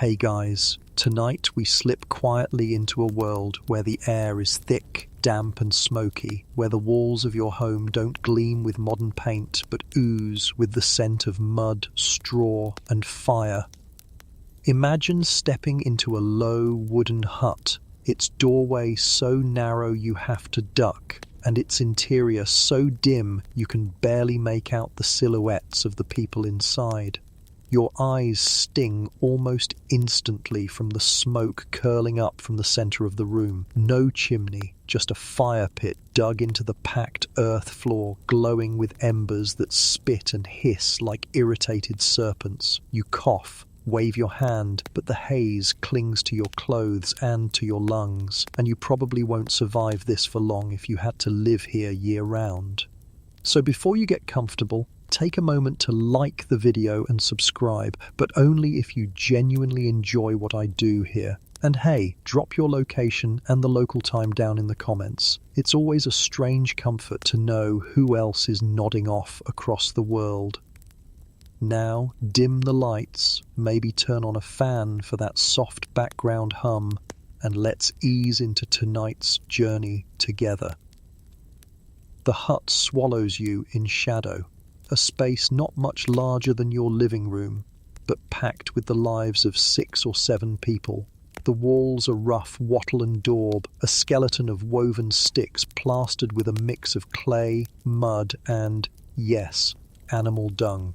Hey guys, tonight we slip quietly into a world where the air is thick, damp and smoky, where the walls of your home don't gleam with modern paint but ooze with the scent of mud, straw and fire. Imagine stepping into a low wooden hut, its doorway so narrow you have to duck, and its interior so dim you can barely make out the silhouettes of the people inside. Your eyes sting almost instantly from the smoke curling up from the center of the room. No chimney, just a fire pit dug into the packed earth floor, glowing with embers that spit and hiss like irritated serpents. You cough, wave your hand, but the haze clings to your clothes and to your lungs, and you probably won't survive this for long if you had to live here year-round. So before you get comfortable, take a moment to like the video and subscribe, but only if you genuinely enjoy what I do here. And hey, drop your location and the local time down in the comments. It's always a strange comfort to know who else is nodding off across the world. Now, dim the lights, maybe turn on a fan for that soft background hum, and let's ease into tonight's journey together. The hut swallows you in shadow. A space not much larger than your living room, but packed with the lives of 6 or 7 people. The walls are rough wattle and daub, a skeleton of woven sticks plastered with a mix of clay, mud and, yes, animal dung.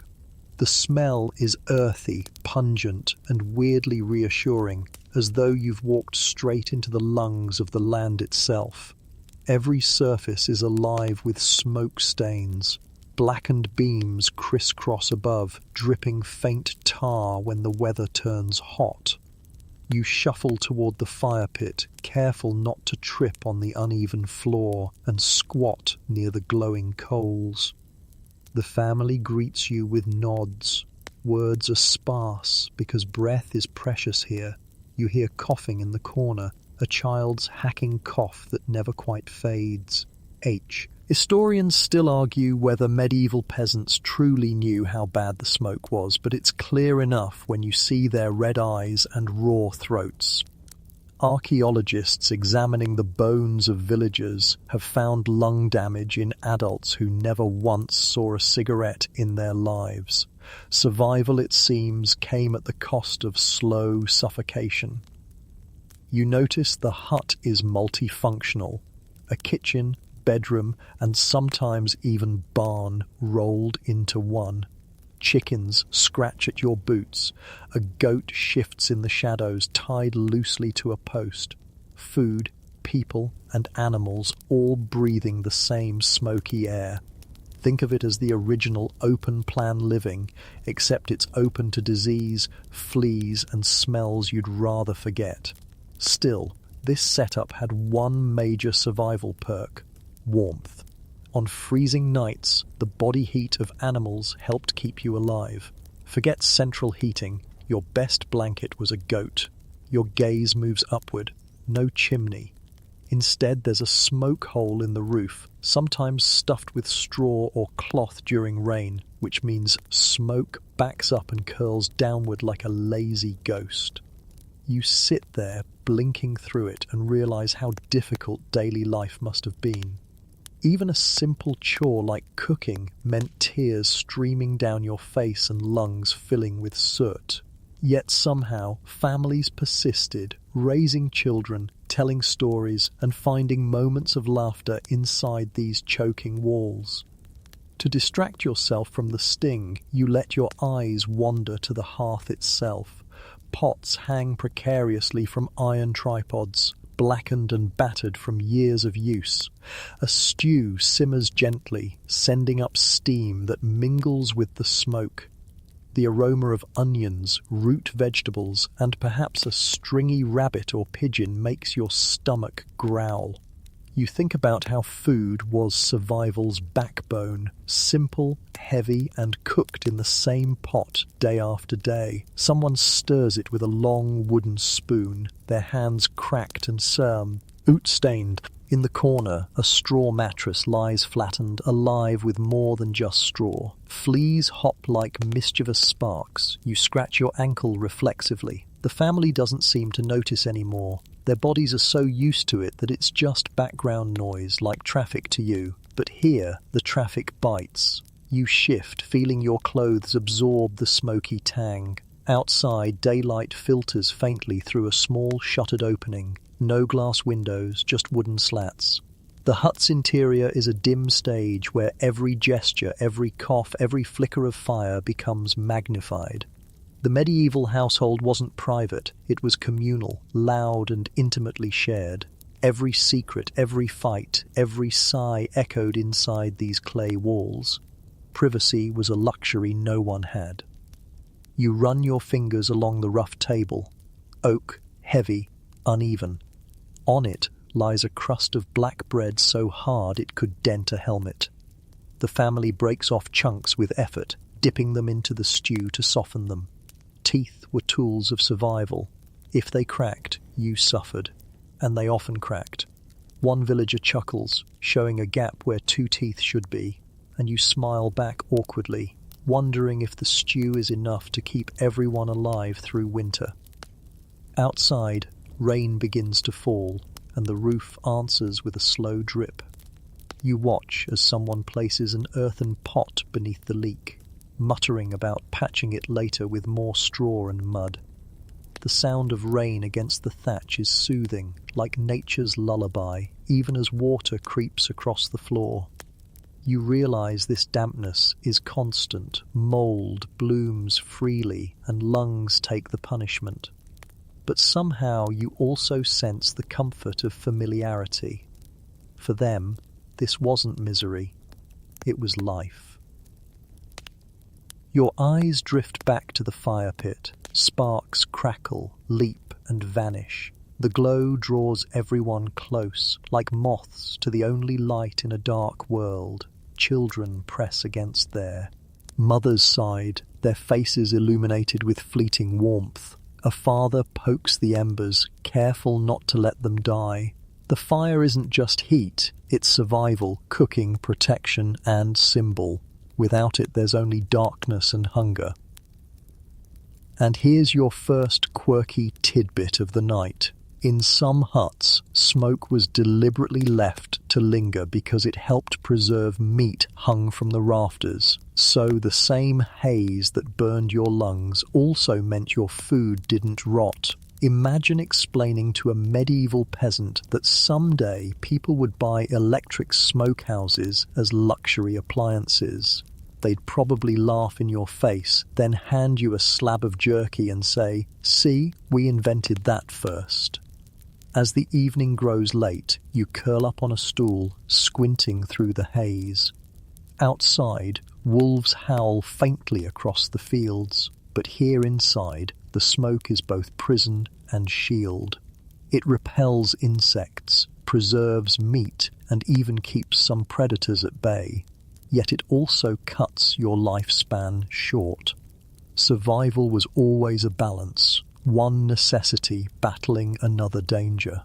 The smell is earthy, pungent and weirdly reassuring, as though you've walked straight into the lungs of the land itself. Every surface is alive with smoke stains. Blackened beams crisscross above, dripping faint tar when the weather turns hot. You shuffle toward the fire pit, careful not to trip on the uneven floor, and squat near the glowing coals. The family greets you with nods. Words are sparse because breath is precious here. You hear coughing in the corner, a child's hacking cough that never quite fades. Historians still argue whether medieval peasants truly knew how bad the smoke was, but it's clear enough when you see their red eyes and raw throats. Archaeologists examining the bones of villagers have found lung damage in adults who never once saw a cigarette in their lives. Survival, it seems, came at the cost of slow suffocation. You notice the hut is multifunctional. A kitchen, bedroom, and sometimes even barn rolled into one. Chickens scratch at your boots. A goat shifts in the shadows, tied loosely to a post. Food, people, and animals all breathing the same smoky air. Think of it as the original open-plan living, except it's open to disease, fleas, and smells you'd rather forget. Still, this setup had one major survival perk: warmth. On freezing nights, the body heat of animals helped keep you alive. Forget central heating, your best blanket was a goat. Your gaze moves upward, no chimney. Instead, there's a smoke hole in the roof, sometimes stuffed with straw or cloth during rain, which means smoke backs up and curls downward like a lazy ghost. You sit there, blinking through it, and realize how difficult daily life must have been. Even a simple chore like cooking meant tears streaming down your face and lungs filling with soot. Yet somehow, families persisted, raising children, telling stories, and finding moments of laughter inside these choking walls. To distract yourself from the sting, you let your eyes wander to the hearth itself. Pots hang precariously from iron tripods, blackened and battered from years of use. A stew simmers gently, sending up steam that mingles with the smoke. The aroma of onions, root vegetables, and perhaps a stringy rabbit or pigeon makes your stomach growl. You think about how food was survival's backbone, simple, heavy, and cooked in the same pot day after day. Someone stirs it with a long wooden spoon, their hands cracked and soot-stained. In the corner, a straw mattress lies flattened, alive with more than just straw. Fleas hop like mischievous sparks. You scratch your ankle reflexively. The family doesn't seem to notice anymore. Their bodies are so used to it that it's just background noise, like traffic to you. But here, the traffic bites. You shift, feeling your clothes absorb the smoky tang. Outside, daylight filters faintly through a small shuttered opening. No glass windows, just wooden slats. The hut's interior is a dim stage where every gesture, every cough, every flicker of fire becomes magnified. The medieval household wasn't private, it was communal, loud and intimately shared. Every secret, every fight, every sigh echoed inside these clay walls. Privacy was a luxury no one had. You run your fingers along the rough table. Oak, heavy, uneven. On it lies a crust of black bread so hard it could dent a helmet. The family breaks off chunks with effort, dipping them into the stew to soften them. Teeth were tools of survival. If they cracked, you suffered. And they often cracked. One villager chuckles, showing a gap where two teeth should be, and you smile back awkwardly, wondering if the stew is enough to keep everyone alive through winter. Outside, rain begins to fall, and the roof answers with a slow drip. You watch as someone places an earthen pot beneath the leak, muttering about patching it later with more straw and mud. The sound of rain against the thatch is soothing, like nature's lullaby, even as water creeps across the floor. You realize this dampness is constant, mold blooms freely, and lungs take the punishment. But somehow you also sense the comfort of familiarity. For them, this wasn't misery, it was life. Your eyes drift back to the fire pit. Sparks crackle, leap, and vanish. The glow draws everyone close, like moths to the only light in a dark world. Children press against their mother's side, their faces illuminated with fleeting warmth. A father pokes the embers, careful not to let them die. The fire isn't just heat, it's survival, cooking, protection, and symbol. Without it, there's only darkness and hunger. And here's your first quirky tidbit of the night. In some huts, smoke was deliberately left to linger because it helped preserve meat hung from the rafters. So the same haze that burned your lungs also meant your food didn't rot. Imagine explaining to a medieval peasant that someday people would buy electric smokehouses as luxury appliances. They'd probably laugh in your face, then hand you a slab of jerky and say, "See, we invented that first." As the evening grows late, you curl up on a stool, squinting through the haze. Outside, wolves howl faintly across the fields, but here inside, the smoke is both prison and shield. It repels insects, preserves meat, and even keeps some predators at bay. Yet it also cuts your lifespan short. Survival was always a balance, one necessity battling another danger.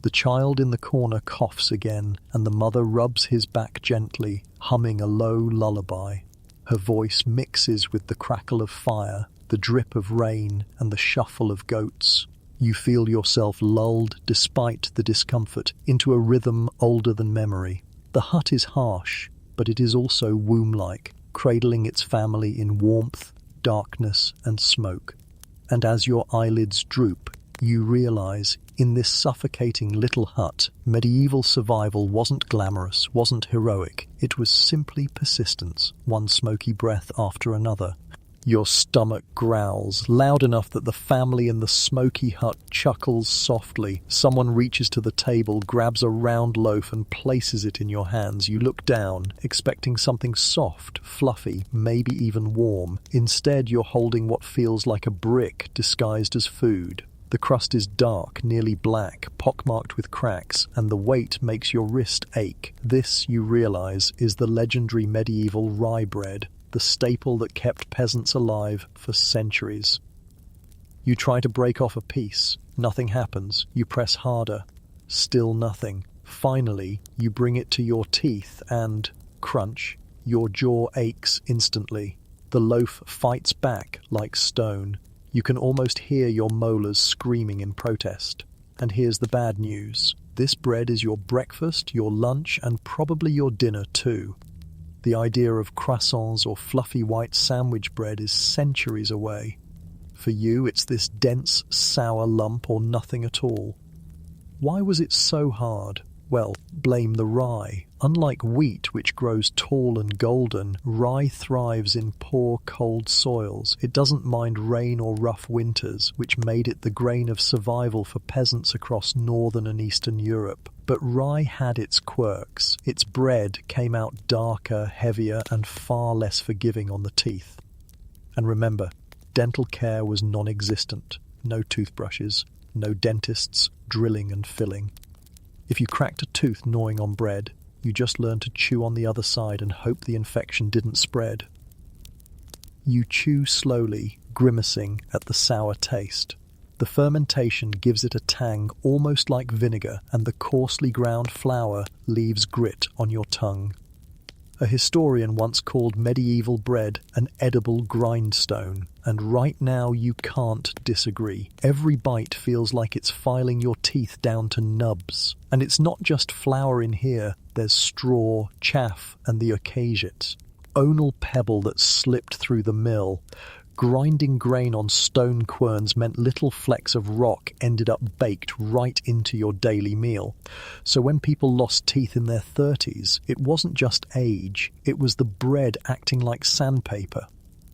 The child in the corner coughs again, and the mother rubs his back gently, humming a low lullaby. Her voice mixes with the crackle of fire, the drip of rain, and the shuffle of goats. You feel yourself lulled, despite the discomfort, into a rhythm older than memory. The hut is harsh, but it is also womb-like, cradling its family in warmth, darkness, and smoke. And as your eyelids droop, you realize, in this suffocating little hut, medieval survival wasn't glamorous, wasn't heroic. It was simply persistence, one smoky breath after another. Your stomach growls, loud enough that the family in the smoky hut chuckles softly. Someone reaches to the table, grabs a round loaf and places it in your hands. You look down, expecting something soft, fluffy, maybe even warm. Instead, you're holding what feels like a brick disguised as food. The crust is dark, nearly black, pockmarked with cracks, and the weight makes your wrist ache. This, you realize, is the legendary medieval rye bread, the staple that kept peasants alive for centuries. You try to break off a piece. Nothing happens. You press harder. Still nothing. Finally, you bring it to your teeth and, crunch, your jaw aches instantly. The loaf fights back like stone. You can almost hear your molars screaming in protest. And here's the bad news. This bread is your breakfast, your lunch, and probably your dinner too. The idea of croissants or fluffy white sandwich bread is centuries away. For you, it's this dense, sour lump or nothing at all. Why was it so hard? Well, blame the rye. Unlike wheat, which grows tall and golden, rye thrives in poor, cold soils. It doesn't mind rain or rough winters, which made it the grain of survival for peasants across northern and eastern Europe. But rye had its quirks. Its bread came out darker, heavier, and far less forgiving on the teeth. And remember, dental care was non-existent. No toothbrushes, no dentists, drilling and filling. If you cracked a tooth gnawing on bread, you just learned to chew on the other side and hope the infection didn't spread. You chew slowly, grimacing at the sour taste. The fermentation gives it a tang almost like vinegar, and the coarsely ground flour leaves grit on your tongue. A historian once called medieval bread an edible grindstone, and right now you can't disagree. Every bite feels like it's filing your teeth down to nubs. And it's not just flour in here, there's straw, chaff, and the occasions. Onal pebble that slipped through the mill. Grinding grain on stone querns meant little flecks of rock ended up baked right into your daily meal. So when people lost teeth in their 30s, it wasn't just age, it was the bread acting like sandpaper.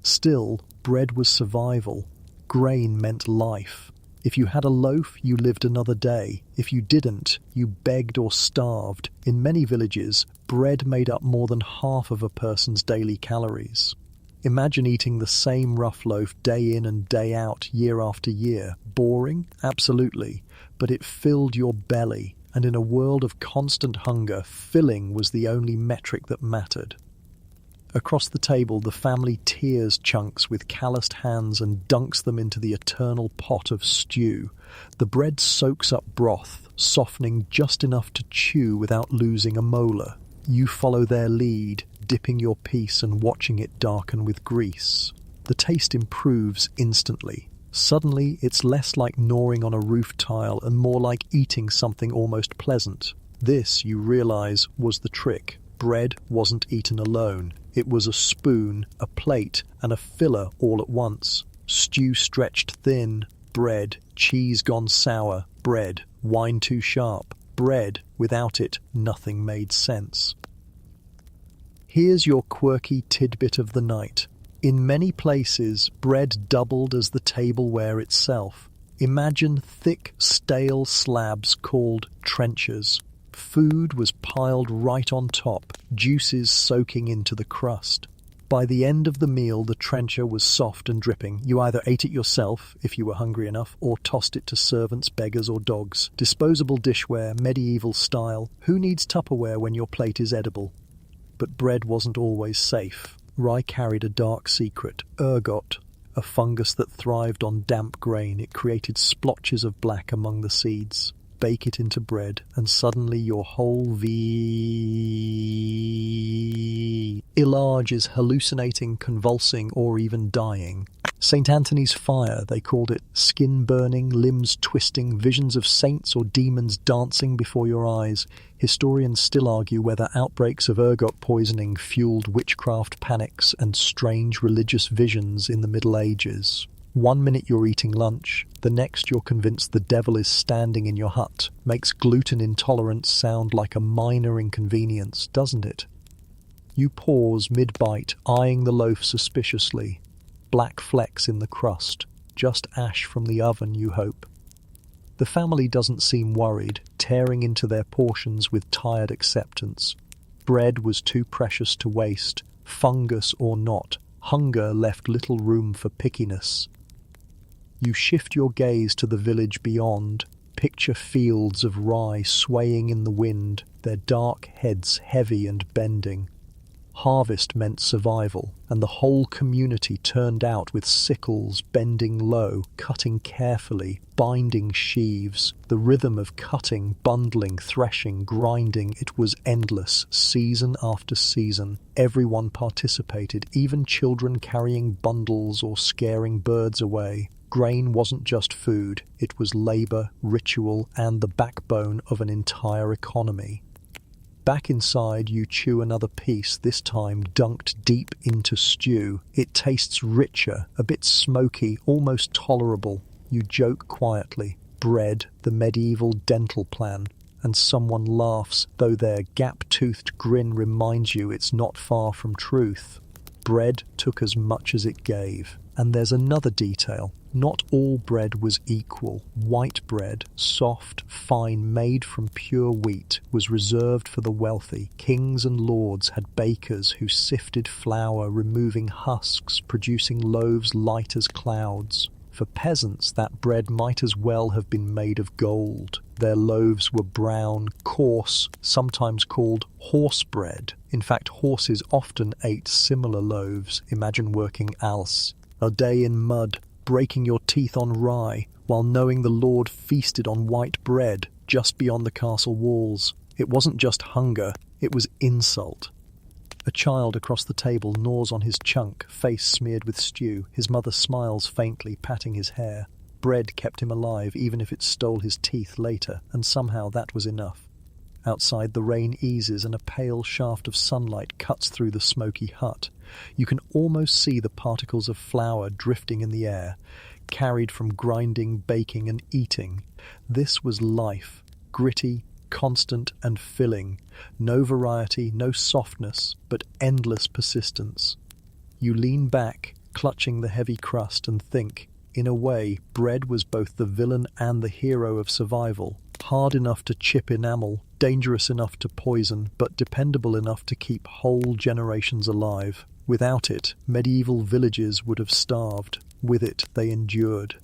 Still, bread was survival. Grain meant life. If you had a loaf, you lived another day. If you didn't, you begged or starved. In many villages, bread made up more than half of a person's daily calories. Imagine eating the same rough loaf day in and day out, year after year. Boring? Absolutely. But it filled your belly, and in a world of constant hunger, filling was the only metric that mattered. Across the table, the family tears chunks with calloused hands and dunks them into the eternal pot of stew. The bread soaks up broth, softening just enough to chew without losing a molar. You follow their lead, dipping your piece and watching it darken with grease. The taste improves instantly. Suddenly, it's less like gnawing on a roof tile and more like eating something almost pleasant. This, you realize, was the trick. Bread wasn't eaten alone. It was a spoon, a plate, and a filler all at once. Stew stretched thin, bread. Cheese gone sour, bread. Wine too sharp, bread. Without it, nothing made sense. Here's your quirky tidbit of the night. In many places, bread doubled as the tableware itself. Imagine thick, stale slabs called trenchers. Food was piled right on top, juices soaking into the crust. By the end of the meal, the trencher was soft and dripping. You either ate it yourself, if you were hungry enough, or tossed it to servants, beggars, or dogs. Disposable dishware, medieval style. Who needs Tupperware when your plate is edible? But bread wasn't always safe. Rye carried a dark secret, ergot, a fungus that thrived on damp grain. It created splotches of black among the seeds. Bake it into bread, and suddenly your whole village is hallucinating, convulsing, or even dying. St. Anthony's fire, they called it, skin burning, limbs twisting, visions of saints or demons dancing before your eyes. Historians still argue whether outbreaks of ergot poisoning fueled witchcraft panics and strange religious visions in the Middle Ages. 1 minute you're eating lunch, the next you're convinced the devil is standing in your hut. Makes gluten intolerance sound like a minor inconvenience, doesn't it? You pause mid-bite, eyeing the loaf suspiciously. Black flecks in the crust, just ash from the oven, you hope. The family doesn't seem worried, tearing into their portions with tired acceptance. Bread was too precious to waste, fungus or not. Hunger left little room for pickiness. You shift your gaze to the village beyond, picture fields of rye swaying in the wind, their dark heads heavy and bending. Harvest meant survival, and the whole community turned out with sickles, bending low, cutting carefully, binding sheaves. The rhythm of cutting, bundling, threshing, grinding, it was endless, season after season. Everyone participated, even children carrying bundles or scaring birds away. Grain wasn't just food, it was labor, ritual, and the backbone of an entire economy. Back inside, you chew another piece, this time dunked deep into stew. It tastes richer, a bit smoky, almost tolerable. You joke quietly. Bread, the medieval dental plan. And someone laughs, though their gap-toothed grin reminds you it's not far from truth. Bread took as much as it gave. And there's another detail. Not all bread was equal. White bread, soft, fine, made from pure wheat, was reserved for the wealthy. Kings and lords had bakers who sifted flour, removing husks, producing loaves light as clouds. For peasants, that bread might as well have been made of gold. Their loaves were brown, coarse, sometimes called horse bread. In fact, horses often ate similar loaves. Imagine working als. A day in mud, breaking your teeth on rye, while knowing the Lord feasted on white bread just beyond the castle walls. It wasn't just hunger, it was insult. A child across the table gnaws on his chunk, face smeared with stew. His mother smiles faintly, patting his hair. Bread kept him alive, even if it stole his teeth later, and somehow that was enough. Outside, the rain eases and a pale shaft of sunlight cuts through the smoky hut. You can almost see the particles of flour drifting in the air, carried from grinding, baking, and eating. This was life, gritty, constant, and filling. No variety, no softness, but endless persistence. You lean back, clutching the heavy crust, and think, in a way, bread was both the villain and the hero of survival. Hard enough to chip enamel, dangerous enough to poison, but dependable enough to keep whole generations alive. Without it, medieval villages would have starved. With it, they endured.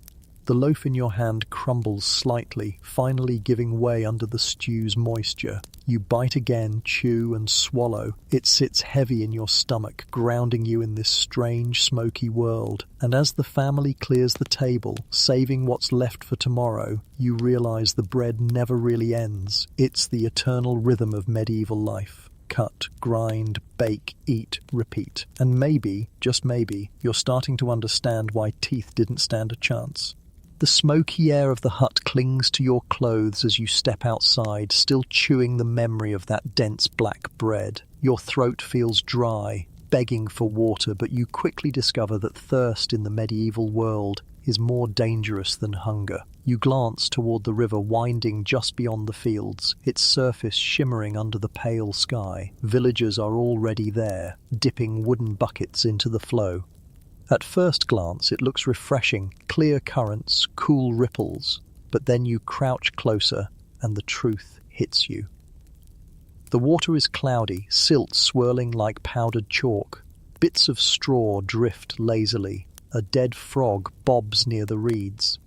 The loaf in your hand crumbles slightly, finally giving way under the stew's moisture. You bite again, chew and swallow. It sits heavy in your stomach, grounding you in this strange, smoky world. And as the family clears the table, saving what's left for tomorrow, you realize the bread never really ends. It's the eternal rhythm of medieval life. Cut, grind, bake, eat, repeat. And maybe, just maybe, you're starting to understand why teeth didn't stand a chance. The smoky air of the hut clings to your clothes as you step outside, still chewing the memory of that dense black bread. Your throat feels dry, begging for water, but you quickly discover that thirst in the medieval world is more dangerous than hunger. You glance toward the river winding just beyond the fields, its surface shimmering under the pale sky. Villagers are already there, dipping wooden buckets into the flow. At first glance, it looks refreshing, clear currents, cool ripples, but then you crouch closer and the truth hits you. The water is cloudy, silt swirling like powdered chalk. Bits of straw drift lazily. A dead frog bobs near the reeds.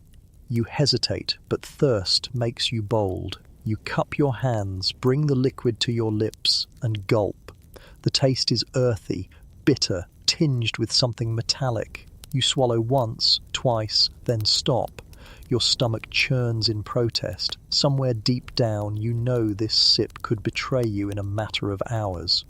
You hesitate, but thirst makes you bold. You cup your hands, bring the liquid to your lips, and gulp. The taste is earthy, bitter, tinged with something metallic. You swallow once, twice, then stop. Your stomach churns in protest. Somewhere deep down, you know this sip could betray you in a matter of hours.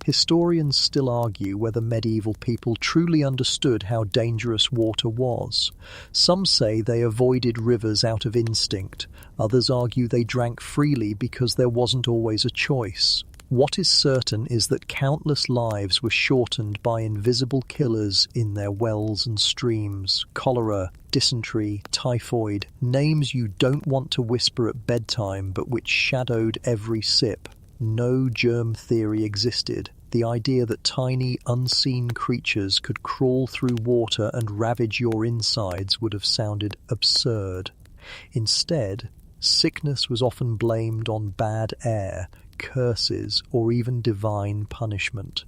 Historians still argue whether medieval people truly understood how dangerous water was. Some say they avoided rivers out of instinct. Others argue they drank freely because there wasn't always a choice. What is certain is that countless lives were shortened by invisible killers in their wells and streams. Cholera, dysentery, typhoid, names you don't want to whisper at bedtime but which shadowed every sip. No germ theory existed. The idea that tiny, unseen creatures could crawl through water and ravage your insides would have sounded absurd. Instead, sickness was often blamed on bad air, curses, or even divine punishment.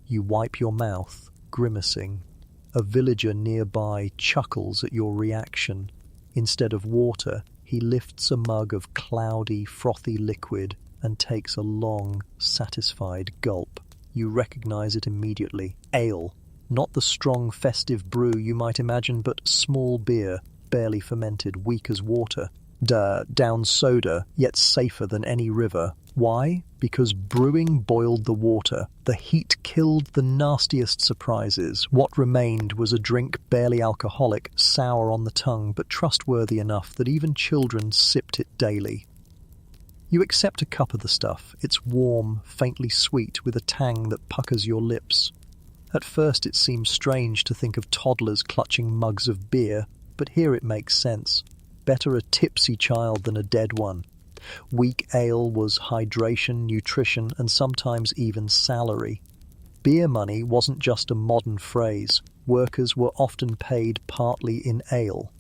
You wipe your mouth, grimacing. A villager nearby chuckles at your reaction. Instead of water, he lifts a mug of cloudy, frothy liquid and takes a long, satisfied gulp. You recognize it immediately. Ale. Not the strong, festive brew you might imagine, but small beer, barely fermented, weak as water. down soda, yet safer than any river. Why? Because brewing boiled the water. The heat killed the nastiest surprises. What remained was a drink barely alcoholic, sour on the tongue, but trustworthy enough that even children sipped it daily. You accept a cup of the stuff. It's warm, faintly sweet, with a tang that puckers your lips. At first it seems strange to think of toddlers clutching mugs of beer, but here it makes sense. Better a tipsy child than a dead one. Weak ale was hydration, nutrition, and sometimes even salary. Beer money wasn't just a modern phrase. Workers were often paid partly in ale.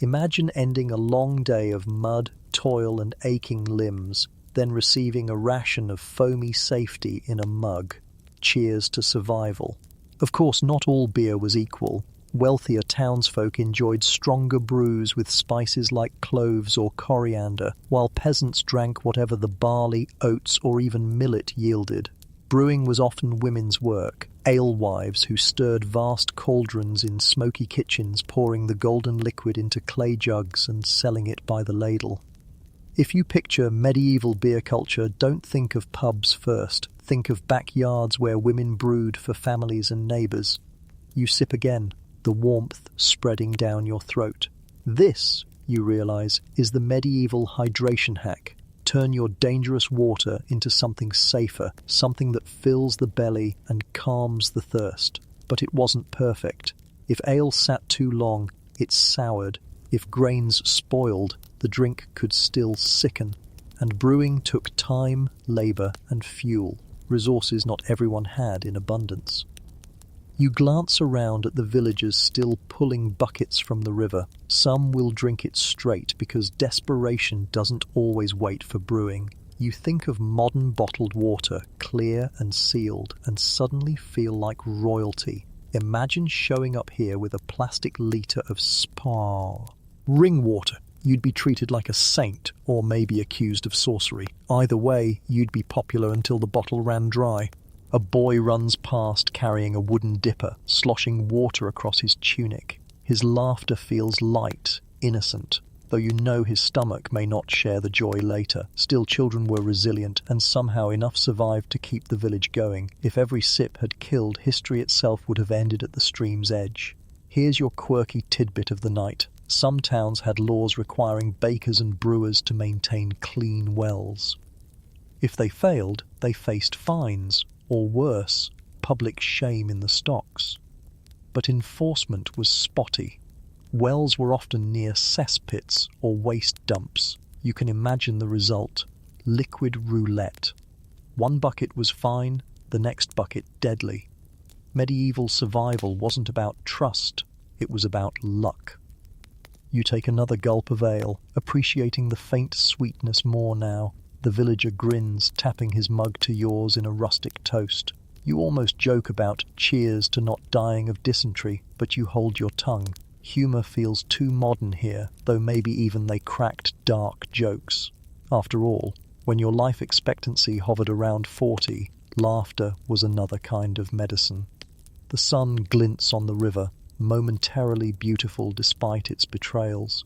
Imagine ending a long day of mud, toil, and aching limbs, then receiving a ration of foamy safety in a mug. Cheers to survival. Of course, not all beer was equal. Wealthier townsfolk enjoyed stronger brews with spices like cloves or coriander, while peasants drank whatever the barley, oats, or even millet yielded. Brewing was often women's work, alewives who stirred vast cauldrons in smoky kitchens, pouring the golden liquid into clay jugs and selling it by the ladle. If you picture medieval beer culture, don't think of pubs first. Think of backyards where women brewed for families and neighbours. You sip again, the warmth spreading down your throat. This, you realise, is the medieval hydration hack. Turn your dangerous water into something safer, something that fills the belly and calms the thirst. But it wasn't perfect. If ale sat too long, it soured. If grains spoiled, the drink could still sicken. And brewing took time, labour, and fuel, resources not everyone had in abundance. You glance around at the villagers still pulling buckets from the river. Some will drink it straight because desperation doesn't always wait for brewing. You think of modern bottled water, clear and sealed, and suddenly feel like royalty. Imagine showing up here with a plastic litre of ring water. You'd be treated like a saint, or maybe accused of sorcery. Either way, you'd be popular until the bottle ran dry. A boy runs past carrying a wooden dipper, sloshing water across his tunic. His laughter feels light, innocent, though you know his stomach may not share the joy later. Still, children were resilient, and somehow enough survived to keep the village going. If every sip had killed, history itself would have ended at the stream's edge. Here's your quirky tidbit of the night. Some towns had laws requiring bakers and brewers to maintain clean wells. If they failed, they faced fines, or worse, public shame in the stocks. But enforcement was spotty. Wells were often near cesspits or waste dumps. You can imagine the result: liquid roulette. One bucket was fine, the next bucket deadly. Medieval survival wasn't about trust, it was about luck. You take another gulp of ale, appreciating the faint sweetness more now. The villager grins, tapping his mug to yours in a rustic toast. You almost joke about cheers to not dying of dysentery, but you hold your tongue. Humour feels too modern here, though maybe even they cracked dark jokes. After all, when your life expectancy hovered around 40, laughter was another kind of medicine. The sun glints on the river, momentarily beautiful despite its betrayals.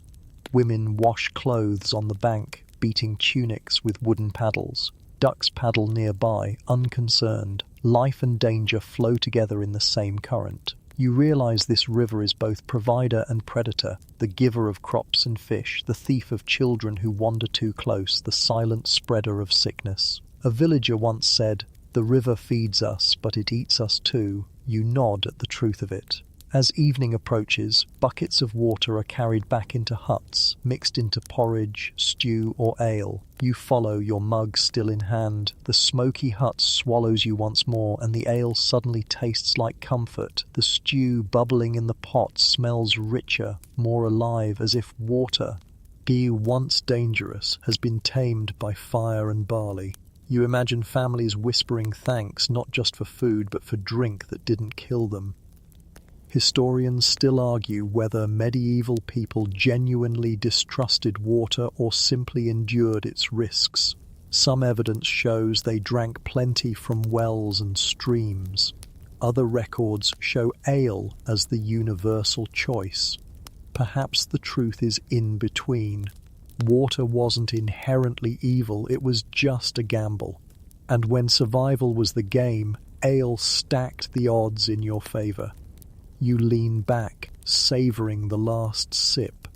Women wash clothes on the bank, beating tunics with wooden paddles. Ducks paddle nearby, unconcerned. Life and danger flow together in the same current. You realize this river is both provider and predator, the giver of crops and fish, the thief of children who wander too close, the silent spreader of sickness. A villager once said, "The river feeds us, but it eats us too." You nod at the truth of it. As evening approaches, buckets of water are carried back into huts, mixed into porridge, stew, or ale. You follow, your mug still in hand. The smoky hut swallows you once more, and the ale suddenly tastes like comfort. The stew bubbling in the pot smells richer, more alive, as if water, once dangerous, has been tamed by fire and barley. You imagine families whispering thanks, not just for food, but for drink that didn't kill them. Historians still argue whether medieval people genuinely distrusted water or simply endured its risks. Some evidence shows they drank plenty from wells and streams. Other records show ale as the universal choice. Perhaps the truth is in between. Water wasn't inherently evil, it was just a gamble. And when survival was the game, ale stacked the odds in your favor. You lean back, savoring the last sip.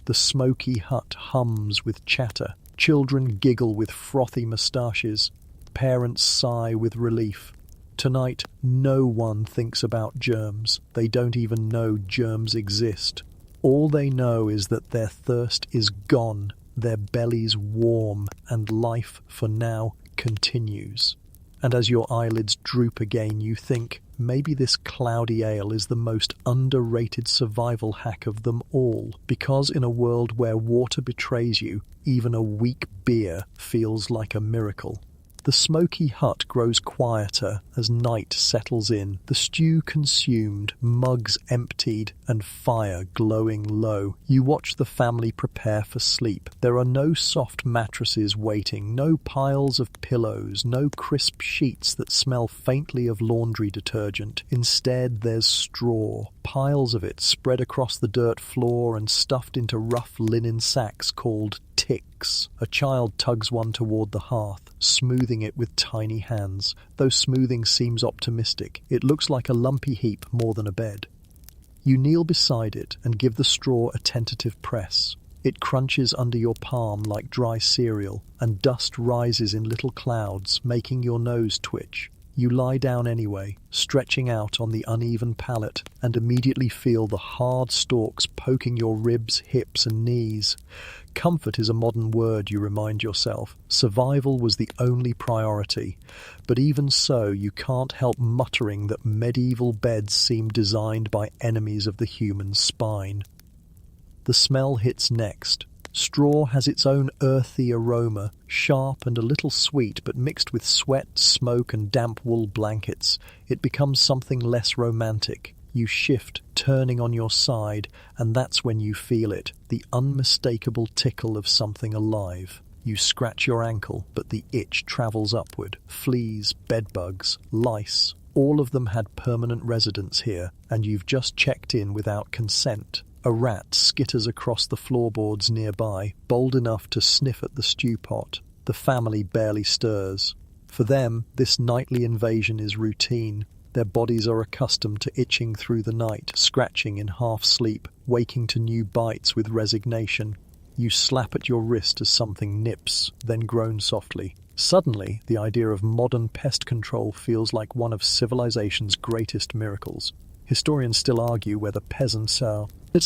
The smoky hut hums with chatter. Children giggle with frothy moustaches. Parents sigh with relief. Tonight, no one thinks about germs. They don't even know germs exist. All they know is that their thirst is gone, their bellies warm, and life, for now, continues. And as your eyelids droop again, you think, maybe this cloudy ale is the most underrated survival hack of them all, because in a world where water betrays you, even a weak beer feels like a miracle. The smoky hut grows quieter as night settles in, the stew consumed, mugs emptied, and fire glowing low. You watch the family prepare for sleep. There are no soft mattresses waiting, no piles of pillows, no crisp sheets that smell faintly of laundry detergent. Instead, there's straw, piles of it spread across the dirt floor and stuffed into rough linen sacks called ticks. A child tugs one toward the hearth, smoothing it with tiny hands. Though smoothing seems optimistic, it looks like a lumpy heap more than a bed. You kneel beside it and give the straw a tentative press. It crunches under your palm like dry cereal, and dust rises in little clouds, making your nose twitch. You lie down anyway, stretching out on the uneven pallet, and immediately feel the hard stalks poking your ribs, hips, and knees. Comfort is a modern word, you remind yourself. Survival was the only priority. But even so, you can't help muttering that medieval beds seem designed by enemies of the human spine. The smell hits next. Straw has its own earthy aroma, sharp and a little sweet, but mixed with sweat, smoke, and damp wool blankets, it becomes something less romantic. You shift, turning on your side, and that's when you feel it, the unmistakable tickle of something alive. You scratch your ankle, but the itch travels upward. Fleas, bedbugs, lice, all of them had permanent residence here, and you've just checked in without consent. A rat skitters across the floorboards nearby, bold enough to sniff at the stew pot. The family barely stirs. For them, this nightly invasion is routine. Their bodies are accustomed to itching through the night, scratching in half-sleep, waking to new bites with resignation. You slap at your wrist as something nips, then groan softly. Suddenly, the idea of modern pest control feels like one of civilization's greatest miracles. Historians still argue whether peasants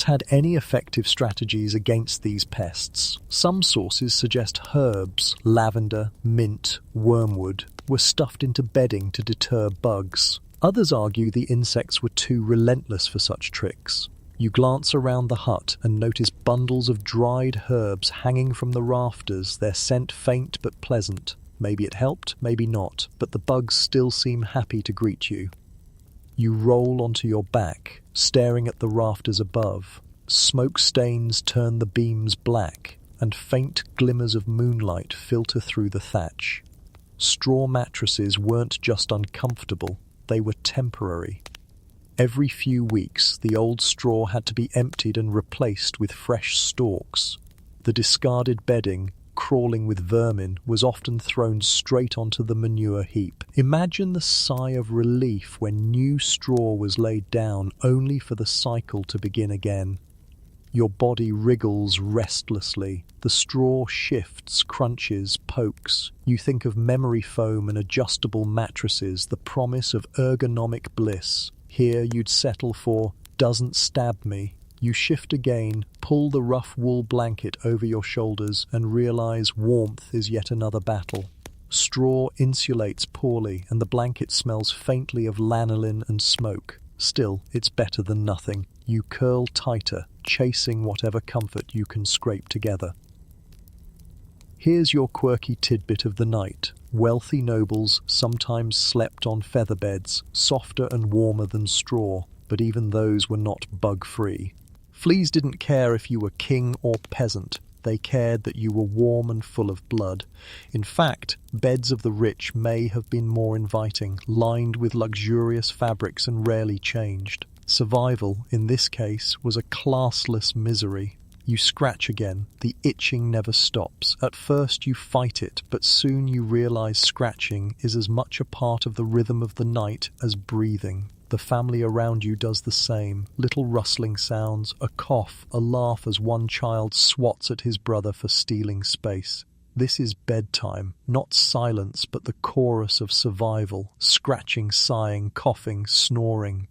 had any effective strategies against these pests. Some sources suggest herbs, lavender, mint, wormwood, were stuffed into bedding to deter bugs. Others argue the insects were too relentless for such tricks. You glance around the hut and notice bundles of dried herbs hanging from the rafters, their scent faint but pleasant. Maybe it helped, maybe not, but the bugs still seem happy to greet you. You roll onto your back, staring at the rafters above. Smoke stains turn the beams black, and faint glimmers of moonlight filter through the thatch. Straw mattresses weren't just uncomfortable, they were temporary. Every few weeks, the old straw had to be emptied and replaced with fresh stalks. The discarded bedding, crawling with vermin, was often thrown straight onto the manure heap. Imagine the sigh of relief when new straw was laid down, only for the cycle to begin again. Your body wriggles restlessly. The straw shifts, crunches, pokes. You think of memory foam and adjustable mattresses, the promise of ergonomic bliss. Here you'd settle for, "doesn't stab me." You shift again, pull the rough wool blanket over your shoulders, and realize warmth is yet another battle. Straw insulates poorly, and the blanket smells faintly of lanolin and smoke. Still, it's better than nothing. You curl tighter, chasing whatever comfort you can scrape together. Here's your quirky tidbit of the night. Wealthy nobles sometimes slept on feather beds, softer and warmer than straw, but even those were not bug-free. Fleas didn't care if you were king or peasant. They cared that you were warm and full of blood. In fact, beds of the rich may have been more inviting, lined with luxurious fabrics and rarely changed. Survival, in this case, was a classless misery. You scratch again. The itching never stops. At first you fight it, but soon you realize scratching is as much a part of the rhythm of the night as breathing. The family around you does the same. Little rustling sounds, a cough, a laugh as one child swats at his brother for stealing space. This is bedtime, not silence, but the chorus of survival, scratching, sighing, coughing, snoring.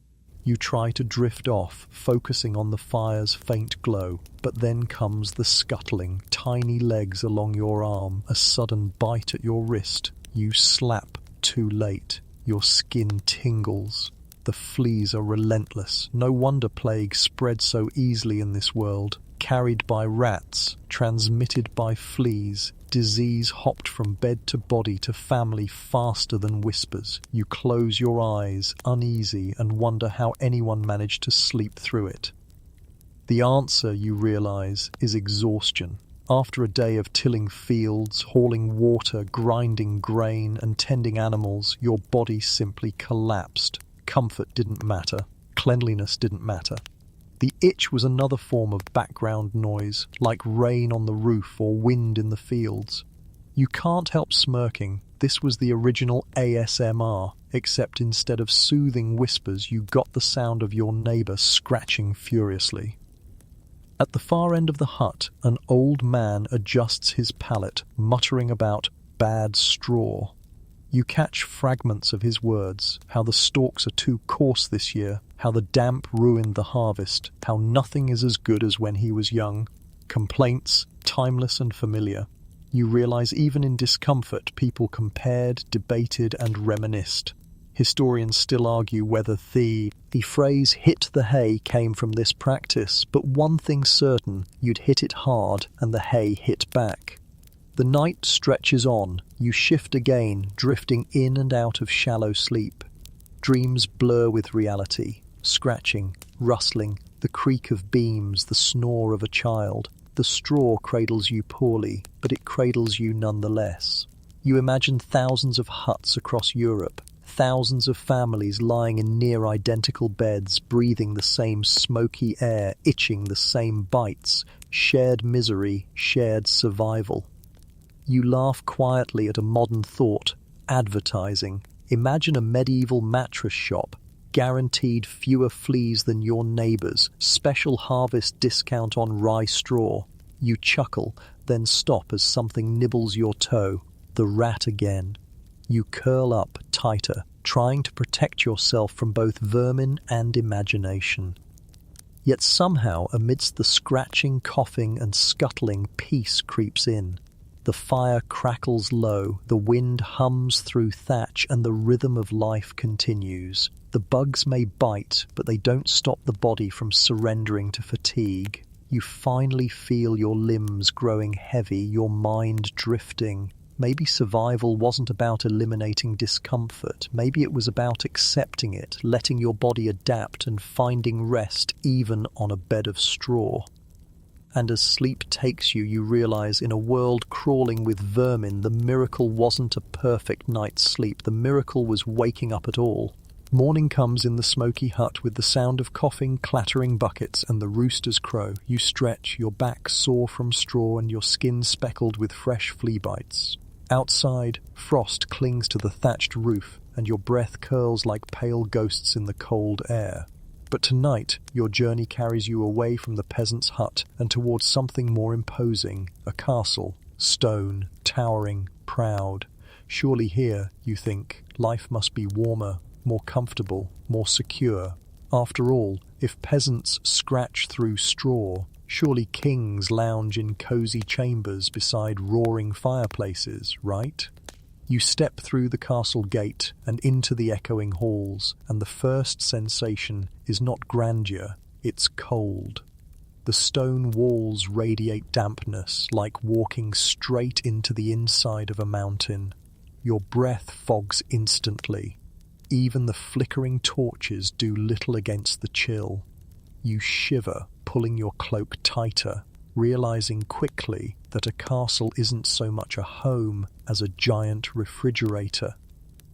You try to drift off, focusing on the fire's faint glow, but then comes the scuttling, tiny legs along your arm, a sudden bite at your wrist. You slap, too late. Your skin tingles. The fleas are relentless. No wonder plague spread so easily in this world. Carried by rats, transmitted by fleas, disease hopped from bed to body to family faster than whispers. You close your eyes, uneasy, and wonder how anyone managed to sleep through it. The answer, you realize, is exhaustion. After a day of tilling fields, hauling water, grinding grain, and tending animals, your body simply collapsed. Comfort didn't matter. Cleanliness didn't matter. The itch was another form of background noise, like rain on the roof or wind in the fields. You can't help smirking. This was the original ASMR, except instead of soothing whispers, you got the sound of your neighbor scratching furiously. At the far end of the hut, an old man adjusts his palate, muttering about bad straw. You catch fragments of his words, how the stalks are too coarse this year, how the damp ruined the harvest, how nothing is as good as when he was young. Complaints, timeless and familiar. You realize even in discomfort, people compared, debated, and reminisced. Historians still argue whether the phrase hit the hay came from this practice, but one thing's certain, you'd hit it hard and the hay hit back. The night stretches on. You shift again, drifting in and out of shallow sleep. Dreams blur with reality. Scratching, rustling, the creak of beams, the snore of a child. The straw cradles you poorly, but it cradles you nonetheless. You imagine thousands of huts across Europe, thousands of families lying in near-identical beds, breathing the same smoky air, itching the same bites, shared misery, shared survival. You laugh quietly at a modern thought, advertising. Imagine a medieval mattress shop, guaranteed fewer fleas than your neighbours, special harvest discount on rye straw. You chuckle, then stop as something nibbles your toe. The rat again. You curl up tighter, trying to protect yourself from both vermin and imagination. Yet somehow, amidst the scratching, coughing, and scuttling, peace creeps in. The fire crackles low, the wind hums through thatch, and the rhythm of life continues. The bugs may bite, but they don't stop the body from surrendering to fatigue. You finally feel your limbs growing heavy, your mind drifting. Maybe survival wasn't about eliminating discomfort. Maybe it was about accepting it, letting your body adapt and finding rest even on a bed of straw. And as sleep takes you, you realize in a world crawling with vermin, the miracle wasn't a perfect night's sleep. The miracle was waking up at all. Morning comes in the smoky hut with the sound of coughing, clattering buckets, and the rooster's crow. You stretch, your back sore from straw and your skin speckled with fresh flea bites. Outside, frost clings to the thatched roof, and your breath curls like pale ghosts in the cold air. But tonight, your journey carries you away from the peasant's hut and towards something more imposing, a castle, stone, towering, proud. Surely here, you think, life must be warmer, more comfortable, more secure. After all, if peasants scratch through straw, surely kings lounge in cozy chambers beside roaring fireplaces, right? You step through the castle gate and into the echoing halls, and the first sensation is not grandeur, it's cold. The stone walls radiate dampness, like walking straight into the inside of a mountain. Your breath fogs instantly. Even the flickering torches do little against the chill. You shiver, pulling your cloak tighter, realizing quickly that a castle isn't so much a home as a giant refrigerator.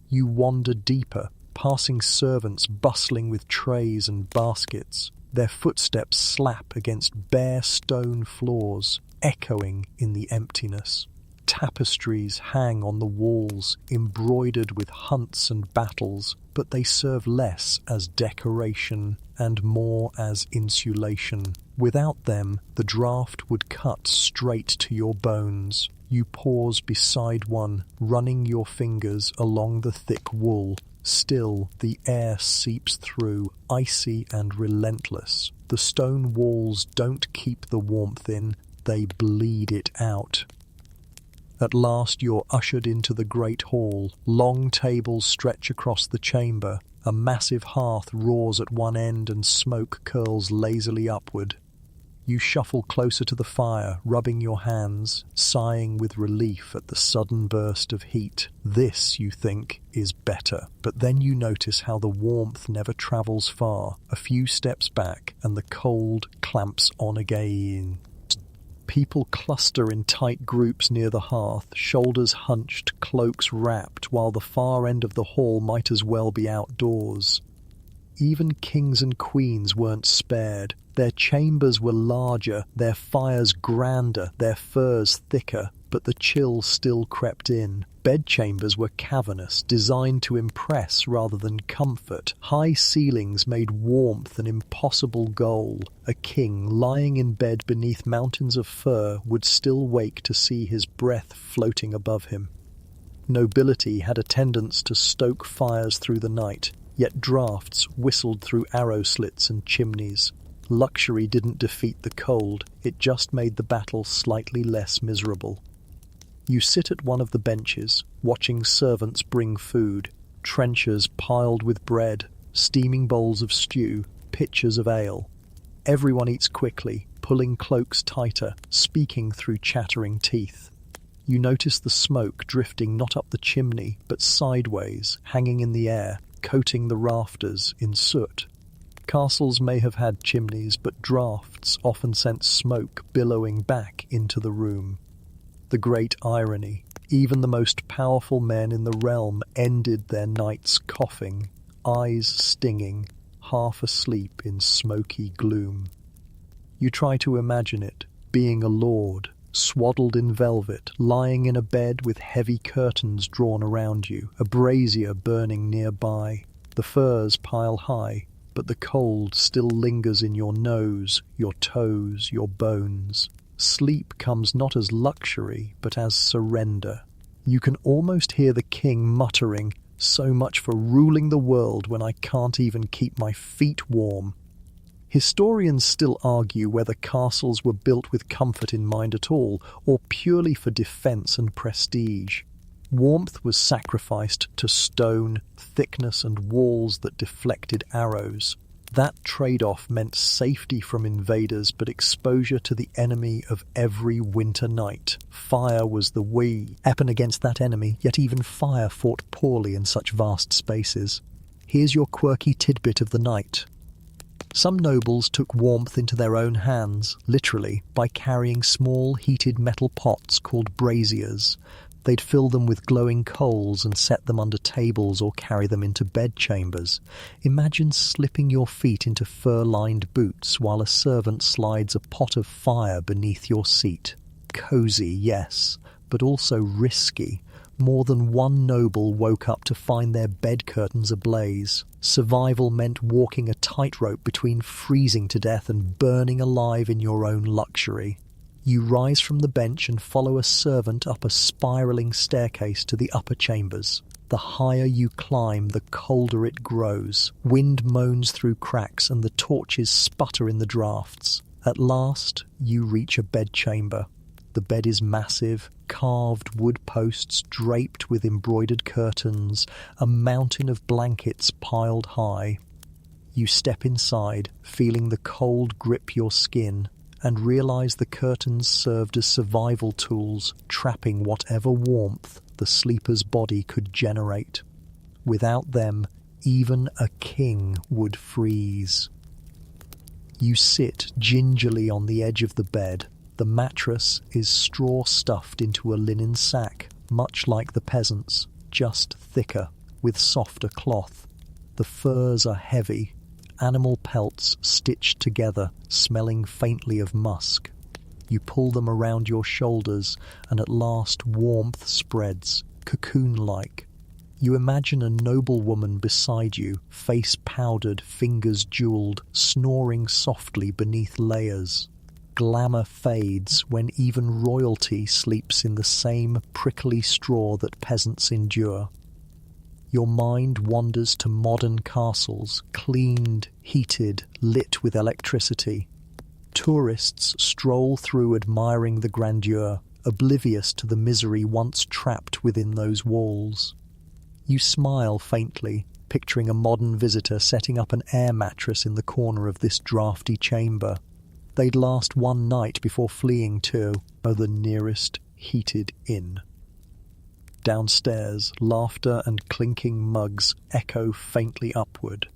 You wander deeper, passing servants bustling with trays and baskets. Their footsteps slap against bare stone floors, echoing in the emptiness. Tapestries hang on the walls, embroidered with hunts and battles, but they serve less as decoration and more as insulation. Without them, the draught would cut straight to your bones. You pause beside one, running your fingers along the thick wool. Still, the air seeps through, icy and relentless. The stone walls don't keep the warmth in, they bleed it out. At last you're ushered into the great hall. Long tables stretch across the chamber. A massive hearth roars at one end and smoke curls lazily upward. You shuffle closer to the fire, rubbing your hands, sighing with relief at the sudden burst of heat. This, you think, is better. But then you notice how the warmth never travels far. A few steps back, and the cold clamps on again. People cluster in tight groups near the hearth, shoulders hunched, cloaks wrapped, while the far end of the hall might as well be outdoors. Even kings and queens weren't spared. Their chambers were larger, their fires grander, their furs thicker, but the chill still crept in. Bedchambers were cavernous, designed to impress rather than comfort. High ceilings made warmth an impossible goal. A king lying in bed beneath mountains of fur would still wake to see his breath floating above him. Nobility had a tendency to stoke fires through the night, yet draughts whistled through arrow slits and chimneys. Luxury didn't defeat the cold, it just made the battle slightly less miserable. You sit at one of the benches, watching servants bring food, trenchers piled with bread, steaming bowls of stew, pitchers of ale. Everyone eats quickly, pulling cloaks tighter, speaking through chattering teeth. You notice the smoke drifting not up the chimney, but sideways, hanging in the air, coating the rafters in soot. Castles may have had chimneys, but draughts often sent smoke billowing back into the room. The great irony, even the most powerful men in the realm ended their nights coughing, eyes stinging, half asleep in smoky gloom. You try to imagine it, being a lord, swaddled in velvet, lying in a bed with heavy curtains drawn around you, a brazier burning nearby. The furs pile high, but the cold still lingers in your nose, your toes, your bones. Sleep comes not as luxury, but as surrender. You can almost hear the king muttering, "So much for ruling the world when I can't even keep my feet warm." Historians still argue whether castles were built with comfort in mind at all, or purely for defense and prestige. Warmth was sacrificed to stone, thickness, and walls that deflected arrows. That trade-off meant safety from invaders, but exposure to the enemy of every winter night. Fire was the weapon against that enemy, yet even fire fought poorly in such vast spaces. Here's your quirky tidbit of the night. Some nobles took warmth into their own hands, literally, by carrying small heated metal pots called braziers. They'd fill them with glowing coals and set them under tables or carry them into bedchambers. Imagine slipping your feet into fur-lined boots while a servant slides a pot of fire beneath your seat. Cozy, yes, but also risky. More than one noble woke up to find their bed curtains ablaze. Survival meant walking a tightrope between freezing to death and burning alive in your own luxury. You rise from the bench and follow a servant up a spiralling staircase to the upper chambers. The higher you climb, the colder it grows. Wind moans through cracks and the torches sputter in the draughts. At last, you reach a bedchamber. The bed is massive, carved wood posts draped with embroidered curtains, a mountain of blankets piled high. You step inside, feeling the cold grip your skin, and realize the curtains served as survival tools, trapping whatever warmth the sleeper's body could generate. Without them, even a king would freeze. You sit gingerly on the edge of the bed. The mattress is straw stuffed into a linen sack, much like the peasants', just thicker, with softer cloth. The furs are heavy, animal pelts stitched together, smelling faintly of musk. You pull them around your shoulders, and at last warmth spreads, cocoon-like. You imagine a noblewoman beside you, face powdered, fingers jeweled, snoring softly beneath layers. Glamour fades when even royalty sleeps in the same prickly straw that peasants endure. Your mind wanders to modern castles, cleaned, heated, lit with electricity. Tourists stroll through admiring the grandeur, oblivious to the misery once trapped within those walls. You smile faintly, picturing a modern visitor setting up an air mattress in the corner of this drafty chamber. They'd last one night before fleeing to the nearest heated inn. Downstairs, laughter and clinking mugs echo faintly upward.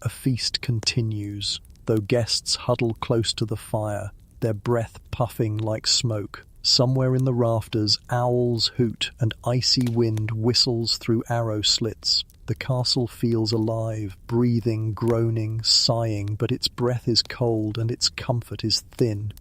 A feast continues, though guests huddle close to the fire, their breath puffing like smoke. Somewhere in the rafters, owls hoot and icy wind whistles through arrow slits. The castle feels alive, breathing, groaning, sighing, but its breath is cold and its comfort is thin.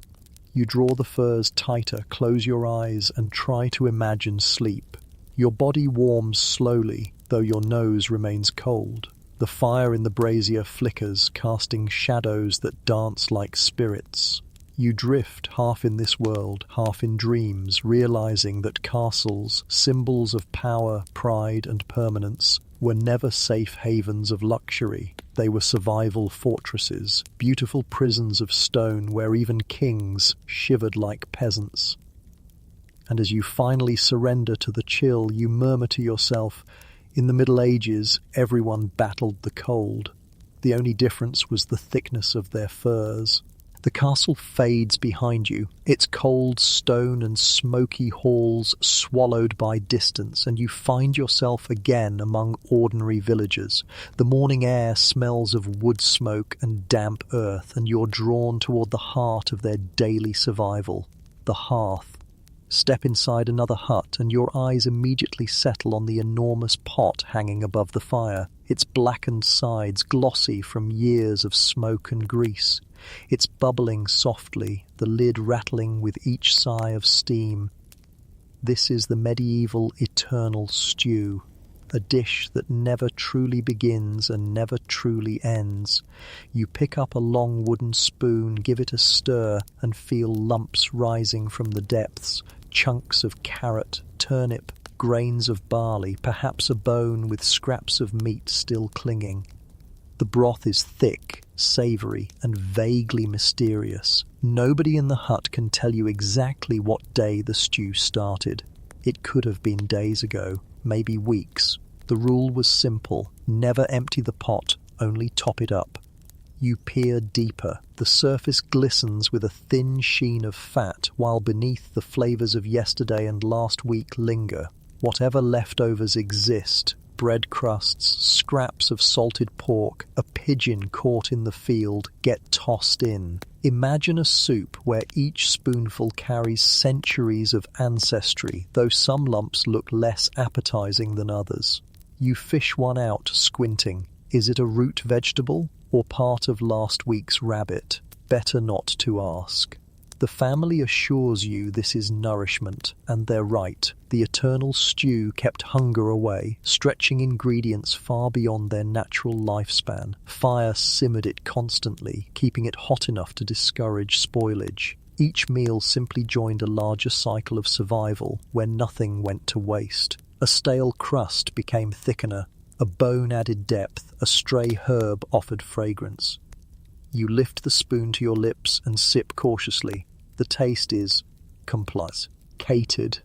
You draw the furs tighter, close your eyes, and try to imagine sleep. Your body warms slowly, though your nose remains cold. The fire in the brazier flickers, casting shadows that dance like spirits. You drift, half in this world, half in dreams, realizing that castles, symbols of power, pride, and permanence, were never safe havens of luxury. They were survival fortresses, beautiful prisons of stone where even kings shivered like peasants. And as you finally surrender to the chill, you murmur to yourself, in the Middle Ages, everyone battled the cold. The only difference was the thickness of their furs. The castle fades behind you, its cold stone and smoky halls swallowed by distance, and you find yourself again among ordinary villagers. The morning air smells of wood smoke and damp earth, and you're drawn toward the heart of their daily survival, the hearth. Step inside another hut, and your eyes immediately settle on the enormous pot hanging above the fire, its blackened sides glossy from years of smoke and grease. It's bubbling softly, the lid rattling with each sigh of steam. This is the medieval eternal stew, a dish that never truly begins and never truly ends. You pick up a long wooden spoon, give it a stir, and feel lumps rising from the depths, chunks of carrot, turnip, grains of barley, perhaps a bone with scraps of meat still clinging. The broth is thick, savoury, and vaguely mysterious. Nobody in the hut can tell you exactly what day the stew started. It could have been days ago, maybe weeks. The rule was simple: never empty the pot, only top it up. You peer deeper. The surface glistens with a thin sheen of fat, while beneath the flavours of yesterday and last week linger. Whatever leftovers exist, bread crusts, scraps of salted pork, a pigeon caught in the field, get tossed in. Imagine a soup where each spoonful carries centuries of ancestry, though some lumps look less appetizing than others. You fish one out, squinting. Is it a root vegetable or part of last week's rabbit? Better not to ask. The family assures you this is nourishment, and they're right. The eternal stew kept hunger away, stretching ingredients far beyond their natural lifespan. Fire simmered it constantly, keeping it hot enough to discourage spoilage. Each meal simply joined a larger cycle of survival, where nothing went to waste. A stale crust became thickener, a bone added depth, a stray herb offered fragrance. You lift the spoon to your lips and sip cautiously. The taste is complicated,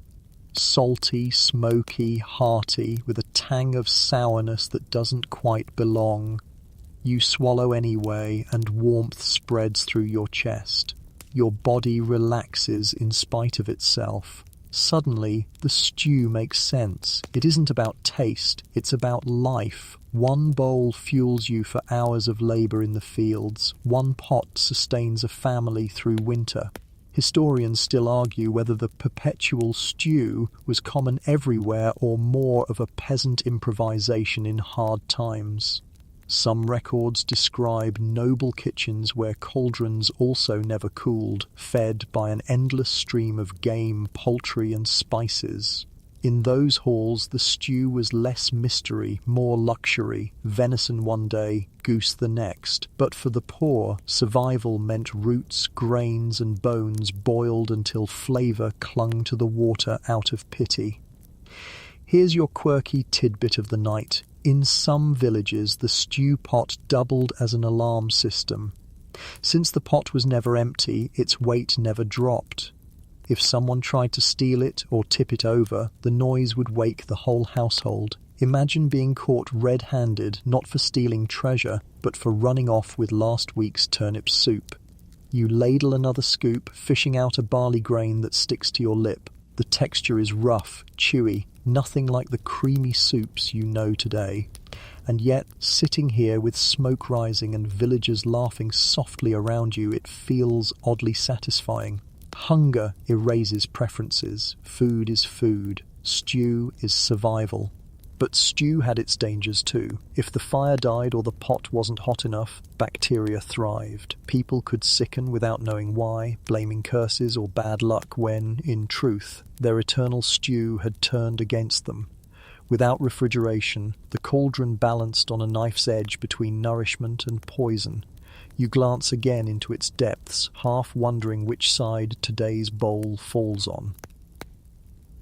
salty, smoky, hearty, with a tang of sourness that doesn't quite belong. You swallow anyway, and warmth spreads through your chest. Your body relaxes in spite of itself. Suddenly, the stew makes sense. It isn't about taste, it's about life. One bowl fuels you for hours of labour in the fields. One pot sustains a family through winter. Historians still argue whether the perpetual stew was common everywhere or more of a peasant improvisation in hard times. Some records describe noble kitchens where cauldrons also never cooled, fed by an endless stream of game, poultry and spices. In those halls the stew was less mystery, more luxury, venison one day, goose the next. But for the poor, survival meant roots, grains and bones boiled until flavour clung to the water out of pity. Here's your quirky tidbit of the night. In some villages, the stew pot doubled as an alarm system. Since the pot was never empty, its weight never dropped. If someone tried to steal it or tip it over, the noise would wake the whole household. Imagine being caught red-handed, not for stealing treasure, but for running off with last week's turnip soup. You ladle another scoop, fishing out a barley grain that sticks to your lip. The texture is rough, chewy, nothing like the creamy soups you know today. And yet, sitting here with smoke rising and villagers laughing softly around you, it feels oddly satisfying. Hunger erases preferences. Food is food. Stew is survival. But stew had its dangers too. If the fire died or the pot wasn't hot enough, bacteria thrived. People could sicken without knowing why, blaming curses or bad luck when, in truth, their eternal stew had turned against them. Without refrigeration, the cauldron balanced on a knife's edge between nourishment and poison. You glance again into its depths, half wondering which side today's bowl falls on.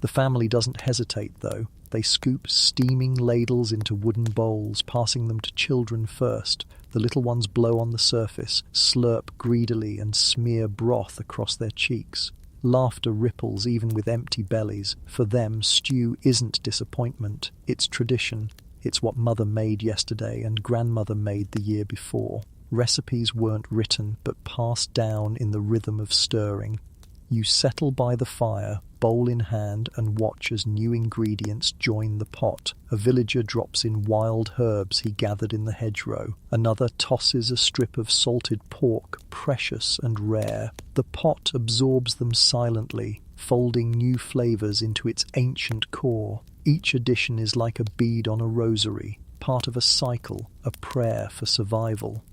The family doesn't hesitate, though. They scoop steaming ladles into wooden bowls, passing them to children first. The little ones blow on the surface, slurp greedily and smear broth across their cheeks. Laughter ripples even with empty bellies. For them, stew isn't disappointment, it's tradition. It's what mother made yesterday and grandmother made the year before. Recipes weren't written, but passed down in the rhythm of stirring. You settle by the fire, bowl in hand, and watch as new ingredients join the pot. A villager drops in wild herbs he gathered in the hedgerow. Another tosses a strip of salted pork, precious and rare. The pot absorbs them silently, folding new flavours into its ancient core. Each addition is like a bead on a rosary, part of a cycle, a prayer for survival.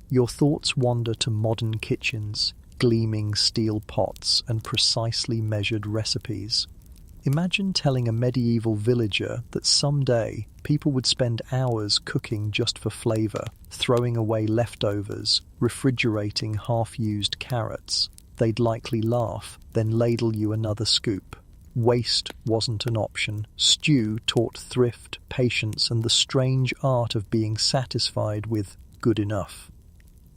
Your thoughts wander to modern kitchens, gleaming steel pots and precisely measured recipes. Imagine telling a medieval villager that someday people would spend hours cooking just for flavour, throwing away leftovers, refrigerating half-used carrots. They'd likely laugh, then ladle you another scoop. Waste wasn't an option. Stew taught thrift, patience, and the strange art of being satisfied with good enough.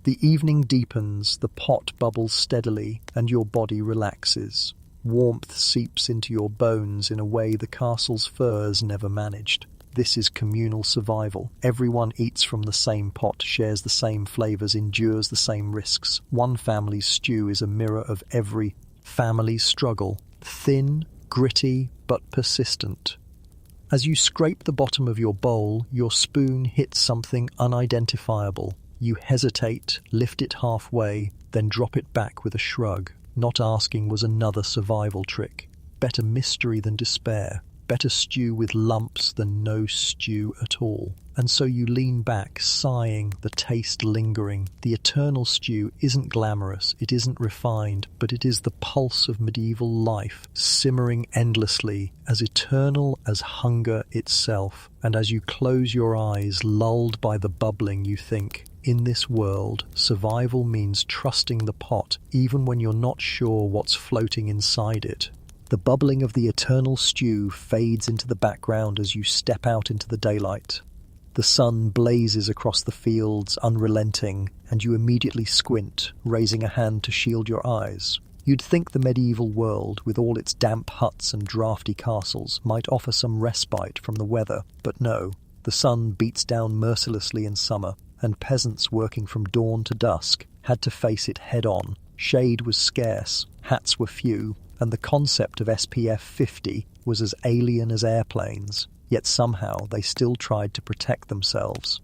The evening deepens, the pot bubbles steadily, and your body relaxes. Warmth seeps into your bones in a way the castle's furs never managed. This is communal survival. Everyone eats from the same pot, shares the same flavours, endures the same risks. One family's stew is a mirror of every family's struggle. Thin, gritty, but persistent. As you scrape the bottom of your bowl, your spoon hits something unidentifiable. You hesitate, lift it halfway, then drop it back with a shrug. Not asking was another survival trick. Better mystery than despair. Better stew with lumps than no stew at all. And so you lean back, sighing, the taste lingering. The eternal stew isn't glamorous, it isn't refined, but it is the pulse of medieval life, simmering endlessly, as eternal as hunger itself. And as you close your eyes, lulled by the bubbling, you think, in this world, survival means trusting the pot, even when you're not sure what's floating inside it. The bubbling of the eternal stew fades into the background as you step out into the daylight. The sun blazes across the fields, unrelenting, and you immediately squint, raising a hand to shield your eyes. You'd think the medieval world, with all its damp huts and draughty castles, might offer some respite from the weather, but no. The sun beats down mercilessly in summer, and peasants working from dawn to dusk had to face it head-on. Shade was scarce, hats were few, and the concept of SPF 50 was as alien as airplanes, yet somehow they still tried to protect themselves.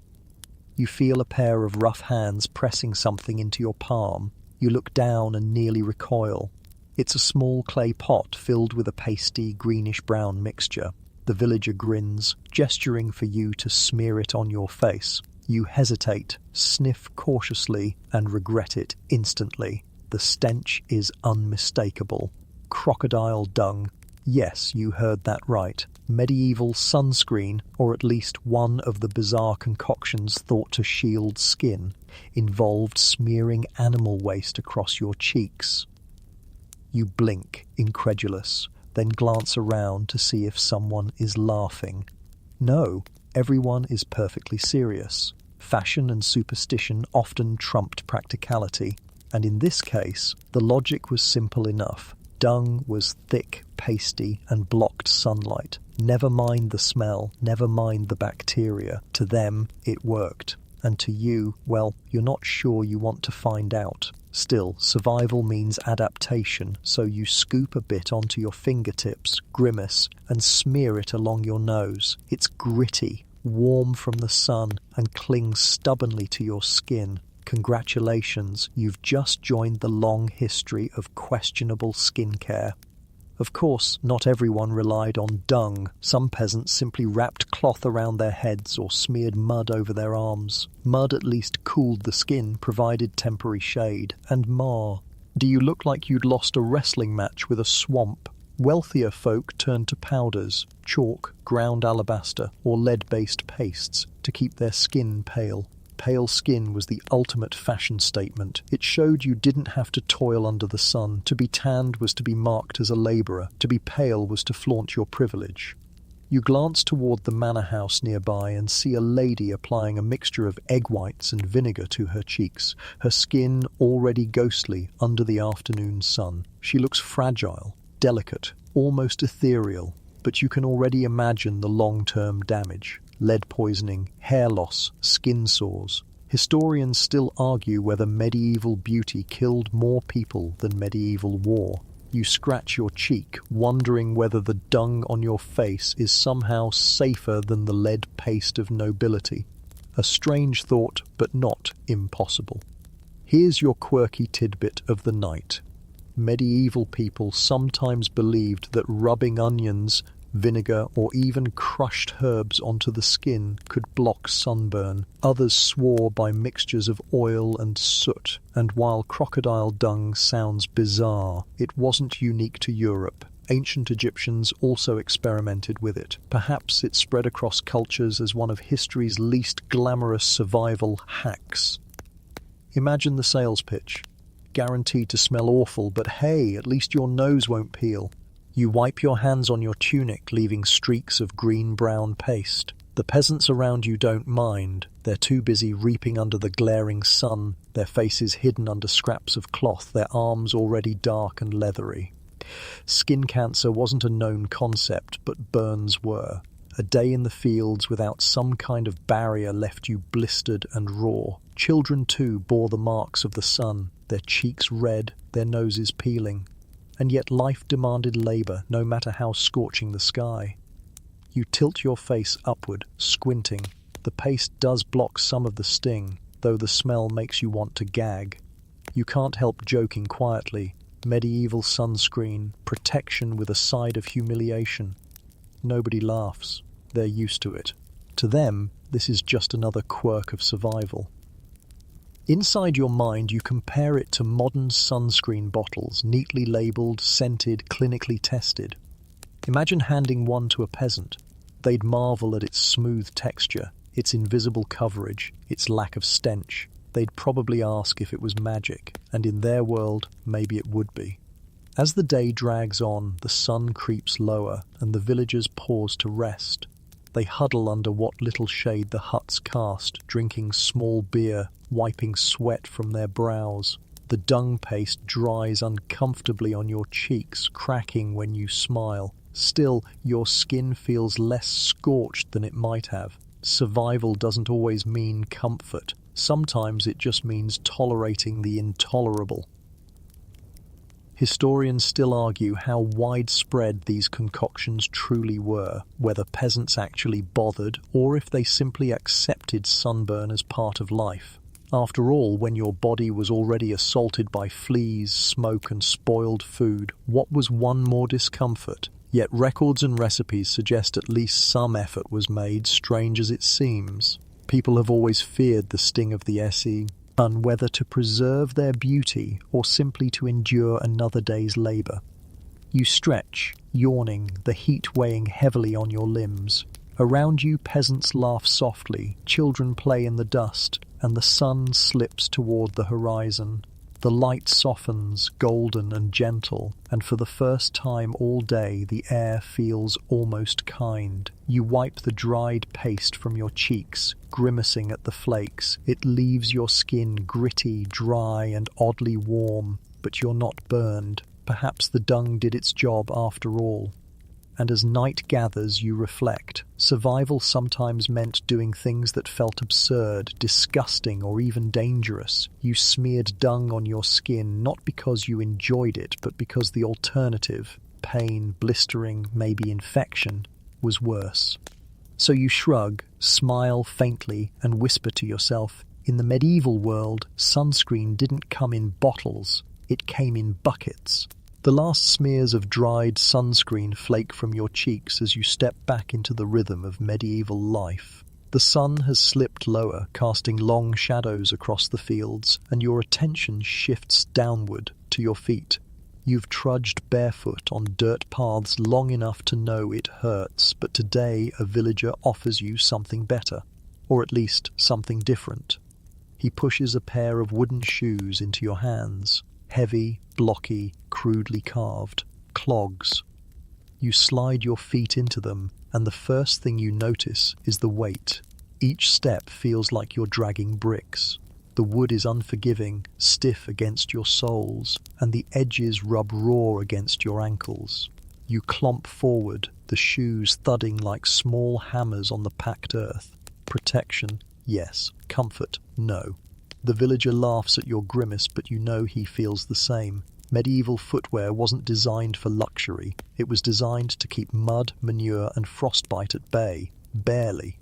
You feel a pair of rough hands pressing something into your palm. You look down and nearly recoil. It's a small clay pot filled with a pasty, greenish-brown mixture. The villager grins, gesturing for you to smear it on your face. You hesitate, sniff cautiously, and regret it instantly. The stench is unmistakable. Crocodile dung. Yes, you heard that right. Medieval sunscreen, or at least one of the bizarre concoctions thought to shield skin, involved smearing animal waste across your cheeks. You blink, incredulous, then glance around to see if someone is laughing. No, everyone is perfectly serious. Fashion and superstition often trumped practicality, and in this case, the logic was simple enough. Dung was thick, pasty, and blocked sunlight. Never mind the smell, never mind the bacteria. To them, it worked. And to you, well, you're not sure you want to find out. Still, survival means adaptation, so you scoop a bit onto your fingertips, grimace, and smear it along your nose. It's gritty, warm from the sun, and clings stubbornly to your skin. Congratulations, you've just joined the long history of questionable skincare. Of course, not everyone relied on dung. Some peasants simply wrapped cloth around their heads or smeared mud over their arms. Mud at least cooled the skin, provided temporary shade. And more. Do you look like you'd lost a wrestling match with a swamp? Wealthier folk turned to powders, chalk, ground alabaster, or lead-based pastes to keep their skin pale. Pale skin was the ultimate fashion statement. It showed you didn't have to toil under the sun. To be tanned was to be marked as a labourer. To be pale was to flaunt your privilege. You glance toward the manor house nearby and see a lady applying a mixture of egg whites and vinegar to her cheeks, her skin already ghostly under the afternoon sun. She looks fragile, delicate, almost ethereal, but you can already imagine the long-term damage. Lead poisoning, hair loss, skin sores. Historians still argue whether medieval beauty killed more people than medieval war. You scratch your cheek, wondering whether the dung on your face is somehow safer than the lead paste of nobility. A strange thought, but not impossible. Here's your quirky tidbit of the night. Medieval people sometimes believed that rubbing onions, vinegar, or even crushed herbs onto the skin could block sunburn. Others swore by mixtures of oil and soot, and while crocodile dung sounds bizarre, it wasn't unique to Europe. Ancient Egyptians also experimented with it. Perhaps it spread across cultures as one of history's least glamorous survival hacks. Imagine the sales pitch. Guaranteed to smell awful, but hey, at least your nose won't peel. You wipe your hands on your tunic, leaving streaks of green-brown paste. The peasants around you don't mind. They're too busy reaping under the glaring sun, their faces hidden under scraps of cloth, their arms already dark and leathery. Skin cancer wasn't a known concept, but burns were. A day in the fields without some kind of barrier left you blistered and raw. Children, too, bore the marks of the sun, their cheeks red, their noses peeling. And yet life demanded labour, no matter how scorching the sky. You tilt your face upward, squinting. The paste does block some of the sting, though the smell makes you want to gag. You can't help joking quietly. Medieval sunscreen, protection with a side of humiliation. Nobody laughs. They're used to it. To them, this is just another quirk of survival. Inside your mind, you compare it to modern sunscreen bottles, neatly labelled, scented, clinically tested. Imagine handing one to a peasant. They'd marvel at its smooth texture, its invisible coverage, its lack of stench. They'd probably ask if it was magic, and in their world, maybe it would be. As the day drags on, the sun creeps lower, and the villagers pause to rest. They huddle under what little shade the huts cast, drinking small beer, wiping sweat from their brows. The dung paste dries uncomfortably on your cheeks, cracking when you smile. Still, your skin feels less scorched than it might have. Survival doesn't always mean comfort. Sometimes it just means tolerating the intolerable. Historians still argue how widespread these concoctions truly were, whether peasants actually bothered or if they simply accepted sunburn as part of life. After all, when your body was already assaulted by fleas, smoke, and spoiled food, what was one more discomfort? Yet records and recipes suggest at least some effort was made, strange as it seems. People have always feared the sting of the SE, whether to preserve their beauty or simply to endure another day's labour. You stretch, yawning, the heat weighing heavily on your limbs. Around you, peasants laugh softly, children play in the dust, and the sun slips toward the horizon. The light softens, golden and gentle, and for the first time all day the air feels almost kind. You wipe the dried paste from your cheeks, grimacing at the flakes. It leaves your skin gritty, dry, and oddly warm, but you're not burned. Perhaps the dung did its job after all. And as night gathers, you reflect. Survival sometimes meant doing things that felt absurd, disgusting, or even dangerous. You smeared dung on your skin, not because you enjoyed it, but because the alternative, pain, blistering, maybe infection, was worse. So you shrug, smile faintly, and whisper to yourself, in the medieval world, sunscreen didn't come in bottles, it came in buckets. The last smears of dried sunscreen flake from your cheeks as you step back into the rhythm of medieval life. The sun has slipped lower, casting long shadows across the fields, and your attention shifts downward to your feet. You've trudged barefoot on dirt paths long enough to know it hurts, but today a villager offers you something better, or at least something different. He pushes a pair of wooden shoes into your hands. Heavy, blocky, crudely carved, clogs. You slide your feet into them, and the first thing you notice is the weight. Each step feels like you're dragging bricks. The wood is unforgiving, stiff against your soles, and the edges rub raw against your ankles. You clomp forward, the shoes thudding like small hammers on the packed earth. Protection, yes. Comfort, no. The villager laughs at your grimace, but you know he feels the same. Medieval footwear wasn't designed for luxury. It was designed to keep mud, manure, and frostbite at bay. Barely.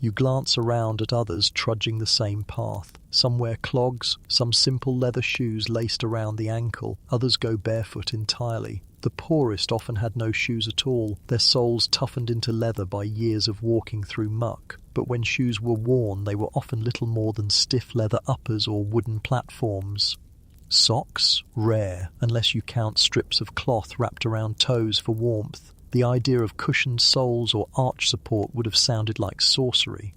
You glance around at others trudging the same path. Some wear clogs, some simple leather shoes laced around the ankle. Others go barefoot entirely. The poorest often had no shoes at all, their soles toughened into leather by years of walking through muck. But when shoes were worn, they were often little more than stiff leather uppers or wooden platforms. Socks? Rare, unless you count strips of cloth wrapped around toes for warmth. The idea of cushioned soles or arch support would have sounded like sorcery.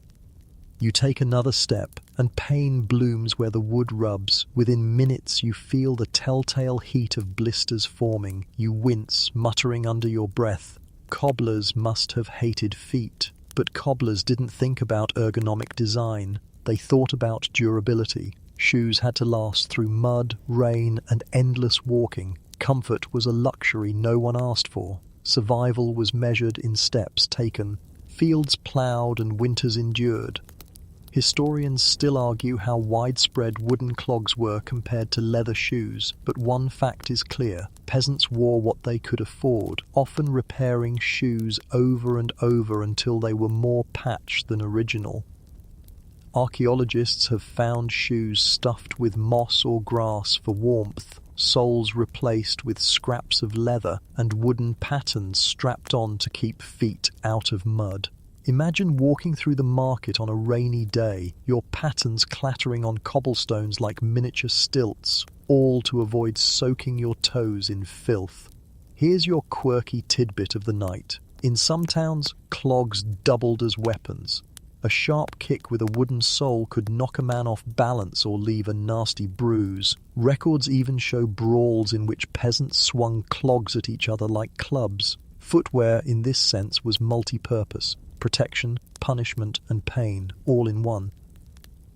You take another step, and pain blooms where the wood rubs. Within minutes you feel the telltale heat of blisters forming. You wince, muttering under your breath. Cobblers must have hated feet. But cobblers didn't think about ergonomic design. They thought about durability. Shoes had to last through mud, rain, and endless walking. Comfort was a luxury no one asked for. Survival was measured in steps taken, fields ploughed and winters endured. Historians still argue how widespread wooden clogs were compared to leather shoes, but one fact is clear. Peasants wore what they could afford, often repairing shoes over and over until they were more patched than original. Archaeologists have found shoes stuffed with moss or grass for warmth, soles replaced with scraps of leather, and wooden pattens strapped on to keep feet out of mud. Imagine walking through the market on a rainy day, your pattens clattering on cobblestones like miniature stilts, all to avoid soaking your toes in filth. Here's your quirky tidbit of the night. In some towns, clogs doubled as weapons. A sharp kick with a wooden sole could knock a man off balance or leave a nasty bruise. Records even show brawls in which peasants swung clogs at each other like clubs. Footwear, in this sense, was multi-purpose. Protection, punishment, and pain, all in one.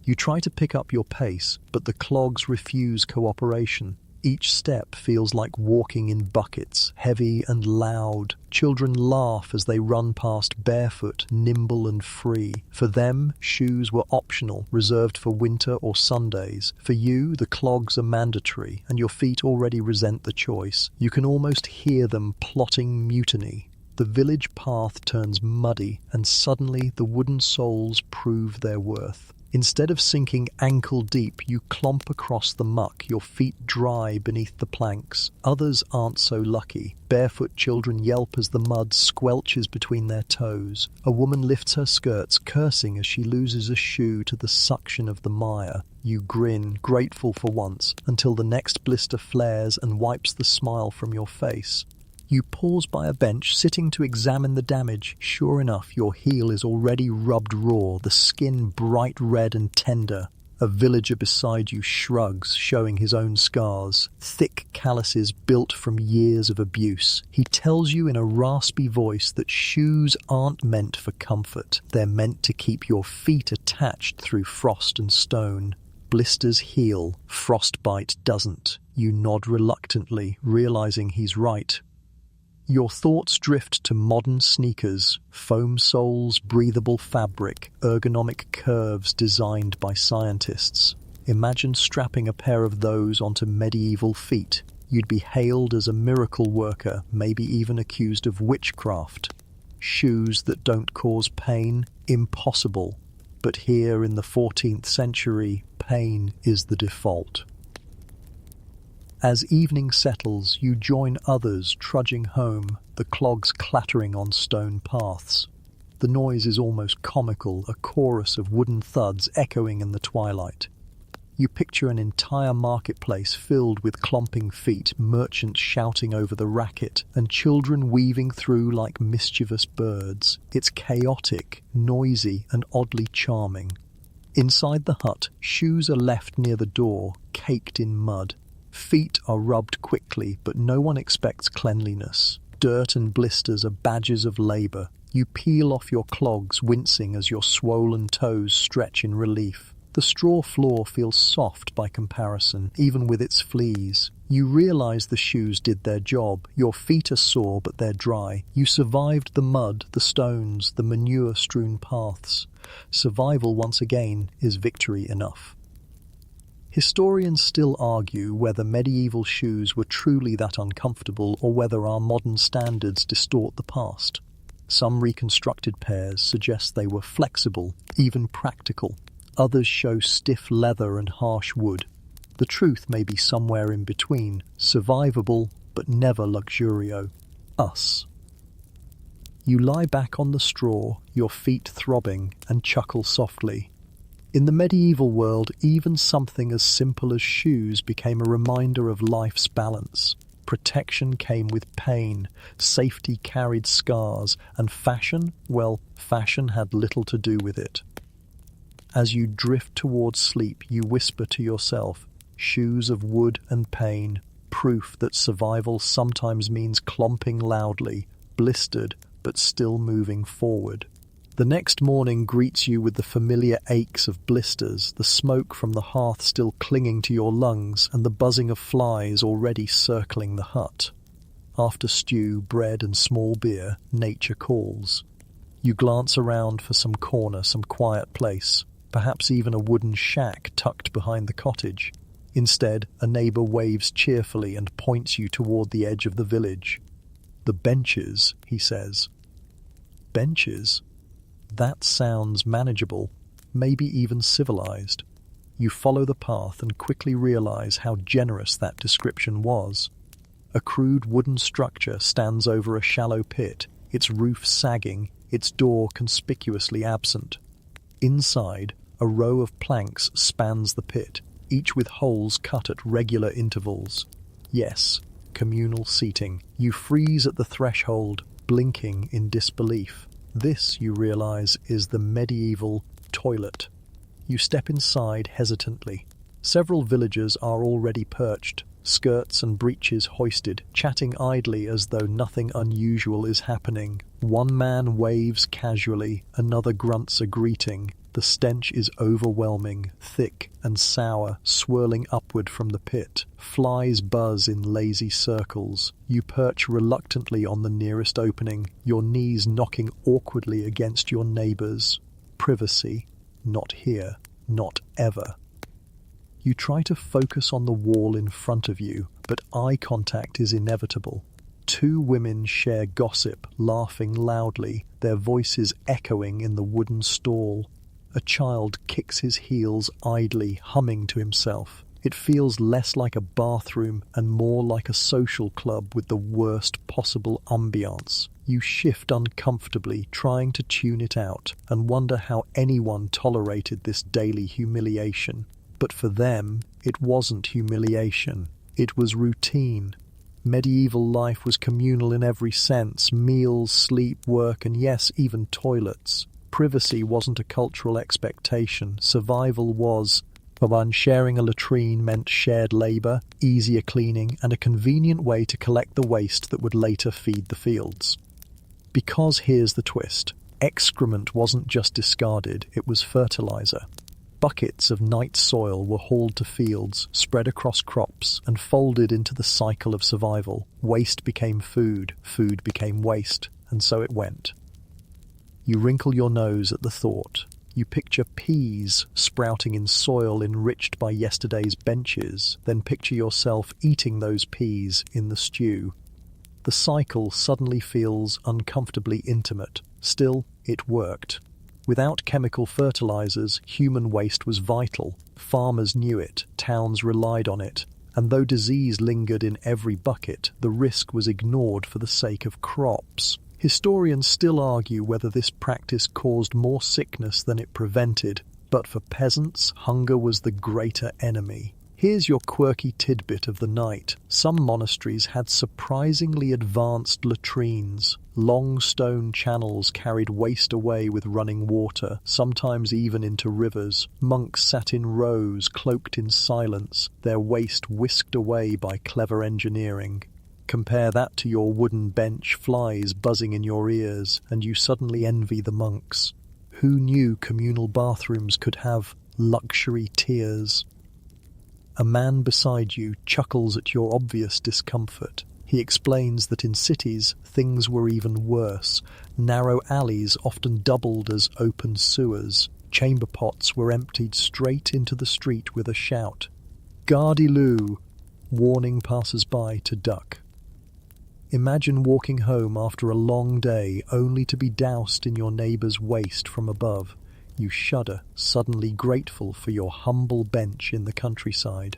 You try to pick up your pace, but the clogs refuse cooperation. Each step feels like walking in buckets, heavy and loud. Children laugh as they run past barefoot, nimble and free. For them, shoes were optional, reserved for winter or Sundays. For you, the clogs are mandatory, and your feet already resent the choice. You can almost hear them plotting mutiny. The village path turns muddy, and suddenly the wooden soles prove their worth. Instead of sinking ankle deep, you clomp across the muck, your feet dry beneath the planks. Others aren't so lucky. Barefoot children yelp as the mud squelches between their toes. A woman lifts her skirts, cursing as she loses a shoe to the suction of the mire. You grin, grateful for once, until the next blister flares and wipes the smile from your face. You pause by a bench, sitting to examine the damage. Sure enough, your heel is already rubbed raw, the skin bright red and tender. A villager beside you shrugs, showing his own scars, thick calluses built from years of abuse. He tells you in a raspy voice that shoes aren't meant for comfort. They're meant to keep your feet attached through frost and stone. Blisters heal, frostbite doesn't. You nod reluctantly, realizing he's right. Your thoughts drift to modern sneakers, foam soles, breathable fabric, ergonomic curves designed by scientists. Imagine strapping a pair of those onto medieval feet. You'd be hailed as a miracle worker, maybe even accused of witchcraft. Shoes that don't cause pain? Impossible. But here in the 14th century, pain is the default. As evening settles, you join others trudging home, the clogs clattering on stone paths. The noise is almost comical, a chorus of wooden thuds echoing in the twilight. You picture an entire marketplace filled with clomping feet, merchants shouting over the racket, and children weaving through like mischievous birds. It's chaotic, noisy, and oddly charming. Inside the hut, shoes are left near the door, caked in mud. Feet are rubbed quickly, but no one expects cleanliness. Dirt and blisters are badges of labor. You peel off your clogs, wincing as your swollen toes stretch in relief. The straw floor feels soft by comparison, even with its fleas. You realize the shoes did their job. Your feet are sore, but they're dry. You survived the mud, the stones, the manure-strewn paths. Survival, once again, is victory enough. Historians still argue whether medieval shoes were truly that uncomfortable or whether our modern standards distort the past. Some reconstructed pairs suggest they were flexible, even practical. Others show stiff leather and harsh wood. The truth may be somewhere in between, survivable but never luxurio. Us. You lie back on the straw, your feet throbbing, and chuckle softly. In the medieval world, even something as simple as shoes became a reminder of life's balance. Protection came with pain, safety carried scars, and fashion, well, fashion had little to do with it. As you drift towards sleep, you whisper to yourself, shoes of wood and pain, proof that survival sometimes means clomping loudly, blistered, but still moving forward. The next morning greets you with the familiar aches of blisters, the smoke from the hearth still clinging to your lungs, and the buzzing of flies already circling the hut. After stew, bread, and small beer, nature calls. You glance around for some corner, some quiet place, perhaps even a wooden shack tucked behind the cottage. Instead, a neighbor waves cheerfully and points you toward the edge of the village. The benches, he says. Benches? That sounds manageable, maybe even civilized. You follow the path and quickly realize how generous that description was. A crude wooden structure stands over a shallow pit, its roof sagging, its door conspicuously absent. Inside, a row of planks spans the pit, each with holes cut at regular intervals. Yes, communal seating. You freeze at the threshold, blinking in disbelief. This, you realize, is the medieval toilet. You step inside hesitantly. Several villagers are already perched, skirts and breeches hoisted, chatting idly as though nothing unusual is happening. One man waves casually, another grunts a greeting. The stench is overwhelming, thick and sour, swirling upward from the pit. Flies buzz in lazy circles. You perch reluctantly on the nearest opening, your knees knocking awkwardly against your neighbors. Privacy. Not here. Not ever. You try to focus on the wall in front of you, but eye contact is inevitable. Two women share gossip, laughing loudly, their voices echoing in the wooden stall. A child kicks his heels idly, humming to himself. It feels less like a bathroom and more like a social club with the worst possible ambiance. You shift uncomfortably, trying to tune it out, and wonder how anyone tolerated this daily humiliation. But for them, it wasn't humiliation. It was routine. Medieval life was communal in every sense: meals, sleep, work, and yes, even toilets. Privacy wasn't a cultural expectation. Survival was. For one, sharing a latrine meant shared labour, easier cleaning, and a convenient way to collect the waste that would later feed the fields. Because here's the twist: excrement wasn't just discarded, it was fertiliser. Buckets of night soil were hauled to fields, spread across crops, and folded into the cycle of survival. Waste became food, food became waste, and so it went. You wrinkle your nose at the thought. You picture peas sprouting in soil enriched by yesterday's benches, then picture yourself eating those peas in the stew. The cycle suddenly feels uncomfortably intimate. Still, it worked. Without chemical fertilizers, human waste was vital. Farmers knew it, towns relied on it, and though disease lingered in every bucket, the risk was ignored for the sake of crops. Historians still argue whether this practice caused more sickness than it prevented, but for peasants, hunger was the greater enemy. Here's your quirky tidbit of the night. Some monasteries had surprisingly advanced latrines. Long stone channels carried waste away with running water, sometimes even into rivers. Monks sat in rows, cloaked in silence, their waste whisked away by clever engineering. Compare that to your wooden bench, flies buzzing in your ears, and you suddenly envy the monks. Who knew communal bathrooms could have luxury tears? A man beside you chuckles at your obvious discomfort. He explains that in cities, things were even worse. Narrow alleys often doubled as open sewers. Chamber pots were emptied straight into the street with a shout. "Gardez-loo!" warning passers-by to duck. Imagine walking home after a long day only to be doused in your neighbour's waste from above. You shudder, suddenly grateful for your humble bench in the countryside.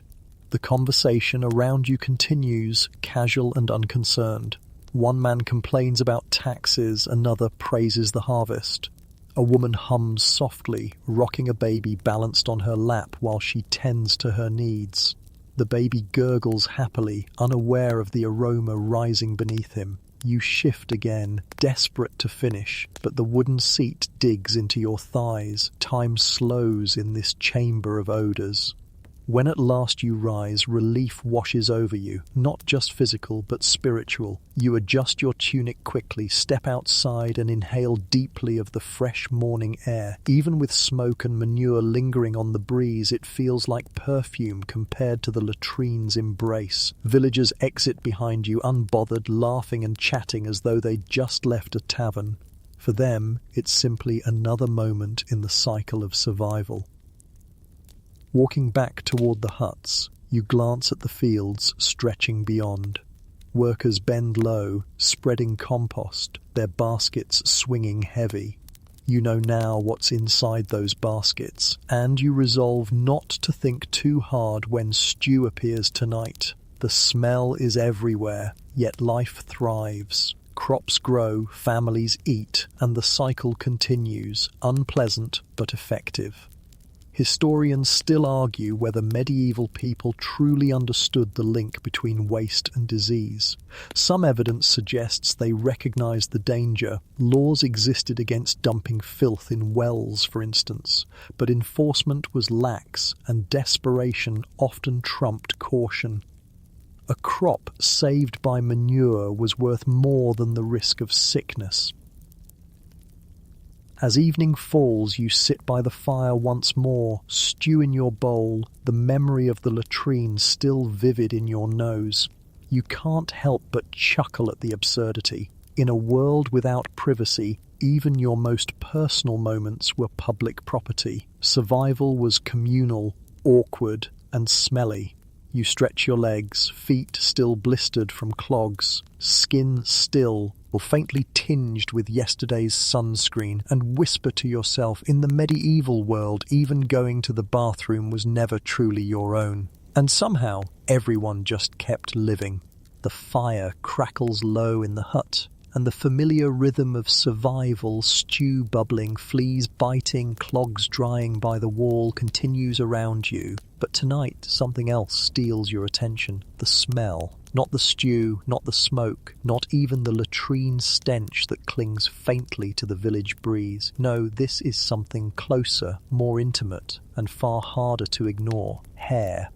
The conversation around you continues, casual and unconcerned. One man complains about taxes, another praises the harvest. A woman hums softly, rocking a baby balanced on her lap while she tends to her needs. The baby gurgles happily, unaware of the aroma rising beneath him. You shift again, desperate to finish, but the wooden seat digs into your thighs. Time slows in this chamber of odours. When at last you rise, relief washes over you, not just physical but spiritual. You adjust your tunic quickly, step outside and inhale deeply of the fresh morning air. Even with smoke and manure lingering on the breeze, it feels like perfume compared to the latrine's embrace. Villagers exit behind you, unbothered, laughing and chatting as though they'd just left a tavern. For them, it's simply another moment in the cycle of survival. Walking back toward the huts, you glance at the fields stretching beyond. Workers bend low, spreading compost, their baskets swinging heavy. You know now what's inside those baskets, and you resolve not to think too hard when stew appears tonight. The smell is everywhere, yet life thrives. Crops grow, families eat, and the cycle continues, unpleasant but effective. Historians still argue whether medieval people truly understood the link between waste and disease. Some evidence suggests they recognized the danger. Laws existed against dumping filth in wells, for instance, but enforcement was lax and desperation often trumped caution. A crop saved by manure was worth more than the risk of sickness. As evening falls, you sit by the fire once more, stew in your bowl, the memory of the latrine still vivid in your nose. You can't help but chuckle at the absurdity. In a world without privacy, even your most personal moments were public property. Survival was communal, awkward, and smelly. You stretch your legs, feet still blistered from clogs, skin still or faintly tinged with yesterday's sunscreen, and whisper to yourself, in the medieval world, even going to the bathroom was never truly your own. And somehow, everyone just kept living. The fire crackles low in the hut, and the familiar rhythm of survival, stew bubbling, fleas biting, clogs drying by the wall continues around you. But tonight, something else steals your attention. The smell. Not the stew, not the smoke, not even the latrine stench that clings faintly to the village breeze. No, this is something closer, more intimate, and far harder to ignore. Hair.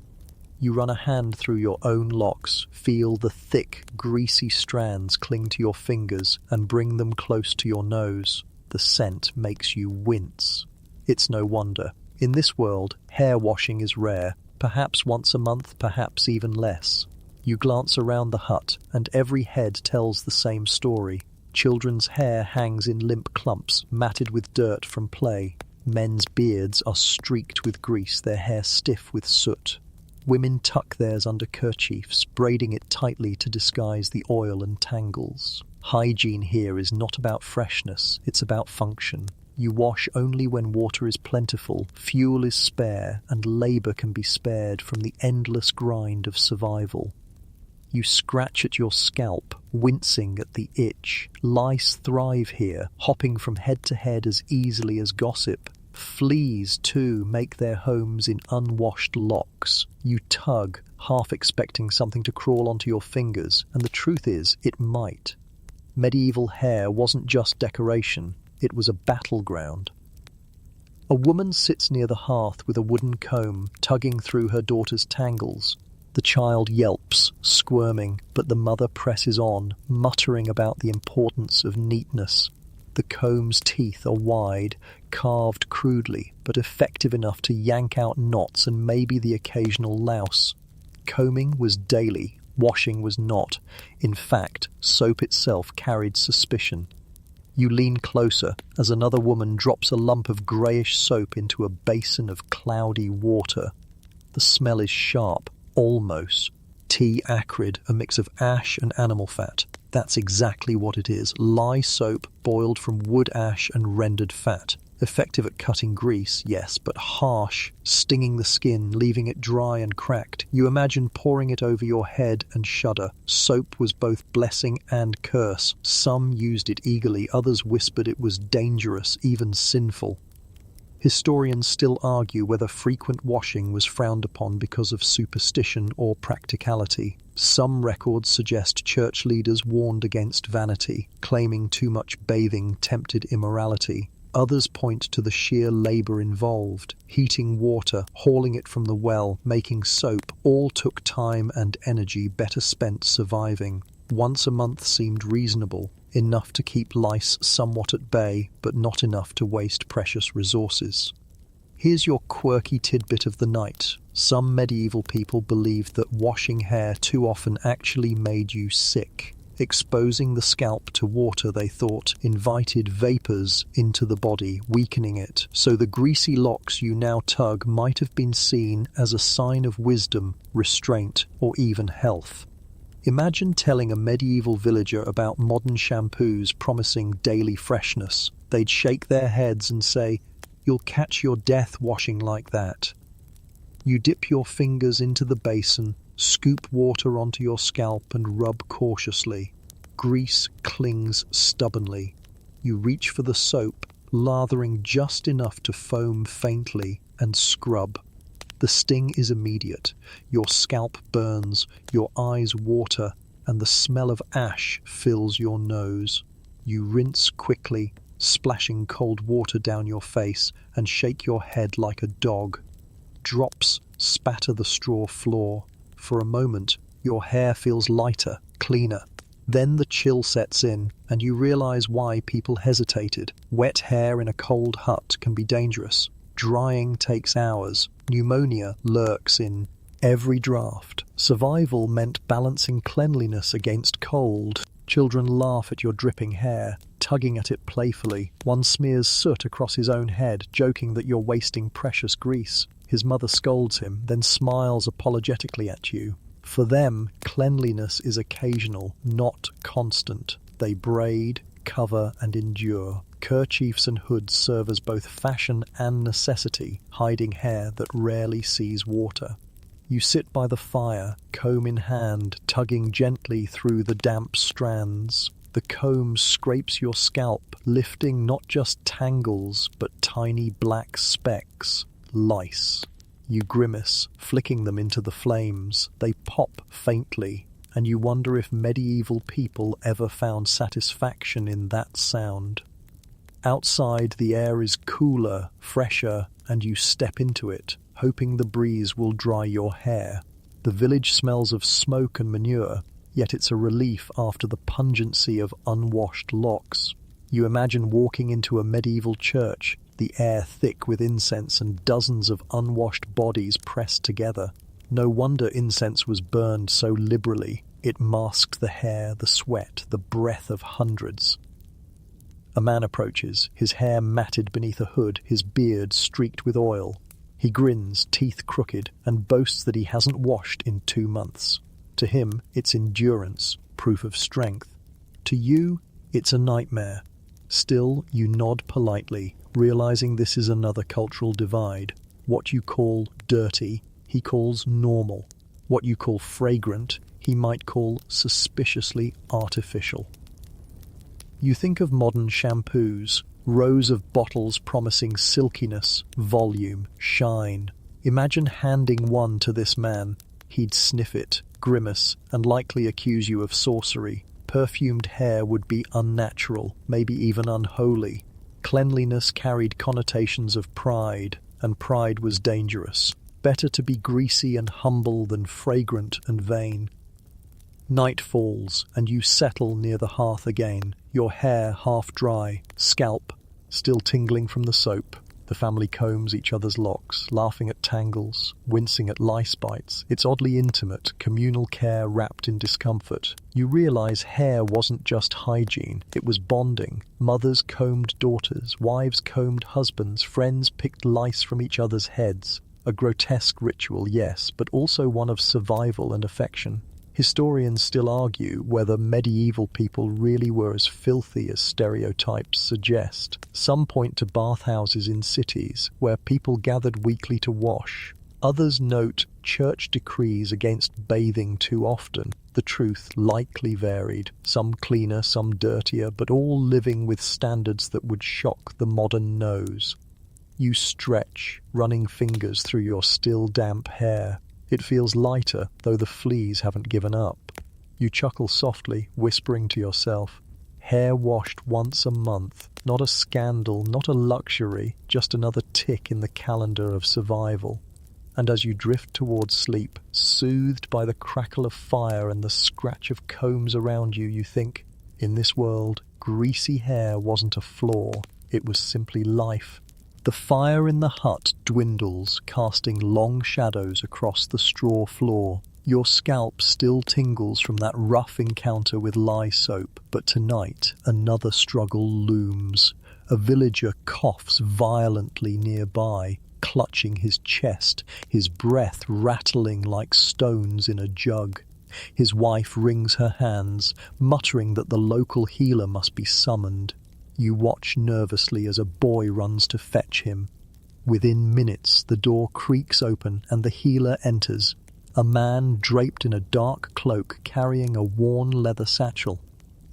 You run a hand through your own locks, feel the thick, greasy strands cling to your fingers and bring them close to your nose. The scent makes you wince. It's no wonder. In this world, hair washing is rare, perhaps once a month, perhaps even less. You glance around the hut, and every head tells the same story. Children's hair hangs in limp clumps, matted with dirt from play. Men's beards are streaked with grease, their hair stiff with soot. Women tuck theirs under kerchiefs, braiding it tightly to disguise the oil and tangles. Hygiene here is not about freshness, it's about function. You wash only when water is plentiful, fuel is spare, and labour can be spared from the endless grind of survival. You scratch at your scalp, wincing at the itch. Lice thrive here, hopping from head to head as easily as gossip. Fleas, too, make their homes in unwashed locks. You tug, half expecting something to crawl onto your fingers, and the truth is, it might. Medieval hair wasn't just decoration, it was a battleground. A woman sits near the hearth with a wooden comb, tugging through her daughter's tangles. The child yelps, squirming, but the mother presses on, muttering about the importance of neatness. The comb's teeth are wide, carved crudely, but effective enough to yank out knots and maybe the occasional louse. Combing was daily, washing was not. In fact, soap itself carried suspicion. You lean closer as another woman drops a lump of greyish soap into a basin of cloudy water. The smell is sharp, almost. Tea acrid, a mix of ash and animal fat. That's exactly what it is. Lye soap boiled from wood ash and rendered fat. Effective at cutting grease, yes, but harsh, stinging the skin, leaving it dry and cracked. You imagine pouring it over your head and shudder. Soap was both blessing and curse. Some used it eagerly, others whispered it was dangerous, even sinful. Historians still argue whether frequent washing was frowned upon because of superstition or practicality. Some records suggest church leaders warned against vanity, claiming too much bathing tempted immorality. Others point to the sheer labour involved. Heating water, hauling it from the well, making soap, all took time and energy better spent surviving. Once a month seemed reasonable, enough to keep lice somewhat at bay, but not enough to waste precious resources. Here's your quirky tidbit of the night. Some medieval people believed that washing hair too often actually made you sick. Exposing the scalp to water, they thought, invited vapours into the body, weakening it. So the greasy locks you now tug might have been seen as a sign of wisdom, restraint, or even health. Imagine telling a medieval villager about modern shampoos promising daily freshness. They'd shake their heads and say, "You'll catch your death washing like that." You dip your fingers into the basin, scoop water onto your scalp and rub cautiously. Grease clings stubbornly. You reach for the soap, lathering just enough to foam faintly, and scrub. The sting is immediate. Your scalp burns, your eyes water, and the smell of ash fills your nose. You rinse quickly, splashing cold water down your face, and shake your head like a dog. Drops spatter the straw floor. For a moment, your hair feels lighter, cleaner. Then the chill sets in, and you realize why people hesitated. Wet hair in a cold hut can be dangerous. Drying takes hours. Pneumonia lurks in every draft. Survival meant balancing cleanliness against cold. Children laugh at your dripping hair, tugging at it playfully. One smears soot across his own head, joking that you're wasting precious grease. His mother scolds him, then smiles apologetically at you. For them, cleanliness is occasional, not constant. They braid, cover, and endure. Kerchiefs and hoods serve as both fashion and necessity, hiding hair that rarely sees water. You sit by the fire, comb in hand, tugging gently through the damp strands. The comb scrapes your scalp, lifting not just tangles, but tiny black specks, lice. You grimace, flicking them into the flames. They pop faintly, and you wonder if medieval people ever found satisfaction in that sound. Outside, the air is cooler, fresher, and you step into it, hoping the breeze will dry your hair. The village smells of smoke and manure, yet it's a relief after the pungency of unwashed locks. You imagine walking into a medieval church, the air thick with incense and dozens of unwashed bodies pressed together. No wonder incense was burned so liberally. It masked the hair, the sweat, the breath of hundreds. A man approaches, his hair matted beneath a hood, his beard streaked with oil. He grins, teeth crooked, and boasts that he hasn't washed in 2 months. To him, it's endurance, proof of strength. To you, it's a nightmare. Still, you nod politely, realizing this is another cultural divide. What you call dirty, he calls normal. What you call fragrant, he might call suspiciously artificial. You think of modern shampoos, rows of bottles promising silkiness, volume, shine. Imagine handing one to this man. He'd sniff it, grimace, and likely accuse you of sorcery. Perfumed hair would be unnatural, maybe even unholy. Cleanliness carried connotations of pride, and pride was dangerous. Better to be greasy and humble than fragrant and vain. Night falls, and you settle near the hearth again, your hair half dry, scalp still tingling from the soap. The family combs each other's locks, laughing at tangles, wincing at lice bites. It's oddly intimate, communal care wrapped in discomfort. You realize hair wasn't just hygiene, it was bonding. Mothers combed daughters, wives combed husbands, friends picked lice from each other's heads. A grotesque ritual, yes, but also one of survival and affection. Historians still argue whether medieval people really were as filthy as stereotypes suggest. Some point to bathhouses in cities where people gathered weekly to wash. Others note church decrees against bathing too often. The truth likely varied, some cleaner, some dirtier, but all living with standards that would shock the modern nose. You stretch, running fingers through your still damp hair. It feels lighter, though the fleas haven't given up. You chuckle softly, whispering to yourself, hair washed once a month, not a scandal, not a luxury, just another tick in the calendar of survival. And as you drift towards sleep, soothed by the crackle of fire and the scratch of combs around you, you think, in this world, greasy hair wasn't a flaw, it was simply life. The fire in the hut dwindles, casting long shadows across the straw floor. Your scalp still tingles from that rough encounter with lye soap, but tonight another struggle looms. A villager coughs violently nearby, clutching his chest, his breath rattling like stones in a jug. His wife wrings her hands, muttering that the local healer must be summoned. You watch nervously as a boy runs to fetch him. Within minutes, the door creaks open and the healer enters. A man draped in a dark cloak carrying a worn leather satchel.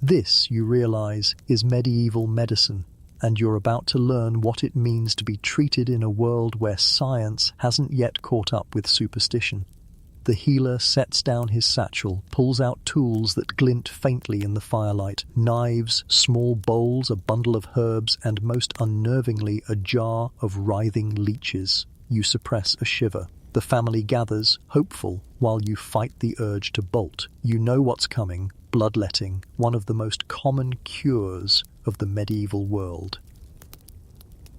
This, you realize, is medieval medicine, and you're about to learn what it means to be treated in a world where science hasn't yet caught up with superstition. The healer sets down his satchel, pulls out tools that glint faintly in the firelight, knives, small bowls, a bundle of herbs, and most unnervingly a jar of writhing leeches. You suppress a shiver. The family gathers, hopeful, while you fight the urge to bolt. You know what's coming, bloodletting, one of the most common cures of the medieval world.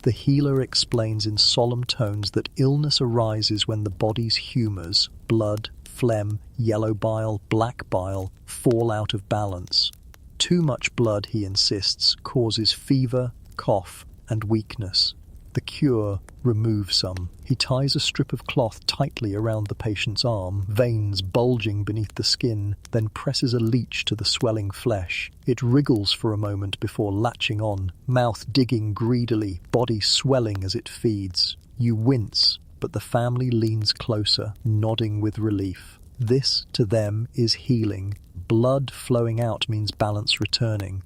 The healer explains in solemn tones that illness arises when the body's humours, blood, phlegm, yellow bile, black bile, fall out of balance. Too much blood, he insists, causes fever, cough, and weakness. The cure: remove some. He ties a strip of cloth tightly around the patient's arm, veins bulging beneath the skin, then presses a leech to the swelling flesh. It wriggles for a moment before latching on, mouth digging greedily, body swelling as it feeds. You wince, but the family leans closer, nodding with relief. This, to them, is healing. Blood flowing out means balance returning.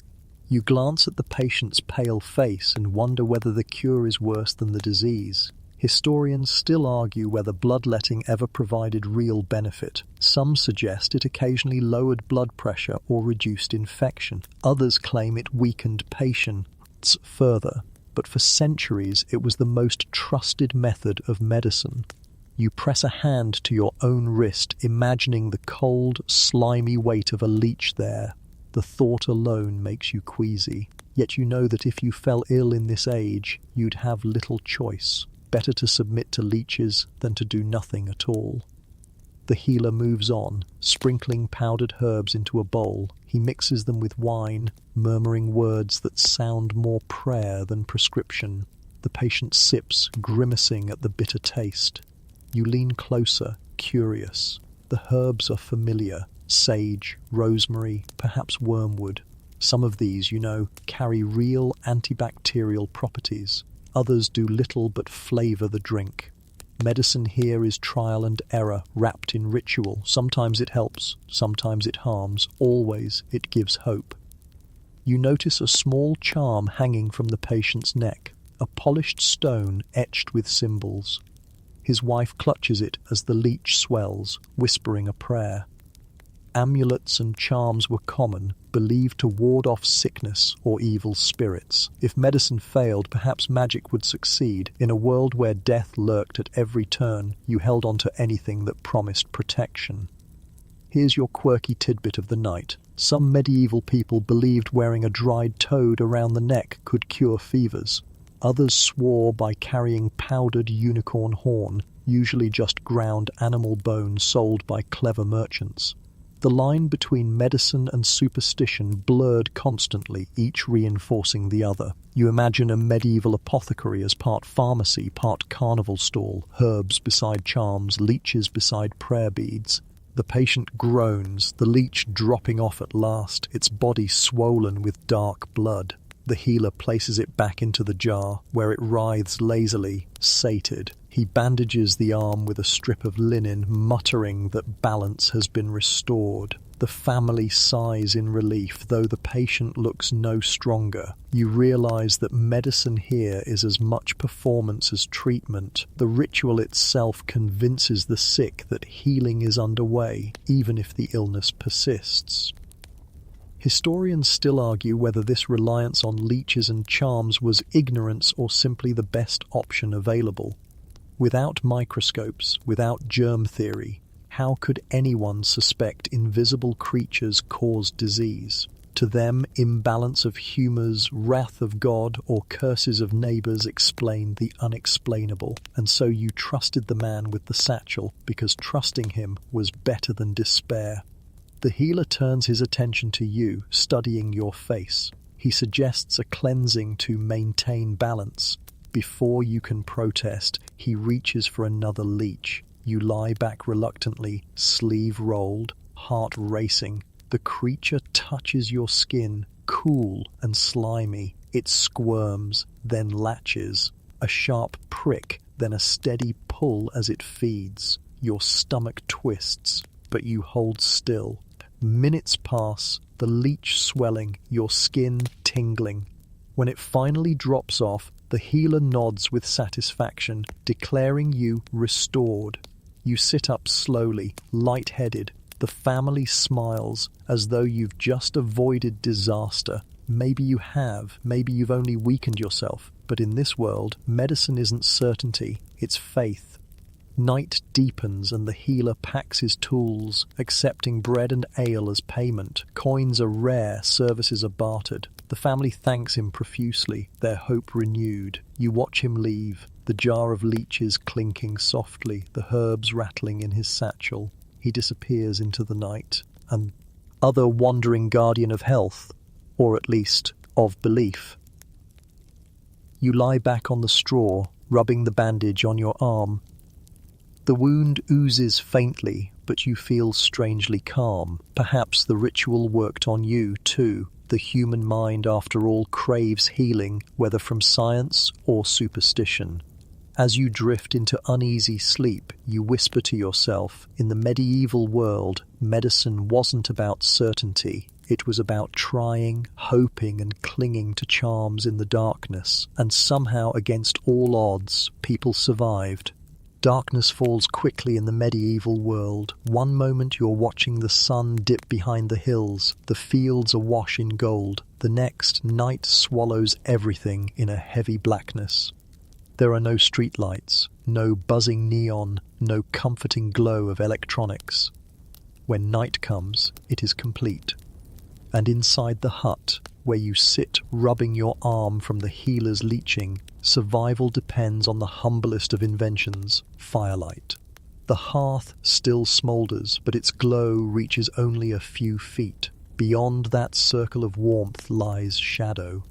You glance at the patient's pale face and wonder whether the cure is worse than the disease. Historians still argue whether bloodletting ever provided real benefit. Some suggest it occasionally lowered blood pressure or reduced infection. Others claim it weakened patients further. But for centuries it was the most trusted method of medicine. You press a hand to your own wrist, imagining the cold, slimy weight of a leech there. The thought alone makes you queasy. Yet you know that if you fell ill in this age, you'd have little choice. Better to submit to leeches than to do nothing at all. The healer moves on, sprinkling powdered herbs into a bowl. He mixes them with wine, murmuring words that sound more prayer than prescription. The patient sips, grimacing at the bitter taste. You lean closer, curious. The herbs are familiar. Sage, rosemary, perhaps wormwood. Some of these, you know, carry real antibacterial properties. Others do little but flavour the drink. Medicine here is trial and error, wrapped in ritual. Sometimes it helps, sometimes it harms. Always it gives hope. You notice a small charm hanging from the patient's neck, a polished stone etched with symbols. His wife clutches it as the leech swells, whispering a prayer. Amulets and charms were common, believed to ward off sickness or evil spirits. If medicine failed, perhaps magic would succeed. In a world where death lurked at every turn, you held on to anything that promised protection. Here's your quirky tidbit of the night. Some medieval people believed wearing a dried toad around the neck could cure fevers. Others swore by carrying powdered unicorn horn, usually just ground animal bone sold by clever merchants. The line between medicine and superstition blurred constantly, each reinforcing the other. You imagine a medieval apothecary as part pharmacy, part carnival stall, herbs beside charms, leeches beside prayer beads. The patient groans, the leech dropping off at last, its body swollen with dark blood. The healer places it back into the jar, where it writhes lazily, sated. He bandages the arm with a strip of linen, muttering that balance has been restored. The family sighs in relief, though the patient looks no stronger. You realize that medicine here is as much performance as treatment. The ritual itself convinces the sick that healing is underway, even if the illness persists. Historians still argue whether this reliance on leeches and charms was ignorance or simply the best option available. Without microscopes, without germ theory, how could anyone suspect invisible creatures caused disease? To them, imbalance of humours, wrath of God, or curses of neighbours explained the unexplainable, and so you trusted the man with the satchel because trusting him was better than despair. The healer turns his attention to you, studying your face. He suggests a cleansing to maintain balance. Before you can protest, he reaches for another leech. You lie back reluctantly, sleeve rolled, heart racing. The creature touches your skin, cool and slimy. It squirms, then latches. A sharp prick, then a steady pull as it feeds. Your stomach twists, but you hold still. Minutes pass, the leech swelling, your skin tingling. When it finally drops off, the healer nods with satisfaction, declaring you restored. You sit up slowly, light-headed. The family smiles, as though you've just avoided disaster. Maybe you have, maybe you've only weakened yourself. But in this world, medicine isn't certainty, it's faith. Night deepens and the healer packs his tools, accepting bread and ale as payment. Coins are rare, services are bartered. The family thanks him profusely, their hope renewed. You watch him leave, the jar of leeches clinking softly, the herbs rattling in his satchel. He disappears into the night, an other wandering guardian of health, or at least of belief. You lie back on the straw, rubbing the bandage on your arm. The wound oozes faintly, but you feel strangely calm. Perhaps the ritual worked on you, too. The human mind, after all, craves healing, whether from science or superstition. As you drift into uneasy sleep, you whisper to yourself, in the medieval world, medicine wasn't about certainty. It was about trying, hoping and clinging to charms in the darkness, and somehow against all odds, people survived. Darkness falls quickly in the medieval world. One moment you're watching the sun dip behind the hills, the fields awash in gold. The next, night swallows everything in a heavy blackness. There are no streetlights, no buzzing neon, no comforting glow of electronics. When night comes, it is complete. And inside the hut, where you sit rubbing your arm from the healer's leeching, survival depends on the humblest of inventions, firelight. The hearth still smoulders, but its glow reaches only a few feet. Beyond that circle of warmth lies shadow.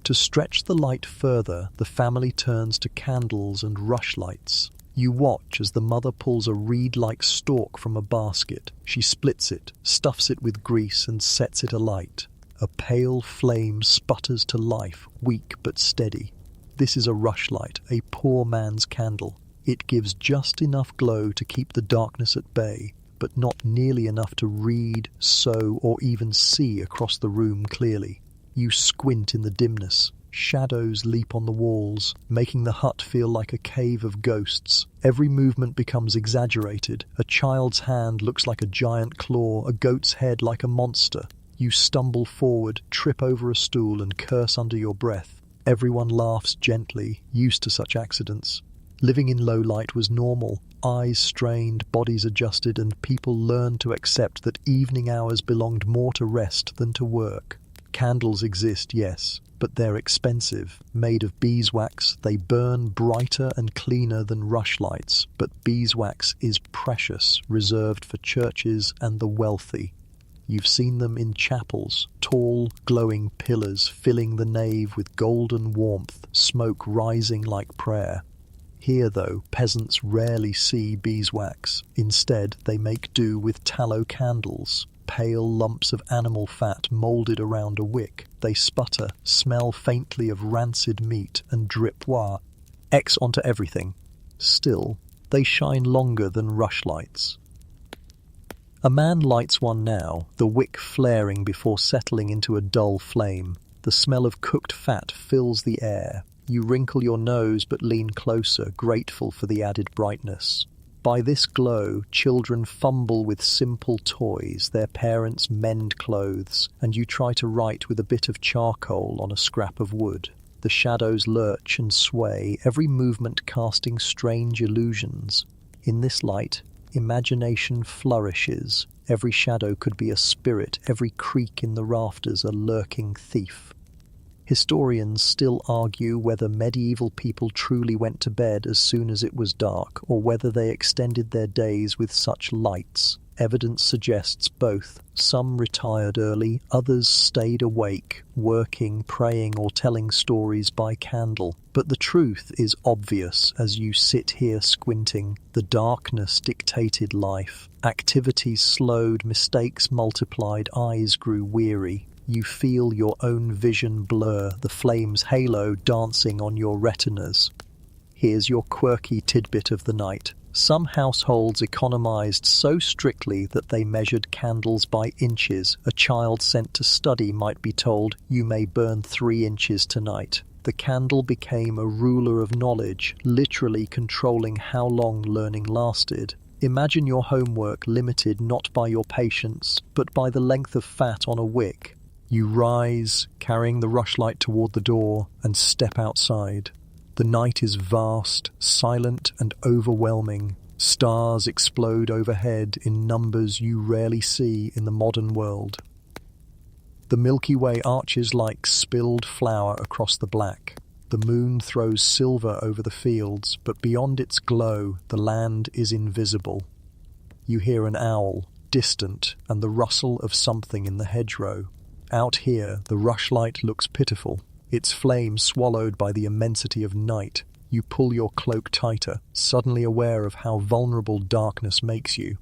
To stretch the light further, the family turns to candles and rushlights. You watch as the mother pulls a reed-like stalk from a basket. She splits it, stuffs it with grease and sets it alight. A pale flame sputters to life, weak but steady. This is a rushlight, a poor man's candle. It gives just enough glow to keep the darkness at bay, but not nearly enough to read, sew, or even see across the room clearly. You squint in the dimness. Shadows leap on the walls, making the hut feel like a cave of ghosts. Every movement becomes exaggerated. A child's hand looks like a giant claw, a goat's head like a monster. You stumble forward, trip over a stool and curse under your breath. Everyone laughs gently, used to such accidents. Living in low light was normal. Eyes strained, bodies adjusted, and people learned to accept that evening hours belonged more to rest than to work. Candles exist, yes, but they're expensive. Made of beeswax, they burn brighter and cleaner than rushlights, but beeswax is precious, reserved for churches and the wealthy. You've seen them in chapels, tall, glowing pillars filling the nave with golden warmth, smoke rising like prayer. Here, though, peasants rarely see beeswax. Instead, they make do with tallow candles, pale lumps of animal fat moulded around a wick. They sputter, smell faintly of rancid meat, and drip X onto everything. Still, they shine longer than rushlights. A man lights one now, the wick flaring before settling into a dull flame. The smell of cooked fat fills the air. You wrinkle your nose but lean closer, grateful for the added brightness. By this glow, children fumble with simple toys, their parents mend clothes, and you try to write with a bit of charcoal on a scrap of wood. The shadows lurch and sway, every movement casting strange illusions. In this light, imagination flourishes. Every shadow could be a spirit, every creak in the rafters a lurking thief. Historians still argue whether medieval people truly went to bed as soon as it was dark, or whether they extended their days with such lights. Evidence suggests both. Some retired early, others stayed awake, working, praying, or telling stories by candle. But the truth is obvious as you sit here squinting. The darkness dictated life. Activities slowed, mistakes multiplied, eyes grew weary. You feel your own vision blur, the flame's halo dancing on your retinas. Here's your quirky tidbit of the night. Some households economized so strictly that they measured candles by inches. A child sent to study might be told, "You may burn 3 inches tonight." The candle became a ruler of knowledge, literally controlling how long learning lasted. Imagine your homework limited not by your patience, but by the length of fat on a wick. You rise, carrying the rushlight toward the door, and step outside. The night is vast, silent, and overwhelming. Stars explode overhead in numbers you rarely see in the modern world. The Milky Way arches like spilled flour across the black. The moon throws silver over the fields, but beyond its glow, the land is invisible. You hear an owl, distant, and the rustle of something in the hedgerow. Out here, the rushlight looks pitiful. its flame swallowed by the immensity of night. You pull your cloak tighter, suddenly aware of how vulnerable darkness makes you.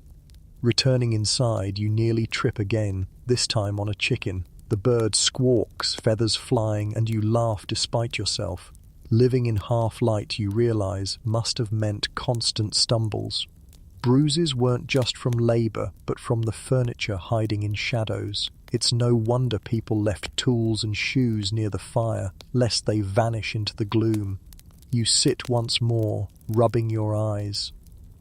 Returning inside, you nearly trip again, this time on a chicken. The bird squawks, feathers flying, and you laugh despite yourself. Living in half-light, you realize, must have meant constant stumbles. Bruises weren't just from labor, but from the furniture hiding in shadows. It's no wonder people left tools and shoes near the fire, lest they vanish into the gloom. You sit once more, rubbing your eyes.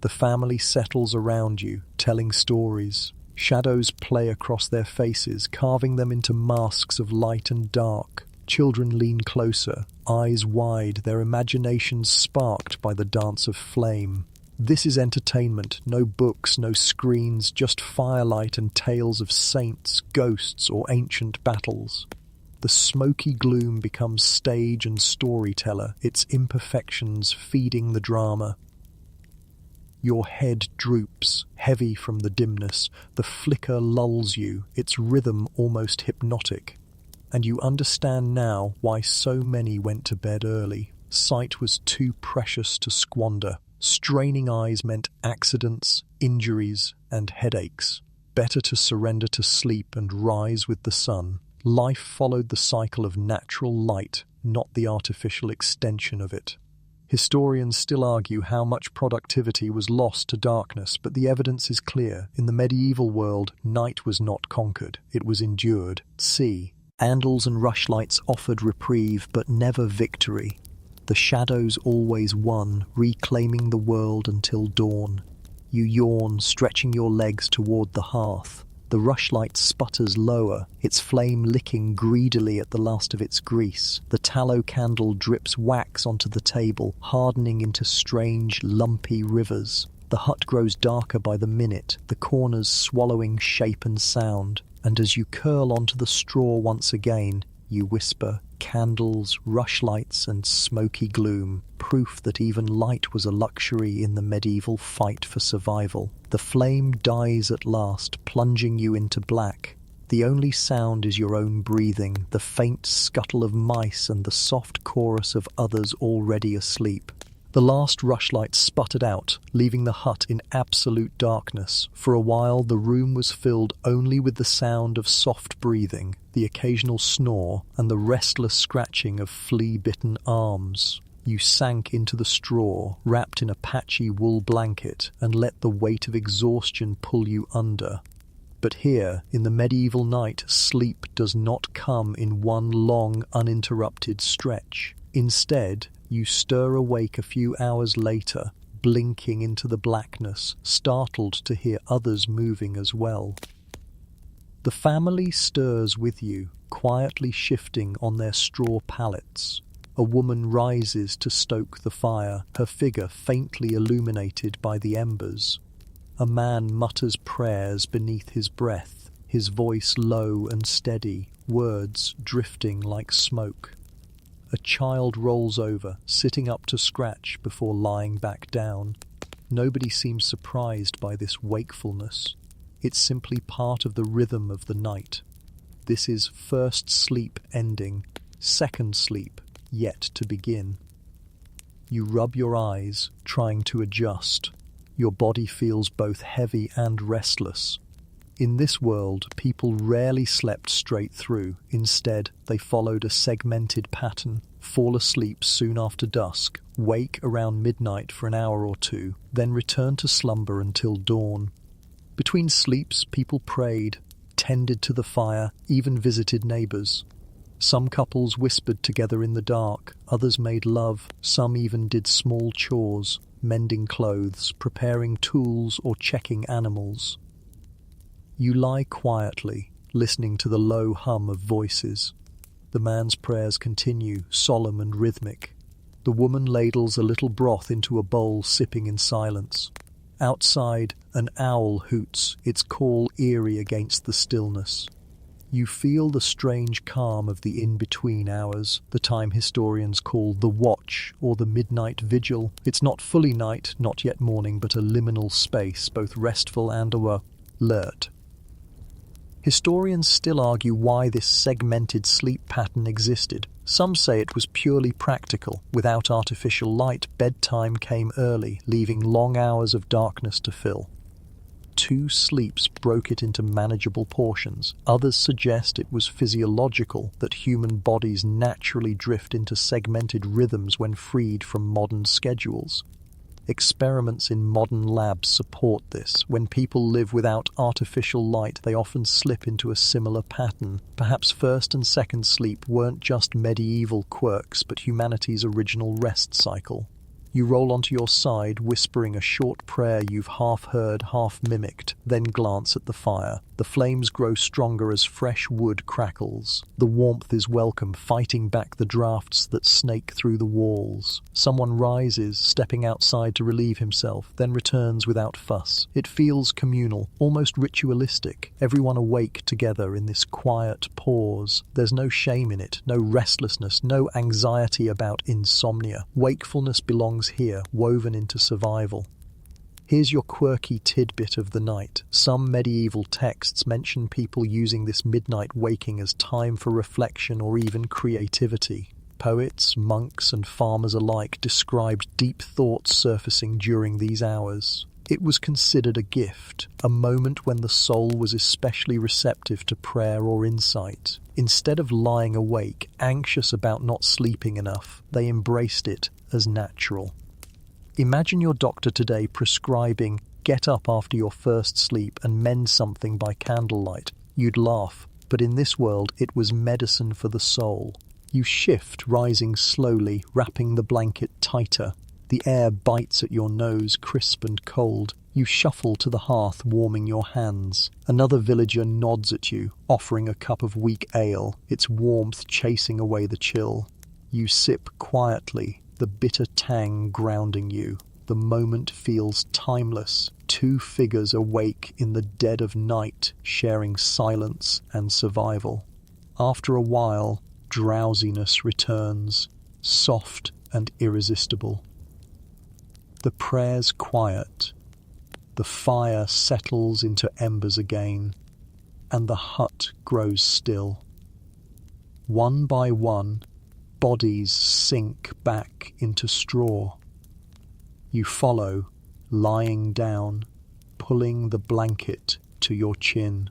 The family settles around you, telling stories. Shadows play across their faces, carving them into masks of light and dark. Children lean closer, eyes wide, their imaginations sparked by the dance of flame. This is entertainment, no books, no screens, just firelight and tales of saints, ghosts, or ancient battles. The smoky gloom becomes stage and storyteller, its imperfections feeding the drama. Your head droops, heavy from the dimness. The flicker lulls you, its rhythm almost hypnotic. And you understand now why so many went to bed early. Sight was too precious to squander. Straining eyes meant accidents, injuries, and headaches. Better to surrender to sleep and rise with the sun. Life followed the cycle of natural light, not the artificial extension of it. Historians still argue how much productivity was lost to darkness, but the evidence is clear. In the medieval world, night was not conquered, it was endured. See, candles and rushlights offered reprieve, but never victory. The shadows always won, reclaiming the world until dawn. You yawn, stretching your legs toward the hearth. The rushlight sputters lower, its flame licking greedily at the last of its grease. The tallow candle drips wax onto the table, hardening into strange, lumpy rivers. The hut grows darker by the minute, the corners swallowing shape and sound. And as you curl onto the straw once again, you whisper, candles, rushlights, and smoky gloom, proof that even light was a luxury in the medieval fight for survival. The flame dies at last, plunging you into black. The only sound is your own breathing, the faint scuttle of mice and the soft chorus of others already asleep. The last rushlight sputtered out, leaving the hut in absolute darkness. For a while the room was filled only with the sound of soft breathing, the occasional snore, and the restless scratching of flea-bitten arms. You sank into the straw, wrapped in a patchy wool blanket, and let the weight of exhaustion pull you under. But here, in the medieval night, sleep does not come in one long, uninterrupted stretch. Instead, you stir awake a few hours later, blinking into the blackness, startled to hear others moving as well. The family stirs with you, quietly shifting on their straw pallets. A woman rises to stoke the fire, her figure faintly illuminated by the embers. A man mutters prayers beneath his breath, his voice low and steady, words drifting like smoke. A child rolls over, sitting up to scratch before lying back down. Nobody seems surprised by this wakefulness. It's simply part of the rhythm of the night. This is first sleep ending, second sleep yet to begin. You rub your eyes, trying to adjust. Your body feels both heavy and restless. In this world, people rarely slept straight through. Instead, they followed a segmented pattern, fall asleep soon after dusk, wake around midnight for an hour or two, then return to slumber until dawn. Between sleeps, people prayed, tended to the fire, even visited neighbors. Some couples whispered together in the dark, others made love, some even did small chores, mending clothes, preparing tools, or checking animals. You lie quietly, listening to the low hum of voices. The man's prayers continue, solemn and rhythmic. The woman ladles a little broth into a bowl, sipping in silence. Outside, an owl hoots, its call eerie against the stillness. You feel the strange calm of the in-between hours, the time historians call the watch or the midnight vigil. It's not fully night, not yet morning, but a liminal space, both restful and alert. Historians still argue why this segmented sleep pattern existed. Some say it was purely practical. Without artificial light, bedtime came early, leaving long hours of darkness to fill. 2 sleeps broke it into manageable portions. Others suggest it was physiological, that human bodies naturally drift into segmented rhythms when freed from modern schedules. Experiments in modern labs support this. When people live without artificial light, they often slip into a similar pattern. Perhaps first and second sleep weren't just medieval quirks, but humanity's original rest cycle. You roll onto your side, whispering a short prayer you've half heard, half mimicked, then glance at the fire. The flames grow stronger as fresh wood crackles. The warmth is welcome, fighting back the drafts that snake through the walls. Someone rises, stepping outside to relieve himself, then returns without fuss. It feels communal, almost ritualistic. Everyone awake together in this quiet pause. There's no shame in it, no restlessness, no anxiety about insomnia. Wakefulness belongs here, woven into survival. Here's your quirky tidbit of the night. Some medieval texts mention people using this midnight waking as time for reflection or even creativity. Poets, monks, and farmers alike described deep thoughts surfacing during these hours. It was considered a gift, a moment when the soul was especially receptive to prayer or insight. Instead of lying awake, anxious about not sleeping enough, they embraced it as natural. Imagine your doctor today prescribing, get up after your first sleep and mend something by candlelight. You'd laugh, but in this world it was medicine for the soul. You shift, rising slowly, wrapping the blanket tighter. The air bites at your nose, crisp and cold. You shuffle to the hearth, warming your hands. Another villager nods at you, offering a cup of weak ale, its warmth chasing away the chill. You sip quietly, the bitter tang grounding you. The moment feels timeless. 2 figures awake in the dead of night, sharing silence and survival. After a while, drowsiness returns, soft and irresistible. The prayers quiet. The fire settles into embers again, and the hut grows still. One by one, bodies sink back into straw. You follow, lying down, pulling the blanket to your chin.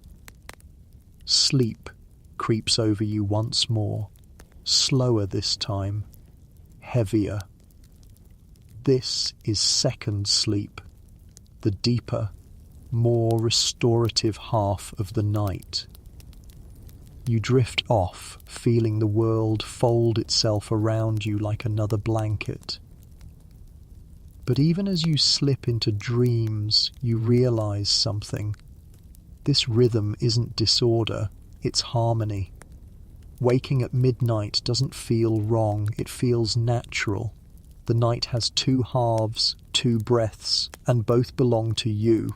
Sleep creeps over you once more, slower this time, heavier. This is second sleep, the deeper, more restorative half of the night. You drift off, feeling the world fold itself around you like another blanket. But even as you slip into dreams, you realize something. This rhythm isn't disorder, it's harmony. Waking at midnight doesn't feel wrong, it feels natural. The night has 2 halves, 2 breaths, and both belong to you.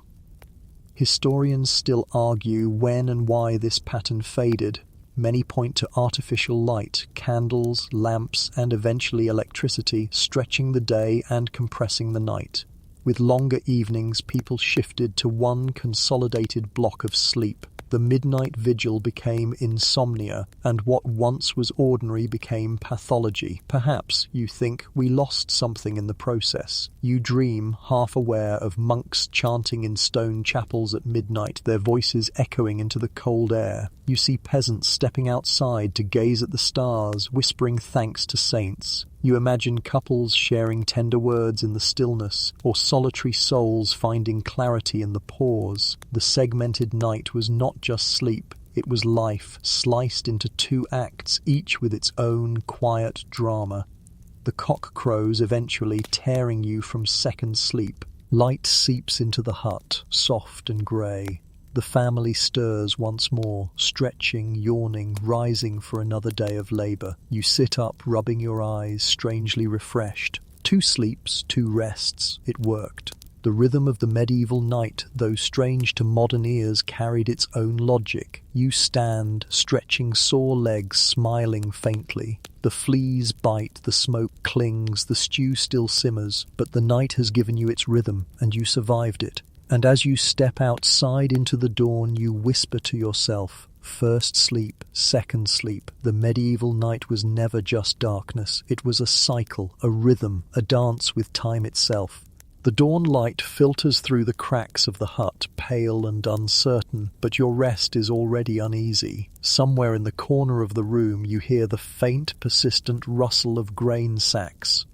Historians still argue when and why this pattern faded. Many point to artificial light, candles, lamps, and eventually electricity, stretching the day and compressing the night. With longer evenings, people shifted to one consolidated block of sleep. The midnight vigil became insomnia, and what once was ordinary became pathology. Perhaps, you think, we lost something in the process. You dream, half aware of monks chanting in stone chapels at midnight, their voices echoing into the cold air. You see peasants stepping outside to gaze at the stars, whispering thanks to saints. You imagine couples sharing tender words in the stillness, or solitary souls finding clarity in the pause. The segmented night was not just sleep, it was life, sliced into 2 acts, each with its own quiet drama. The cock crows eventually tearing you from second sleep. Light seeps into the hut, soft and grey. The family stirs once more, stretching, yawning, rising for another day of labour. You sit up, rubbing your eyes, strangely refreshed. 2 sleeps, 2 rests. It worked. The rhythm of the medieval night, though strange to modern ears, carried its own logic. You stand, stretching sore legs, smiling faintly. The fleas bite, the smoke clings, the stew still simmers, but the night has given you its rhythm, and you survived it. And as you step outside into the dawn, you whisper to yourself, First sleep, second sleep. The medieval night was never just darkness. It was a cycle, a rhythm, a dance with time itself. The dawn light filters through the cracks of the hut, pale and uncertain, but your rest is already uneasy. Somewhere in the corner of the room you hear the faint, persistent rustle of grain sacks.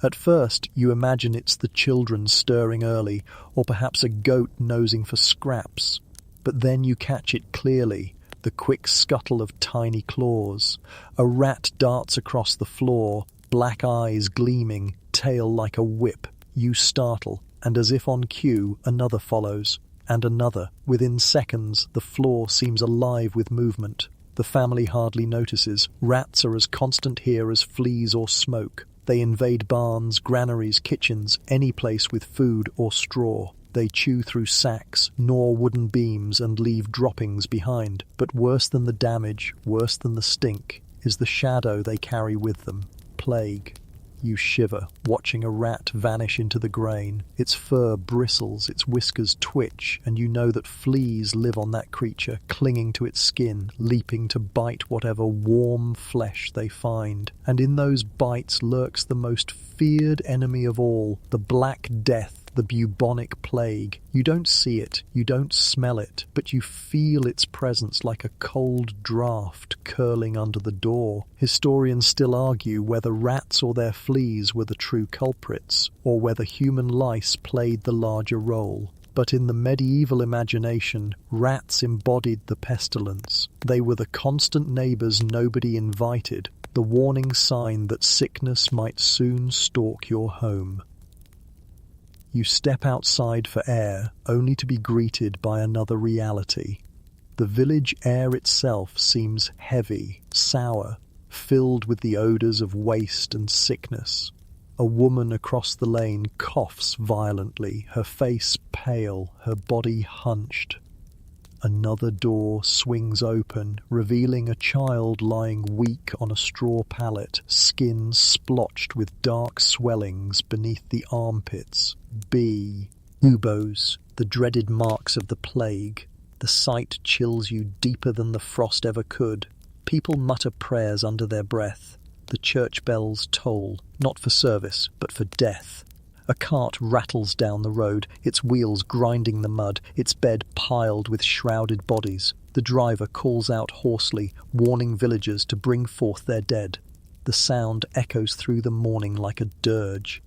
At first, you imagine it's the children stirring early, or perhaps a goat nosing for scraps. But then you catch it clearly, the quick scuttle of tiny claws. A rat darts across the floor, black eyes gleaming, tail like a whip. You startle, and as if on cue, another follows, and another. Within seconds, the floor seems alive with movement. The family hardly notices. Rats are as constant here as fleas or smoke. They invade barns, granaries, kitchens, any place with food or straw. They chew through sacks, gnaw wooden beams, and leave droppings behind. But worse than the damage, worse than the stink, is the shadow they carry with them. Plague. You shiver, watching a rat vanish into the grain. Its fur bristles, its whiskers twitch, and you know that fleas live on that creature, clinging to its skin, leaping to bite whatever warm flesh they find. And in those bites lurks the most feared enemy of all, the Black Death, the bubonic plague. You don't see it, you don't smell it, but you feel its presence like a cold draught curling under the door. Historians still argue whether rats or their fleas were the true culprits, or whether human lice played the larger role. But in the medieval imagination, rats embodied the pestilence. They were the constant neighbours nobody invited, the warning sign that sickness might soon stalk your home. You step outside for air, only to be greeted by another reality. The village air itself seems heavy, sour, filled with the odours of waste and sickness. A woman across the lane coughs violently, her face pale, her body hunched. Another door swings open, revealing a child lying weak on a straw pallet, skin splotched with dark swellings beneath the armpits. Buboes, the dreaded marks of the plague. The sight chills you deeper than the frost ever could. People mutter prayers under their breath. The church bells toll, not for service, but for death. A cart rattles down the road, its wheels grinding the mud, its bed piled with shrouded bodies. The driver calls out hoarsely, warning villagers to bring forth their dead. The sound echoes through the morning like a dirge.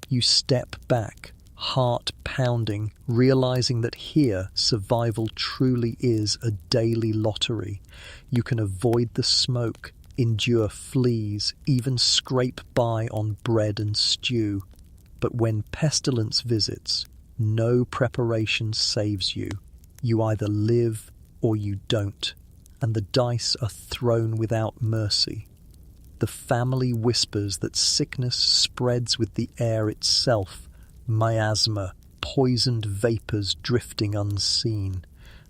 You step back, heart pounding, realizing that here survival truly is a daily lottery. You can avoid the smoke, endure fleas, even scrape by on bread and stew. But when pestilence visits, no preparation saves you. You either live or you don't, and the dice are thrown without mercy. The family whispers that sickness spreads with the air itself, miasma, poisoned vapours drifting unseen.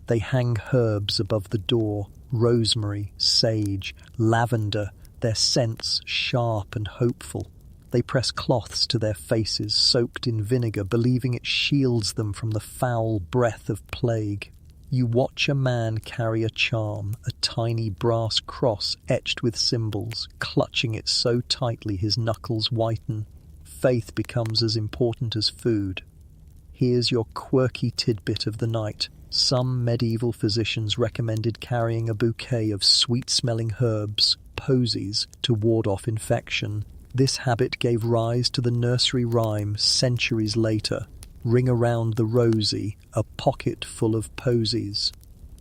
They hang herbs above the door, rosemary, sage, lavender, their scents sharp and hopeful. They press cloths to their faces, soaked in vinegar, believing it shields them from the foul breath of plague. You watch a man carry a charm, a tiny brass cross etched with symbols, clutching it so tightly his knuckles whiten. Faith becomes as important as food. Here's your quirky tidbit of the night. Some medieval physicians recommended carrying a bouquet of sweet-smelling herbs, posies, to ward off infection. This habit gave rise to the nursery rhyme centuries later, "Ring around the rosy, a pocket full of posies."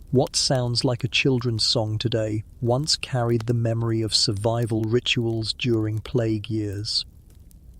What sounds like a children's song today once carried the memory of survival rituals during plague years.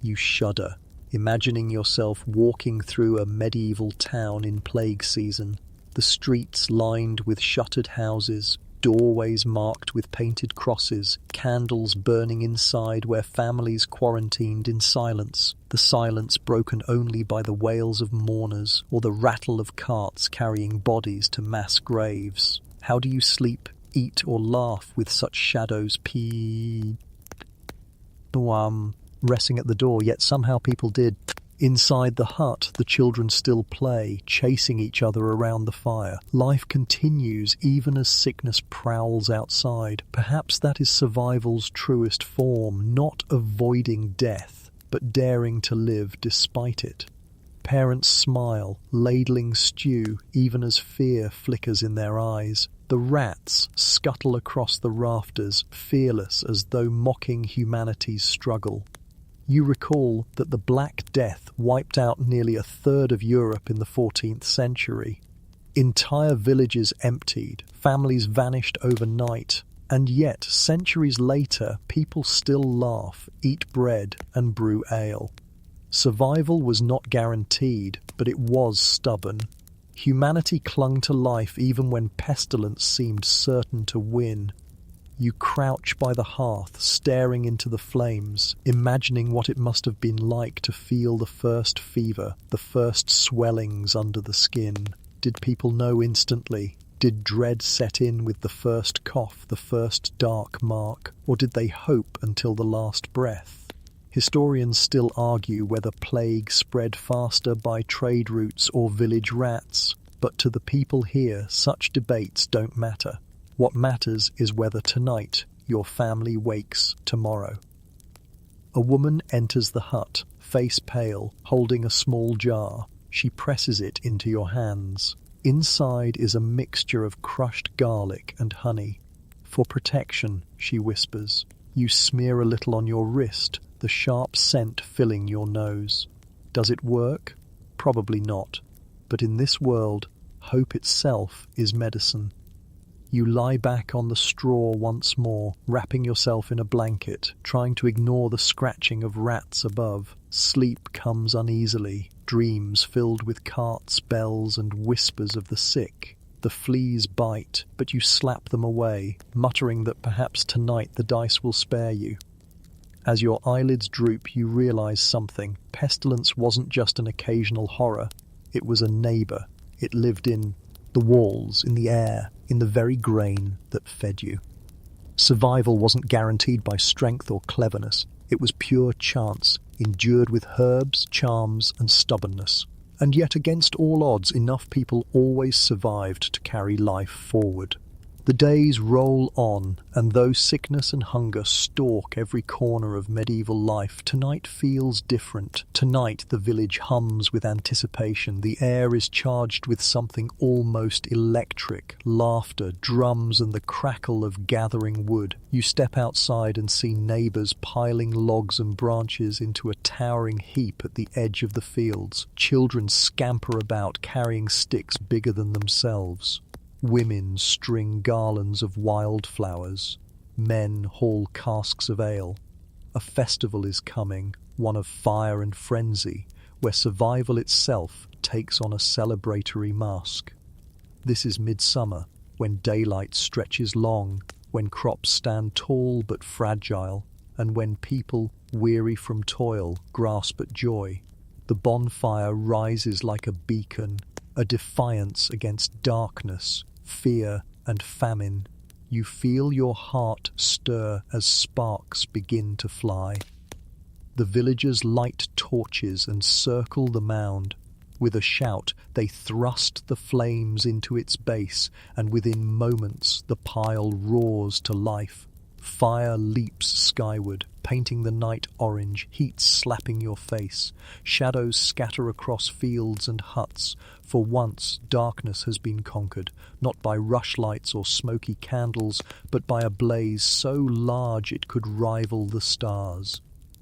You shudder, imagining yourself walking through a medieval town in plague season, the streets lined with shuttered houses, doorways marked with painted crosses, candles burning inside where families quarantined in silence, the silence broken only by the wails of mourners or the rattle of carts carrying bodies to mass graves. How do you sleep, eat, or laugh with such shadows resting at the door, yet somehow people did. Inside the hut, the children still play, chasing each other around the fire. Life continues even as sickness prowls outside. Perhaps that is survival's truest form, not avoiding death, but daring to live despite it. Parents smile, ladling stew, even as fear flickers in their eyes. The rats scuttle across the rafters, fearless as though mocking humanity's struggle. You recall that the Black Death wiped out nearly a third of Europe in the 14th century. Entire villages emptied, families vanished overnight, and yet, centuries later, people still laugh, eat bread, and brew ale. Survival was not guaranteed, but it was stubborn. Humanity clung to life even when pestilence seemed certain to win. You crouch by the hearth, staring into the flames, imagining what it must have been like to feel the first fever, the first swellings under the skin. Did people know instantly? Did dread set in with the first cough, the first dark mark, or did they hope until the last breath? Historians still argue whether plague spread faster by trade routes or village rats, but to the people here, such debates don't matter. What matters is whether tonight your family wakes tomorrow. A woman enters the hut, face pale, holding a small jar. She presses it into your hands. Inside is a mixture of crushed garlic and honey. For protection, she whispers. You smear a little on your wrist, the sharp scent filling your nose. Does it work? Probably not. But in this world, hope itself is medicine. You lie back on the straw once more, wrapping yourself in a blanket, trying to ignore the scratching of rats above. Sleep comes uneasily, dreams filled with carts, bells, and whispers of the sick. The fleas bite, but you slap them away, muttering that perhaps tonight the dice will spare you. As your eyelids droop, you realize something. Pestilence wasn't just an occasional horror. It was a neighbor. It lived in the walls, in the air, in the very grain that fed you. Survival wasn't guaranteed by strength or cleverness. It was pure chance, endured with herbs, charms, and stubbornness. And yet, against all odds, enough people always survived to carry life forward. The days roll on, and though sickness and hunger stalk every corner of medieval life, tonight feels different. Tonight the village hums with anticipation. The air is charged with something almost electric. Laughter, drums, and the crackle of gathering wood. You step outside and see neighbors piling logs and branches into a towering heap at the edge of the fields. Children scamper about, carrying sticks bigger than themselves. Women string garlands of wildflowers. Men haul casks of ale. A festival is coming, one of fire and frenzy, where survival itself takes on a celebratory mask. This is midsummer, when daylight stretches long, when crops stand tall but fragile, and when people, weary from toil, grasp at joy. The bonfire rises like a beacon, a defiance against darkness, fear, and famine. You feel your heart stir as sparks begin to fly. The villagers light torches and circle the mound. With a shout, they thrust the flames into its base, and within moments the pile roars to life. Fire leaps skyward, painting the night orange, heat slapping your face. Shadows scatter across fields and huts. For once, darkness has been conquered, not by rushlights or smoky candles, but by a blaze so large it could rival the stars.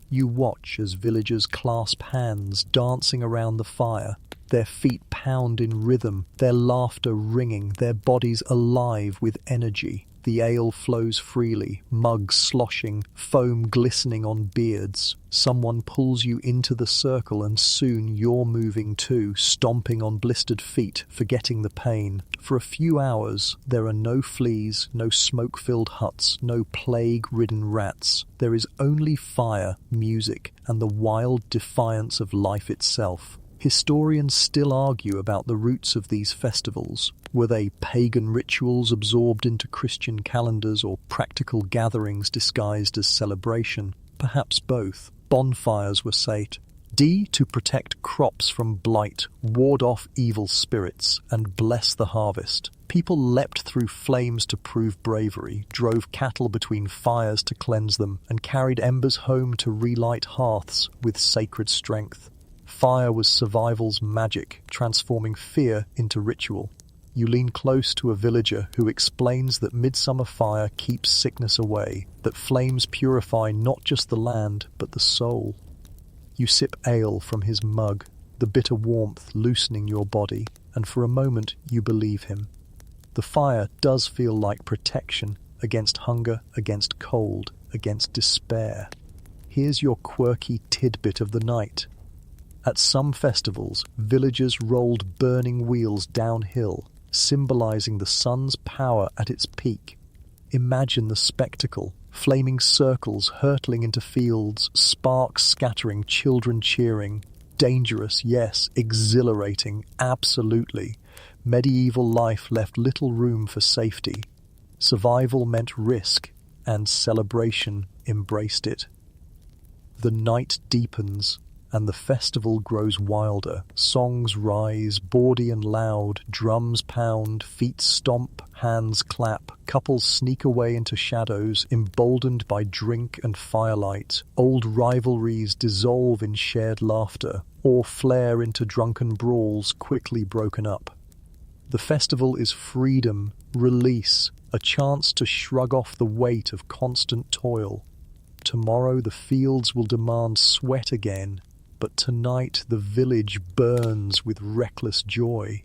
You watch as villagers clasp hands, dancing around the fire. Their feet pound in rhythm, their laughter ringing, their bodies alive with energy. The ale flows freely, mugs sloshing, foam glistening on beards. Someone pulls you into the circle and soon you're moving too, stomping on blistered feet, forgetting the pain. For a few hours, there are no fleas, no smoke-filled huts, no plague-ridden rats. There is only fire, music, and the wild defiance of life itself. Historians still argue about the roots of these festivals. Were they pagan rituals absorbed into Christian calendars or practical gatherings disguised as celebration? Perhaps both. Bonfires were set, D. To protect crops from blight, ward off evil spirits, and bless the harvest. People leapt through flames to prove bravery, drove cattle between fires to cleanse them, and carried embers home to relight hearths with sacred strength. Fire was survival's magic, transforming fear into ritual. You lean close to a villager who explains that midsummer fire keeps sickness away, that flames purify not just the land, but the soul. You sip ale from his mug, the bitter warmth loosening your body, and for a moment you believe him. The fire does feel like protection against hunger, against cold, against despair. Here's your quirky tidbit of the night. At some festivals, villagers rolled burning wheels downhill, symbolizing the sun's power at its peak. Imagine the spectacle. Flaming circles hurtling into fields, sparks scattering, children cheering. Dangerous, yes, exhilarating, absolutely. Medieval life left little room for safety. Survival meant risk, and celebration embraced it. The night deepens, and the festival grows wilder. Songs rise, bawdy and loud, drums pound, feet stomp, hands clap. Couples sneak away into shadows, emboldened by drink and firelight. Old rivalries dissolve in shared laughter, or flare into drunken brawls quickly broken up. The festival is freedom, release, a chance to shrug off the weight of constant toil. Tomorrow the fields will demand sweat again, but tonight the village burns with reckless joy.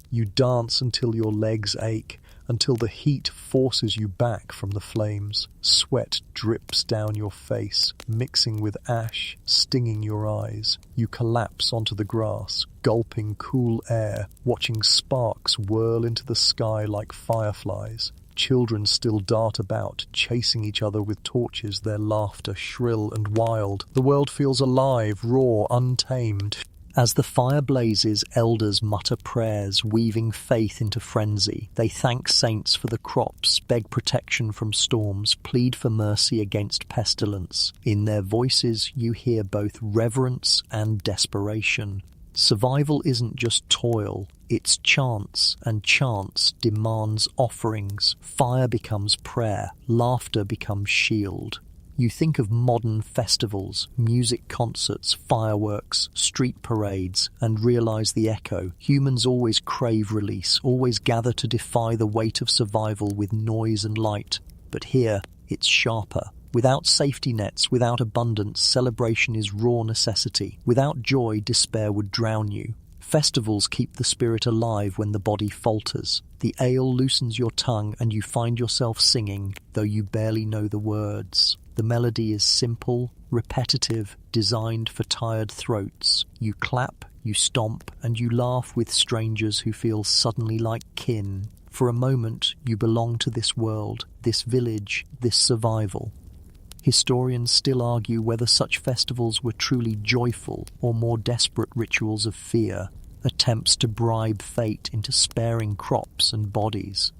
You dance until your legs ache, until the heat forces you back from the flames. Sweat drips down your face, mixing with ash, stinging your eyes. You collapse onto the grass, gulping cool air, watching sparks whirl into the sky like fireflies. Children still dart about, chasing each other with torches, their laughter shrill and wild. The world feels alive, raw, untamed. As the fire blazes, elders mutter prayers, weaving faith into frenzy. They thank saints for the crops, beg protection from storms, plead for mercy against pestilence. In their voices you hear both reverence and desperation. Survival isn't just toil, it's chance, and chance demands offerings. Fire becomes prayer, laughter becomes shield. You think of modern festivals, music concerts, fireworks, street parades, and realize the echo. Humans always crave release, always gather to defy the weight of survival with noise and light. But here, it's sharper. Without safety nets, without abundance, celebration is raw necessity. Without joy, despair would drown you. Festivals keep the spirit alive when the body falters. The ale loosens your tongue and you find yourself singing, though you barely know the words. The melody is simple, repetitive, designed for tired throats. You clap, you stomp, and you laugh with strangers who feel suddenly like kin. For a moment, you belong to this world, this village, this survival. Historians still argue whether such festivals were truly joyful or more desperate rituals of fear, attempts to bribe fate into sparing crops and bodies.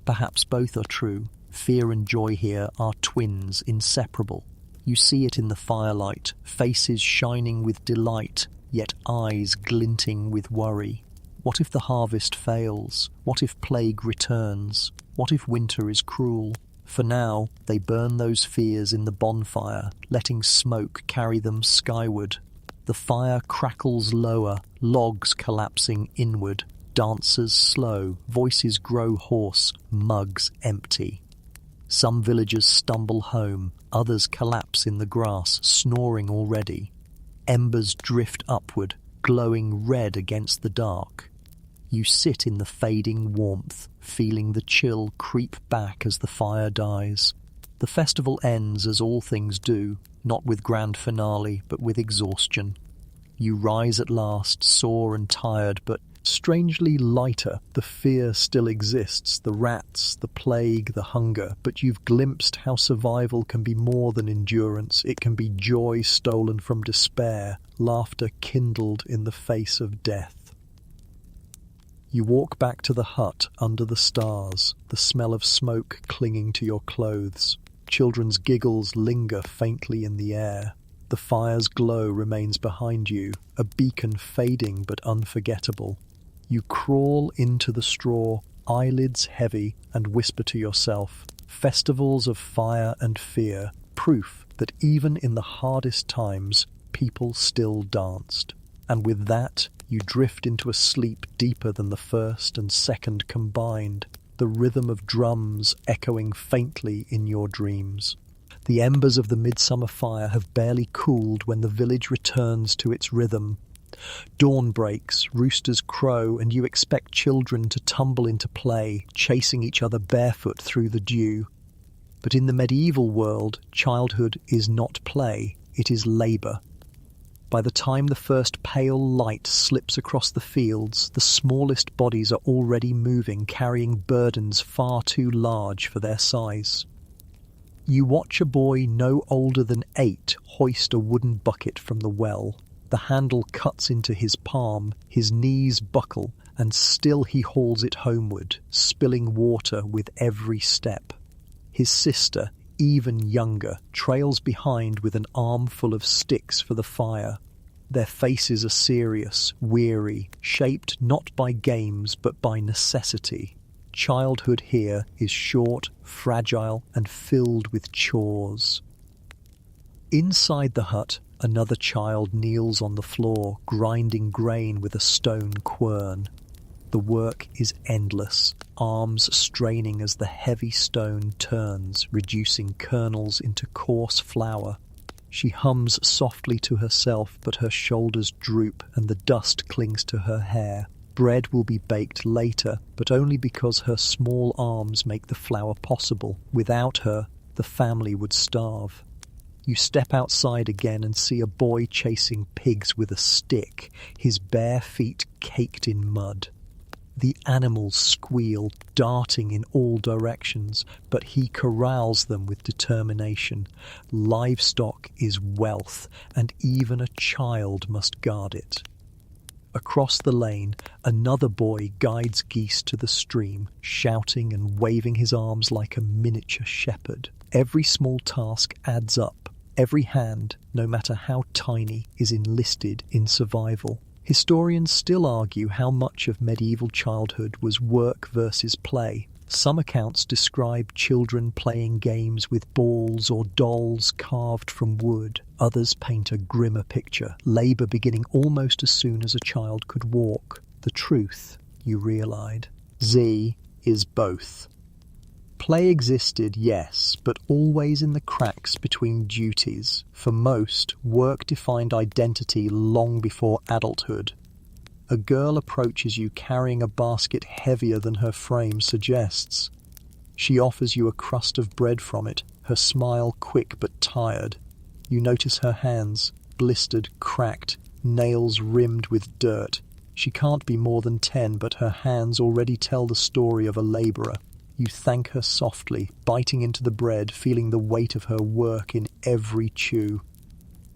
Perhaps both are true. Fear and joy here are twins, inseparable. You see it in the firelight, faces shining with delight, yet eyes glinting with worry. What if the harvest fails? What if plague returns? What if winter is cruel? For now, they burn those fears in the bonfire, letting smoke carry them skyward. The fire crackles lower, logs collapsing inward, dancers slow, voices grow hoarse, mugs empty. Some villagers stumble home, others collapse in the grass, snoring already. Embers drift upward, glowing red against the dark. You sit in the fading warmth, feeling the chill creep back as the fire dies. The festival ends as all things do, not with grand finale, but with exhaustion. You rise at last, sore and tired, but strangely lighter. The fear still exists, the rats, the plague, the hunger, but you've glimpsed how survival can be more than endurance. It can be joy stolen from despair, laughter kindled in the face of death. You walk back to the hut under the stars, the smell of smoke clinging to your clothes. Children's giggles linger faintly in the air. The fire's glow remains behind you, a beacon fading but unforgettable. You crawl into the straw, eyelids heavy, and whisper to yourself, festivals of fire and fear, proof that even in the hardest times, people still danced. And with that, you drift into a sleep deeper than the first and second combined, the rhythm of drums echoing faintly in your dreams. The embers of the midsummer fire have barely cooled when the village returns to its rhythm. Dawn breaks, roosters crow, and you expect children to tumble into play, chasing each other barefoot through the dew. But in the medieval world, childhood is not play, it is labour. By the time the first pale light slips across the fields, the smallest bodies are already moving, carrying burdens far too large for their size. You watch a boy no older than 8 hoist a wooden bucket from the well. The handle cuts into his palm, his knees buckle, and still he hauls it homeward, spilling water with every step. His sister, even younger, trails behind with an armful of sticks for the fire. Their faces are serious, weary, shaped not by games but by necessity. Childhood here is short, fragile, and filled with chores. Inside the hut, another child kneels on the floor, grinding grain with a stone quern. The work is endless, arms straining as the heavy stone turns, reducing kernels into coarse flour. She hums softly to herself, but her shoulders droop and the dust clings to her hair. Bread will be baked later, but only because her small arms make the flour possible. Without her, the family would starve. You step outside again and see a boy chasing pigs with a stick, his bare feet caked in mud. The animals squeal, darting in all directions, but he corrals them with determination. Livestock is wealth, and even a child must guard it. Across the lane, another boy guides geese to the stream, shouting and waving his arms like a miniature shepherd. Every small task adds up. Every hand, no matter how tiny, is enlisted in survival. Historians still argue how much of medieval childhood was work versus play. Some accounts describe children playing games with balls or dolls carved from wood. Others paint a grimmer picture, labour beginning almost as soon as a child could walk. The truth, you realized, is both. Play existed, yes, but always in the cracks between duties. For most, work defined identity long before adulthood. A girl approaches you carrying a basket heavier than her frame suggests. She offers you a crust of bread from it, her smile quick but tired. You notice her hands, blistered, cracked, nails rimmed with dirt. She can't be more than 10, but her hands already tell the story of a labourer. You thank her softly, biting into the bread, feeling the weight of her work in every chew.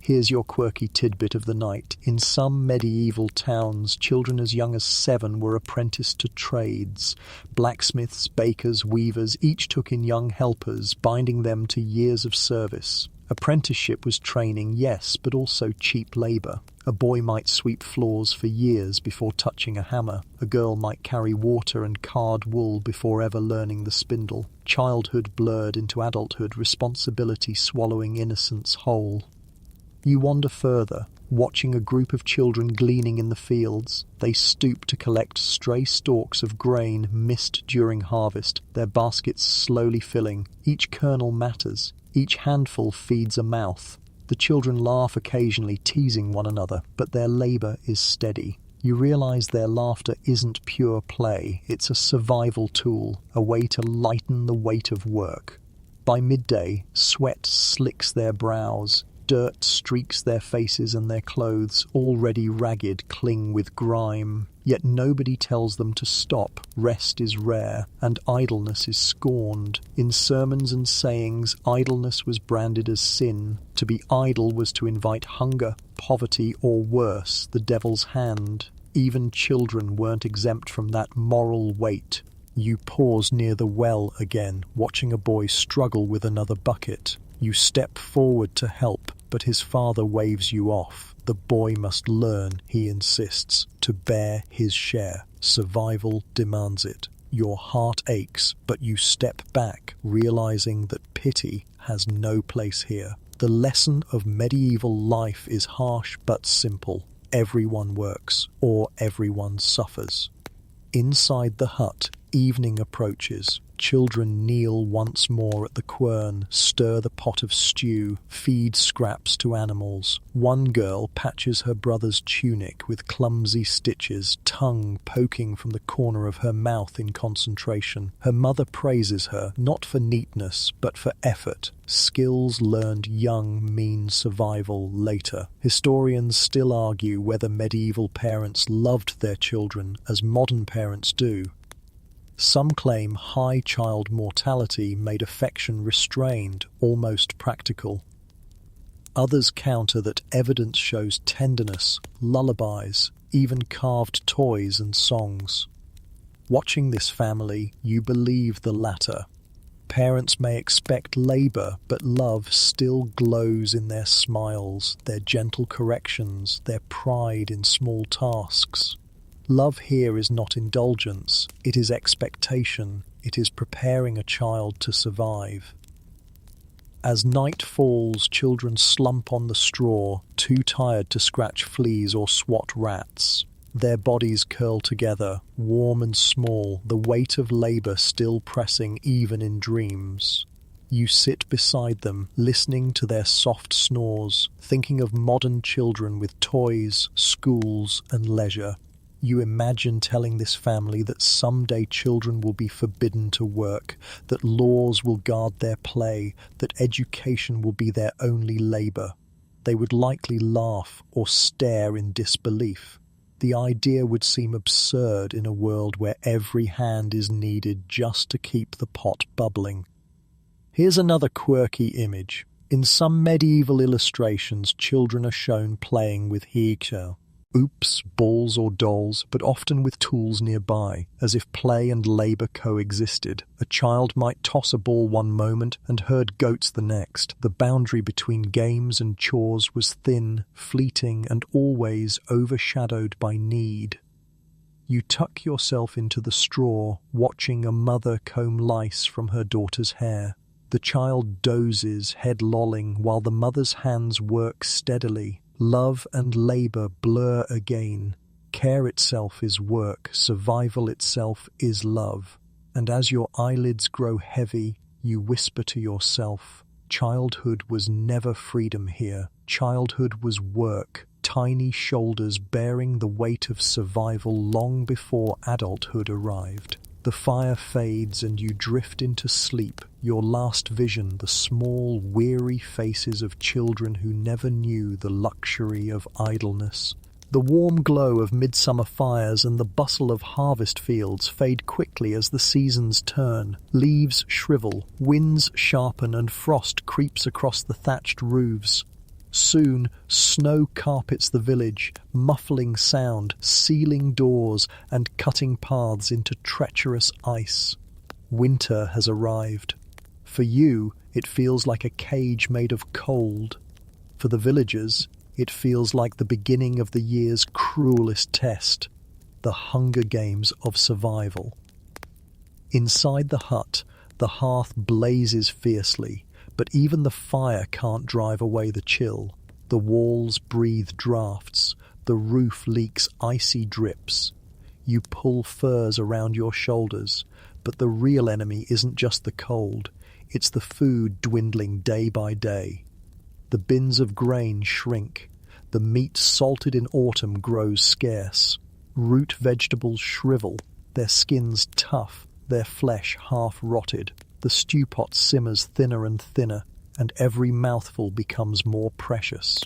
Here's your quirky tidbit of the night. In some medieval towns, children as young as 7 were apprenticed to trades. Blacksmiths, bakers, weavers, each took in young helpers, binding them to years of service. Apprenticeship was training, yes, but also cheap labour. A boy might sweep floors for years before touching a hammer. A girl might carry water and card wool before ever learning the spindle. Childhood blurred into adulthood, responsibility swallowing innocence whole. You wander further, watching a group of children gleaning in the fields. They stoop to collect stray stalks of grain missed during harvest, their baskets slowly filling. Each kernel matters. Each handful feeds a mouth. The children laugh occasionally, teasing one another, but their labour is steady. You realise their laughter isn't pure play, it's a survival tool, a way to lighten the weight of work. By midday, sweat slicks their brows. Dirt streaks their faces and their clothes, already ragged, cling with grime. Yet nobody tells them to stop. Rest is rare, and idleness is scorned. In sermons and sayings, idleness was branded as sin. To be idle was to invite hunger, poverty, or worse, the devil's hand. Even children weren't exempt from that moral weight. You pause near the well again, watching a boy struggle with another bucket. You step forward to help, but his father waves you off. The boy must learn, he insists, to bear his share. Survival demands it. Your heart aches, but you step back, realizing that pity has no place here. The lesson of medieval life is harsh but simple. Everyone works, or everyone suffers. Inside the hut, evening approaches. Children kneel once more at the quern, stir the pot of stew, feed scraps to animals. One girl patches her brother's tunic with clumsy stitches, tongue poking from the corner of her mouth in concentration. Her mother praises her, not for neatness, but for effort. Skills learned young mean survival later. Historians still argue whether medieval parents loved their children as modern parents do. Some claim high child mortality made affection restrained, almost practical. Others counter that evidence shows tenderness, lullabies, even carved toys and songs. Watching this family, you believe the latter. Parents may expect labor, but love still glows in their smiles, their gentle corrections, their pride in small tasks. Love here is not indulgence, it is expectation, it is preparing a child to survive. As night falls, children slump on the straw, too tired to scratch fleas or swat rats. Their bodies curl together, warm and small, the weight of labor still pressing even in dreams. You sit beside them, listening to their soft snores, thinking of modern children with toys, schools, and leisure. You imagine telling this family that someday children will be forbidden to work, that laws will guard their play, that education will be their only labor. They would likely laugh or stare in disbelief. The idea would seem absurd in a world where every hand is needed just to keep the pot bubbling. Here's another quirky image. In some medieval illustrations, children are shown playing with hearsher. Oops, balls or dolls, but often with tools nearby, as if play and labor coexisted. A child might toss a ball one moment and herd goats the next. The boundary between games and chores was thin, fleeting, and always overshadowed by need. You tuck yourself into the straw, watching a mother comb lice from her daughter's hair. The child dozes, head lolling, while the mother's hands work steadily. Love and labor blur again. Care itself is work, survival itself is love. And as your eyelids grow heavy, you whisper to yourself, childhood was never freedom here. Childhood was work, tiny shoulders bearing the weight of survival long before adulthood arrived. The fire fades and you drift into sleep, your last vision the small, weary faces of children who never knew the luxury of idleness. The warm glow of midsummer fires and the bustle of harvest fields fade quickly as the seasons turn. Leaves shrivel, winds sharpen, and frost creeps across the thatched roofs. Soon, snow carpets the village, muffling sound, sealing doors, and cutting paths into treacherous ice. Winter has arrived. For you, it feels like a cage made of cold. For the villagers, it feels like the beginning of the year's cruelest test, the Hunger Games of survival. Inside the hut, the hearth blazes fiercely, but even the fire can't drive away the chill. The walls breathe drafts, the roof leaks icy drips. You pull furs around your shoulders, but the real enemy isn't just the cold, it's the food dwindling day by day. The bins of grain shrink, the meat salted in autumn grows scarce. Root vegetables shrivel, their skins tough, their flesh half rotted. The stew pot simmers thinner and thinner, and every mouthful becomes more precious.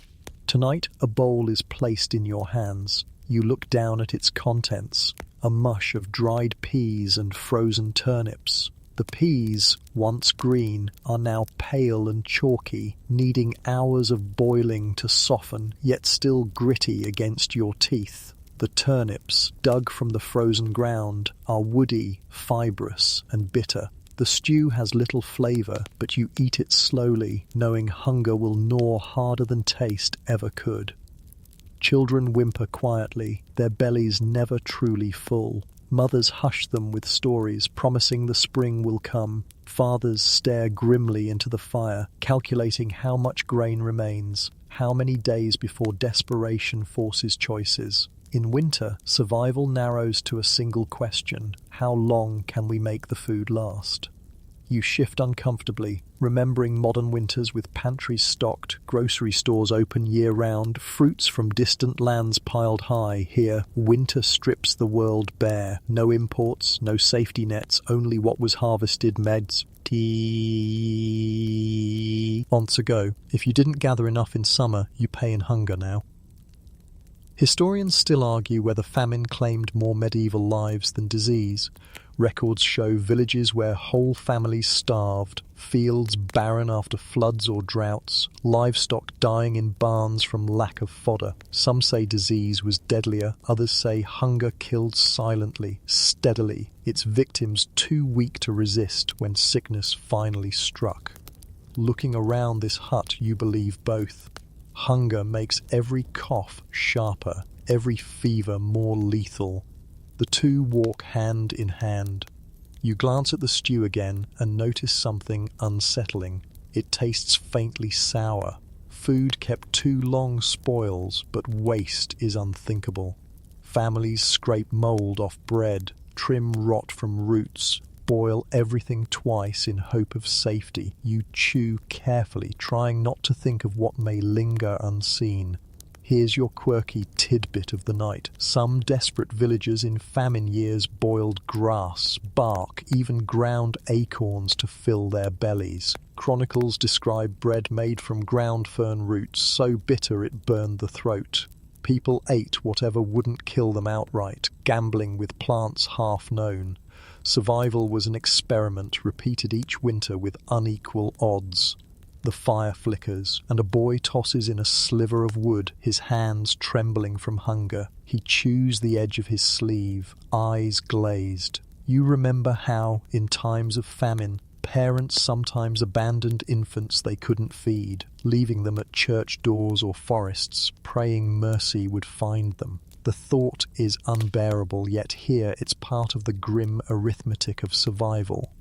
Tonight, a bowl is placed in your hands. You look down at its contents, a mush of dried peas and frozen turnips. The peas, once green, are now pale and chalky, needing hours of boiling to soften, yet still gritty against your teeth. The turnips, dug from the frozen ground, are woody, fibrous, and bitter. The stew has little flavour, but you eat it slowly, knowing hunger will gnaw harder than taste ever could. Children whimper quietly, their bellies never truly full. Mothers hush them with stories, promising the spring will come. Fathers stare grimly into the fire, calculating how much grain remains, how many days before desperation forces choices. In winter, survival narrows to a single question: how long can we make the food last? You shift uncomfortably, remembering modern winters with pantries stocked, grocery stores open year-round, fruits from distant lands piled high. Here, winter strips the world bare. No imports, no safety nets, only what was harvested months ago. If you didn't gather enough in summer, you pay in hunger now. Historians still argue whether famine claimed more medieval lives than disease. Records show villages where whole families starved, fields barren after floods or droughts, livestock dying in barns from lack of fodder. Some say disease was deadlier, others say hunger killed silently, steadily, its victims too weak to resist when sickness finally struck. Looking around this hut, you believe both. Hunger makes every cough sharper, every fever more lethal. The two walk hand in hand. You glance at the stew again and notice something unsettling. It tastes faintly sour. Food kept too long spoils, but waste is unthinkable. Families scrape mold off bread, trim rot from roots, boil everything twice in hope of safety. You chew carefully, trying not to think of what may linger unseen. Here's your quirky tidbit of the night. Some desperate villagers in famine years boiled grass, bark, even ground acorns to fill their bellies. Chronicles describe bread made from ground fern roots so bitter it burned the throat. People ate whatever wouldn't kill them outright, gambling with plants half known. Survival was an experiment repeated each winter with unequal odds. The fire flickers, and a boy tosses in a sliver of wood, his hands trembling from hunger. He chews the edge of his sleeve, eyes glazed. You remember how, in times of famine, parents sometimes abandoned infants they couldn't feed, leaving them at church doors or forests, praying mercy would find them. The thought is unbearable, yet here it's part of the grim arithmetic of survival.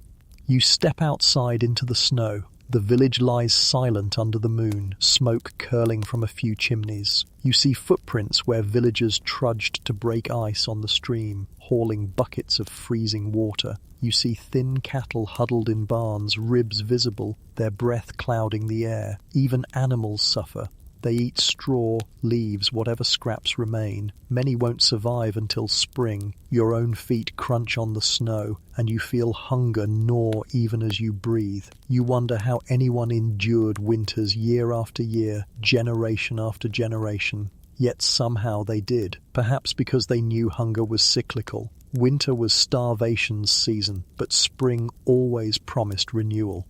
You step outside into the snow. The village lies silent under the moon, smoke curling from a few chimneys. You see footprints where villagers trudged to break ice on the stream, hauling buckets of freezing water. You see thin cattle huddled in barns, ribs visible, their breath clouding the air. Even animals suffer. They eat straw, leaves, whatever scraps remain. Many won't survive until spring. Your own feet crunch on the snow, and you feel hunger gnaw even as you breathe. You wonder how anyone endured winters year after year, generation after generation. Yet somehow they did, perhaps because they knew hunger was cyclical. Winter was starvation's season, but spring always promised renewal.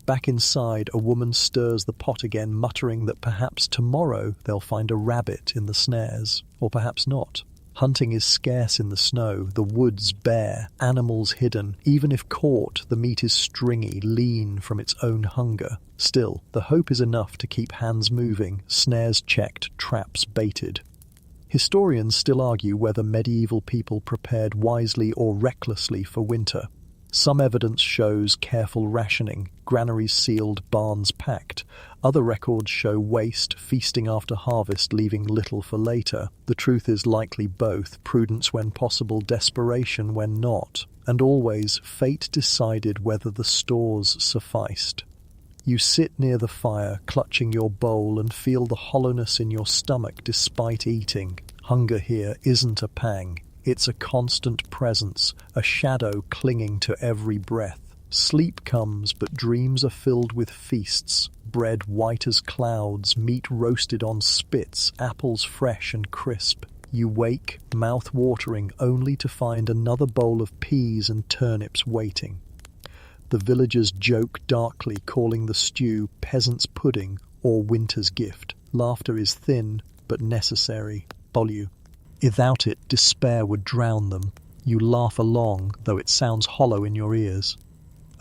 Back inside, a woman stirs the pot again, muttering that perhaps tomorrow they'll find a rabbit in the snares, or perhaps not. Hunting is scarce in the snow, the woods bare, animals hidden. Even if caught, the meat is stringy, lean from its own hunger. Still, the hope is enough to keep hands moving, snares checked, traps baited. Historians still argue whether medieval people prepared wisely or recklessly for winter. Some evidence shows careful rationing, granaries sealed, barns packed. Other records show waste, feasting after harvest, leaving little for later. The truth is likely both, prudence when possible, desperation when not. And always, fate decided whether the stores sufficed. You sit near the fire, clutching your bowl, and feel the hollowness in your stomach despite eating. Hunger here isn't a pang. It's a constant presence, a shadow clinging to every breath. Sleep comes, but dreams are filled with feasts. Bread white as clouds, meat roasted on spits, apples fresh and crisp. You wake, mouth watering, only to find another bowl of peas and turnips waiting. The villagers joke darkly, calling the stew peasant's pudding or winter's gift. Laughter is thin, but necessary. Bolu. Without it, despair would drown them. You laugh along, though it sounds hollow in your ears.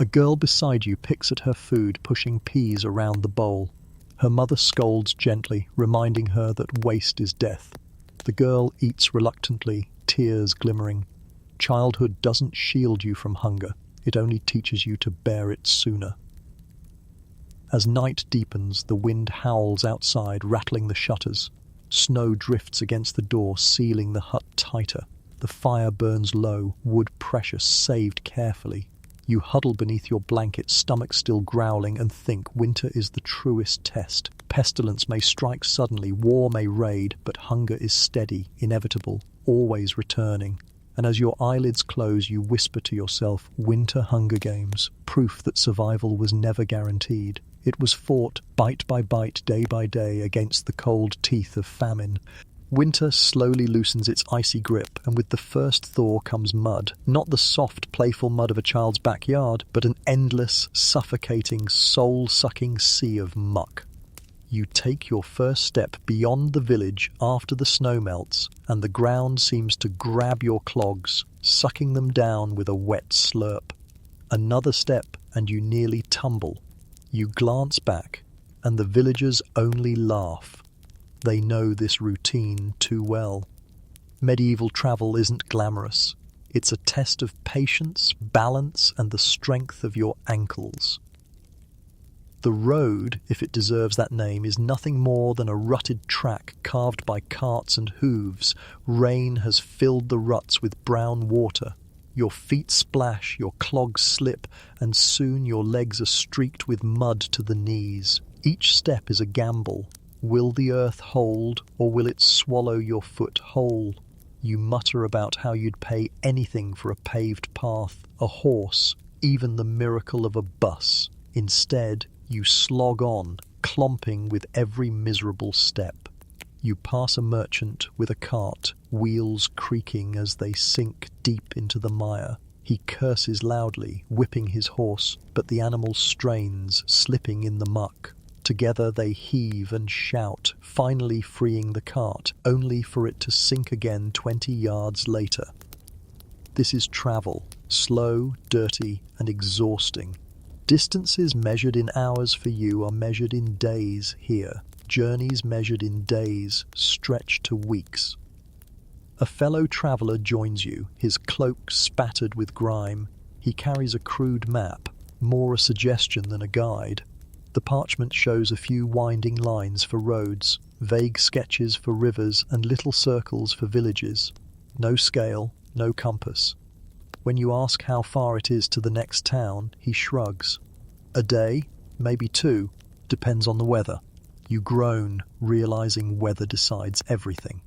A girl beside you picks at her food, pushing peas around the bowl. Her mother scolds gently, reminding her that waste is death. The girl eats reluctantly, tears glimmering. Childhood doesn't shield you from hunger, it only teaches you to bear it sooner. As night deepens, the wind howls outside, rattling the shutters. Snow drifts against the door, sealing the hut tighter. The fire burns low, wood precious, saved carefully. You huddle beneath your blanket, stomach still growling, and think winter is the truest test. Pestilence may strike suddenly, war may raid, but hunger is steady, inevitable, always returning. And as your eyelids close, you whisper to yourself, winter Hunger Games, proof that survival was never guaranteed. It was fought, bite by bite, day by day, against the cold teeth of famine. Winter slowly loosens its icy grip, and with the first thaw comes mud. Not the soft, playful mud of a child's backyard, but an endless, suffocating, soul-sucking sea of muck. You take your first step beyond the village after the snow melts, and the ground seems to grab your clogs, sucking them down with a wet slurp. Another step, and you nearly tumble. You glance back, and the villagers only laugh. They know this routine too well. Medieval travel isn't glamorous. It's a test of patience, balance, and the strength of your ankles. The road, if it deserves that name, is nothing more than a rutted track carved by carts and hooves. Rain has filled the ruts with brown water. Your feet splash, your clogs slip, and soon your legs are streaked with mud to the knees. Each step is a gamble. Will the earth hold, or will it swallow your foot whole? You mutter about how you'd pay anything for a paved path, a horse, even the miracle of a bus. Instead, you slog on, clomping with every miserable step. You pass a merchant with a cart, wheels creaking as they sink deep into the mire. He curses loudly, whipping his horse, but the animal strains, slipping in the muck. Together they heave and shout, finally freeing the cart, only for it to sink again 20 yards later. This is travel, slow, dirty, and exhausting. Distances measured in hours for you are measured in days here. Journeys measured in days stretch to weeks. A fellow traveller joins you, his cloak spattered with grime. He carries a crude map, more a suggestion than a guide. The parchment shows a few winding lines for roads, vague sketches for rivers, and little circles for villages. No scale, no compass. When you ask how far it is to the next town, he shrugs. A day, maybe 2, depends on the weather. You groan, realizing weather decides everything.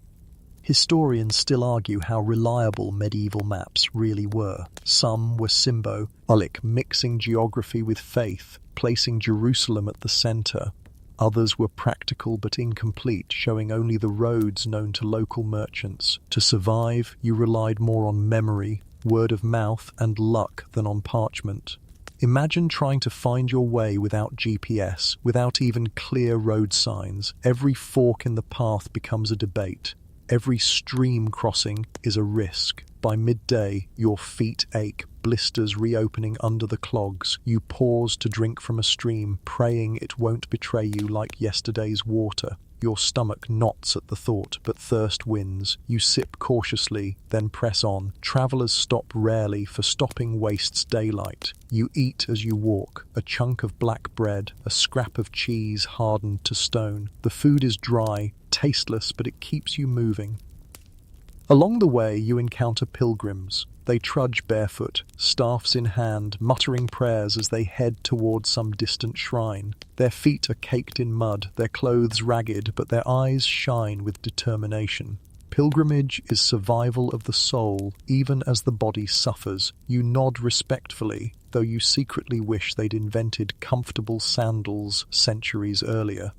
Historians still argue how reliable medieval maps really were. Some were symbolic, mixing geography with faith, placing Jerusalem at the center. Others were practical but incomplete, showing only the roads known to local merchants. To survive, you relied more on memory, word of mouth, and luck than on parchment. Imagine trying to find your way without GPS, without even clear road signs. Every fork in the path becomes a debate. Every stream crossing is a risk. By midday, your feet ache, blisters reopening under the clogs. You pause to drink from a stream, praying it won't betray you like yesterday's water. Your stomach knots at the thought, but thirst wins. You sip cautiously, then press on. Travellers stop rarely, for stopping wastes daylight. You eat as you walk, a chunk of black bread, a scrap of cheese hardened to stone. The food is dry, tasteless, but it keeps you moving. Along the way, you encounter pilgrims. They trudge barefoot, staffs in hand, muttering prayers as they head towards some distant shrine. Their feet are caked in mud, their clothes ragged, but their eyes shine with determination. Pilgrimage is survival of the soul, even as the body suffers. You nod respectfully, though you secretly wish they'd invented comfortable sandals centuries earlier.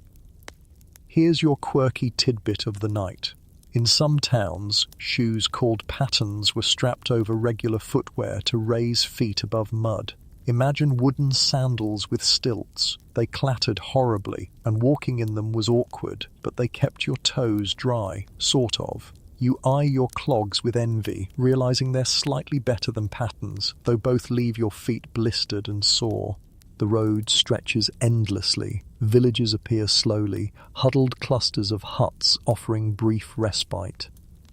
Here's your quirky tidbit of the night. In some towns, shoes called pattens were strapped over regular footwear to raise feet above mud. Imagine wooden sandals with stilts. They clattered horribly, and walking in them was awkward, but they kept your toes dry, sort of. You eye your clogs with envy, realizing they're slightly better than Patton's, though both leave your feet blistered and sore. The road stretches endlessly. Villages appear slowly, huddled clusters of huts offering brief respite.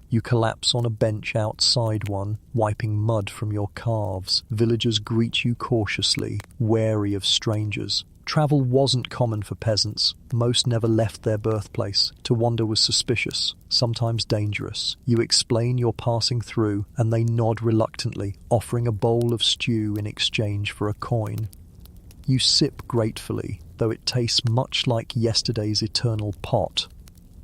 You collapse on a bench outside one, wiping mud from your calves. Villagers greet you cautiously, wary of strangers. Travel wasn't common for peasants. Most never left their birthplace. To wander was suspicious, sometimes dangerous. You explain you're passing through, and they nod reluctantly, offering a bowl of stew in exchange for a coin. You sip gratefully, though it tastes much like yesterday's eternal pot.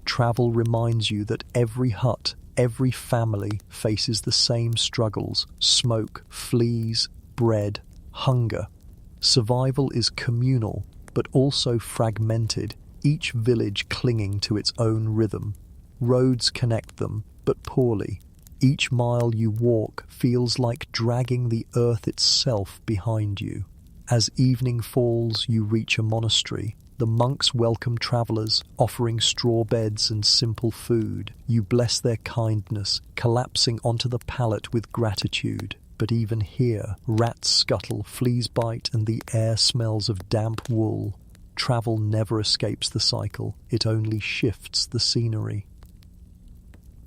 Travel reminds you that every hut, every family faces the same struggles: smoke, fleas, bread, hunger. Survival is communal, but also fragmented, each village clinging to its own rhythm. Roads connect them, but poorly. Each mile you walk feels like dragging the earth itself behind you. As evening falls, you reach a monastery. The monks welcome travelers, offering straw beds and simple food. You bless their kindness, collapsing onto the pallet with gratitude. But even here, rats scuttle, fleas bite, and the air smells of damp wool. Travel never escapes the cycle, it only shifts the scenery.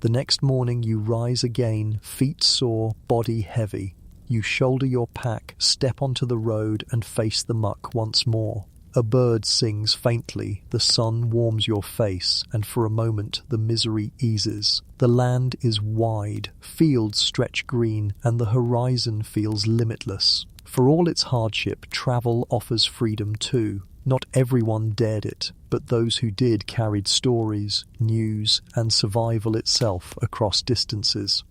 The next morning you rise again, feet sore, body heavy. You shoulder your pack, step onto the road, and face the muck once more. A bird sings faintly, the sun warms your face, and for a moment the misery eases. The land is wide, fields stretch green, and the horizon feels limitless. For all its hardship, travel offers freedom too. Not everyone dared it, but those who did carried stories, news, and survival itself across distances.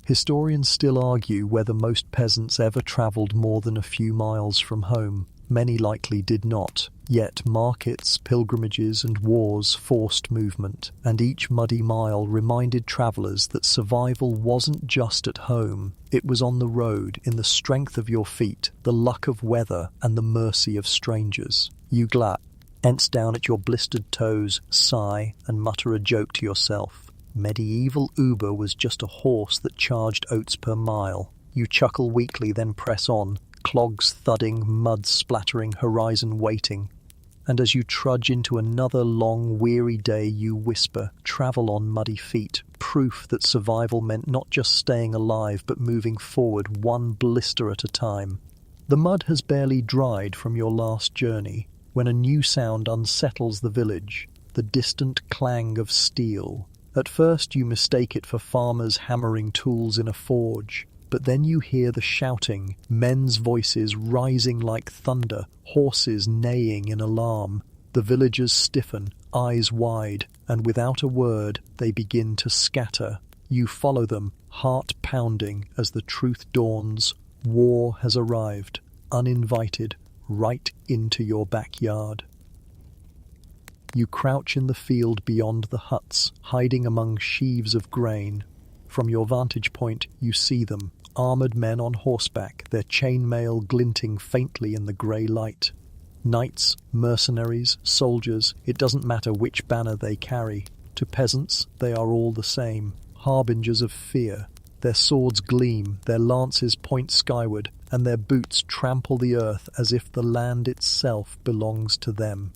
Historians still argue whether most peasants ever travelled more than a few miles from home. Many likely did not, yet markets, pilgrimages, and wars forced movement, and each muddy mile reminded travellers that survival wasn't just at home, it was on the road, in the strength of your feet, the luck of weather, and the mercy of strangers. You glance down at your blistered toes, sigh, and mutter a joke to yourself. Medieval Uber was just a horse that charged oats per mile. You chuckle weakly, then press on, clogs thudding, mud splattering, horizon waiting. And as you trudge into another long, weary day, you whisper, travel on muddy feet, proof that survival meant not just staying alive, but moving forward one blister at a time. The mud has barely dried from your last journey, when a new sound unsettles the village, the distant clang of steel. At first you mistake it for farmers hammering tools in a forge. But then you hear the shouting, men's voices rising like thunder, horses neighing in alarm. The villagers stiffen, eyes wide, and without a word they begin to scatter. You follow them, heart pounding, as the truth dawns. War has arrived, uninvited, right into your backyard. You crouch in the field beyond the huts, hiding among sheaves of grain. From your vantage point, you see them, armoured men on horseback, their chainmail glinting faintly in the grey light. Knights, mercenaries, soldiers, it doesn't matter which banner they carry. To peasants, they are all the same, harbingers of fear. Their swords gleam, their lances point skyward, and their boots trample the earth as if the land itself belongs to them.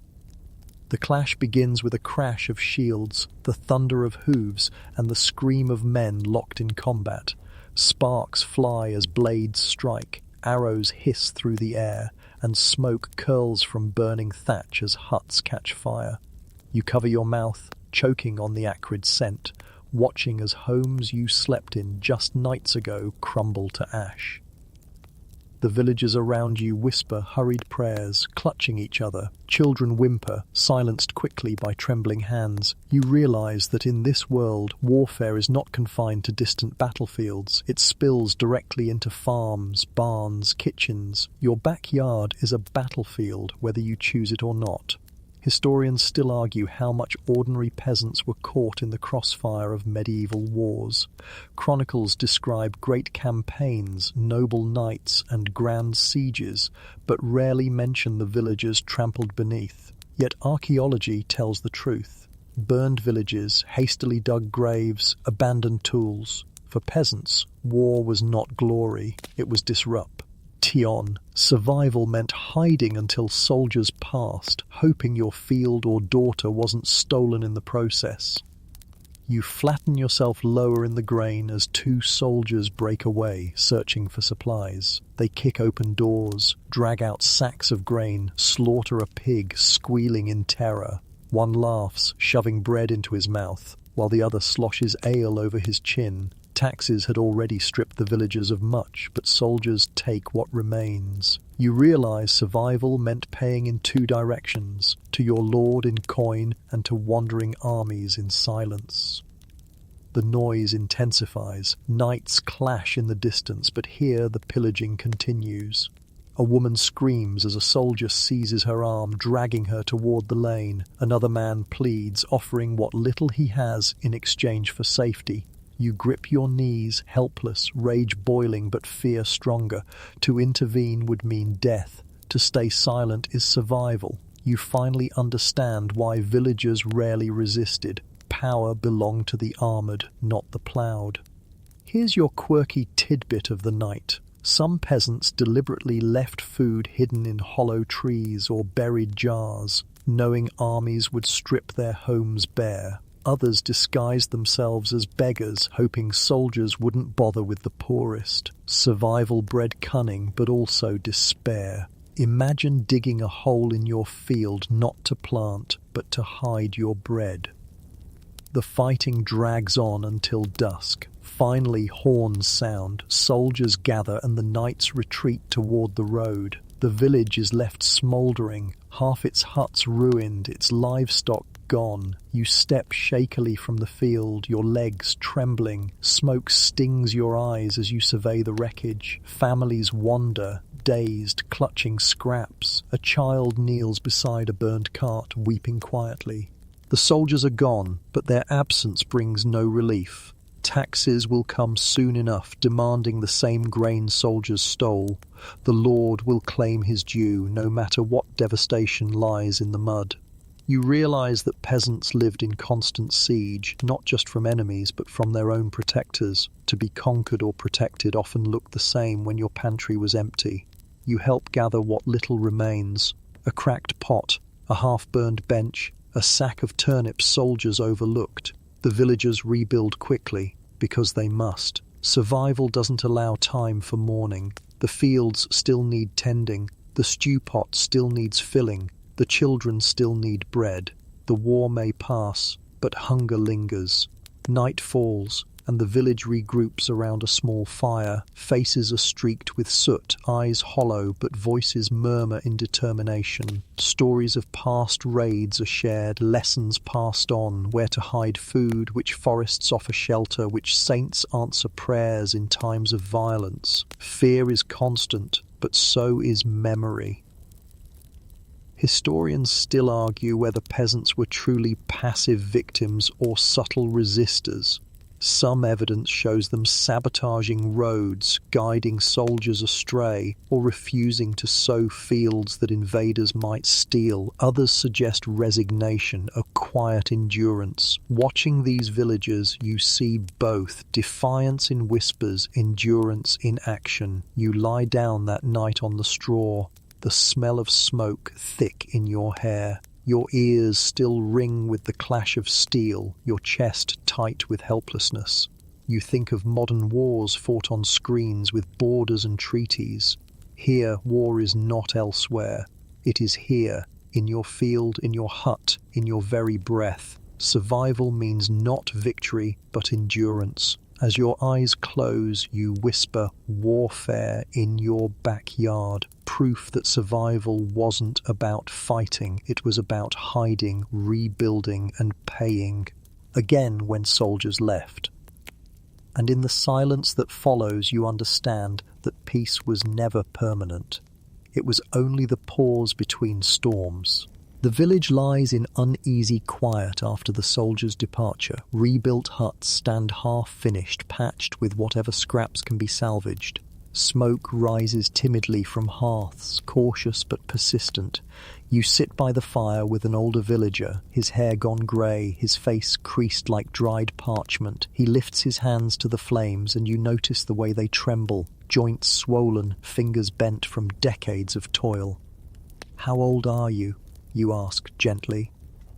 The clash begins with a crash of shields, the thunder of hooves, and the scream of men locked in combat. Sparks fly as blades strike, arrows hiss through the air, and smoke curls from burning thatch as huts catch fire. You cover your mouth, choking on the acrid scent, watching as homes you slept in just nights ago crumble to ash. The villagers around you whisper hurried prayers, clutching each other. Children whimper, silenced quickly by trembling hands. You realize that in this world, warfare is not confined to distant battlefields. It spills directly into farms, barns, kitchens. Your backyard is a battlefield, whether you choose it or not. Historians still argue how much ordinary peasants were caught in the crossfire of medieval wars. Chronicles describe great campaigns, noble knights, and grand sieges, but rarely mention the villagers trampled beneath. Yet archaeology tells the truth. Burned villages, hastily dug graves, abandoned tools. For peasants, war was not glory, it was disrupt. Survival meant hiding until soldiers passed, hoping your field or daughter wasn't stolen in the process. You flatten yourself lower in the grain as two soldiers break away, searching for supplies. They kick open doors, drag out sacks of grain, slaughter a pig, squealing in terror. One laughs, shoving bread into his mouth, while the other sloshes ale over his chin. Taxes had already stripped the villagers of much, but soldiers take what remains. You realize survival meant paying in two directions, to your lord in coin and to wandering armies in silence. The noise intensifies, knights clash in the distance, but here the pillaging continues. A woman screams as a soldier seizes her arm, dragging her toward the lane. Another man pleads, offering what little he has in exchange for safety. You grip your knees, helpless, rage boiling but fear stronger. To intervene would mean death. To stay silent is survival. You finally understand why villagers rarely resisted. Power belonged to the armored, not the ploughed. Here's your quirky tidbit of the night. Some peasants deliberately left food hidden in hollow trees or buried jars, knowing armies would strip their homes bare. Others disguised themselves as beggars, hoping soldiers wouldn't bother with the poorest. Survival bred cunning, but also despair. Imagine digging a hole in your field not to plant, but to hide your bread. The fighting drags on until dusk. Finally, horns sound, soldiers gather and the knights retreat toward the road. The village is left smouldering, half its huts ruined, its livestock gone. You step shakily from the field, your legs trembling. Smoke stings your eyes as you survey the wreckage. Families wander, dazed, clutching scraps. A child kneels beside a burned cart, weeping quietly. The soldiers are gone, but their absence brings no relief. Taxes will come soon enough, demanding the same grain soldiers stole. The Lord will claim his due, no matter what devastation lies in the mud. You realize that peasants lived in constant siege, not just from enemies, but from their own protectors. To be conquered or protected often looked the same when your pantry was empty. You help gather what little remains. A cracked pot, a half-burned bench, a sack of turnips soldiers overlooked. The villagers rebuild quickly, because they must. Survival doesn't allow time for mourning. The fields still need tending. The stew pot still needs filling. The children still need bread. The war may pass, but hunger lingers. Night falls, and the village regroups around a small fire. Faces are streaked with soot, eyes hollow, but voices murmur in determination. Stories of past raids are shared, lessons passed on, where to hide food, which forests offer shelter, which saints answer prayers in times of violence. Fear is constant, but so is memory. Historians still argue whether peasants were truly passive victims or subtle resistors. Some evidence shows them sabotaging roads, guiding soldiers astray, or refusing to sow fields that invaders might steal. Others suggest resignation, a quiet endurance. Watching these villagers, you see both: defiance in whispers, endurance in action. You lie down that night on the straw, the smell of smoke thick in your hair. Your ears still ring with the clash of steel, your chest tight with helplessness. You think of modern wars fought on screens with borders and treaties. Here, war is not elsewhere. It is here, in your field, in your hut, in your very breath. Survival means not victory, but endurance. As your eyes close, you whisper warfare in your backyard. Proof that survival wasn't about fighting, it was about hiding, rebuilding, and paying. Again when soldiers left. And in the silence that follows, you understand that peace was never permanent. It was only the pause between storms. The village lies in uneasy quiet after the soldiers' departure. Rebuilt huts stand half-finished, patched with whatever scraps can be salvaged. Smoke rises timidly from hearths, cautious but persistent. You sit by the fire with an older villager, his hair gone grey, his face creased like dried parchment. He lifts his hands to the flames and you notice the way they tremble, joints swollen, fingers bent from decades of toil. "How old are you?" you ask gently.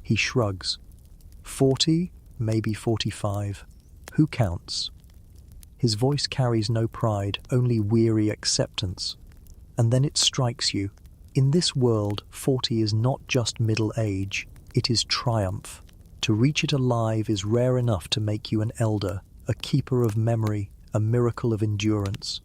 He shrugs. 40, maybe 45. Who counts? His voice carries no pride, only weary acceptance. And then it strikes you. In this world, 40 is not just middle age, it is triumph. To reach it alive is rare enough to make you an elder, a keeper of memory, a miracle of endurance.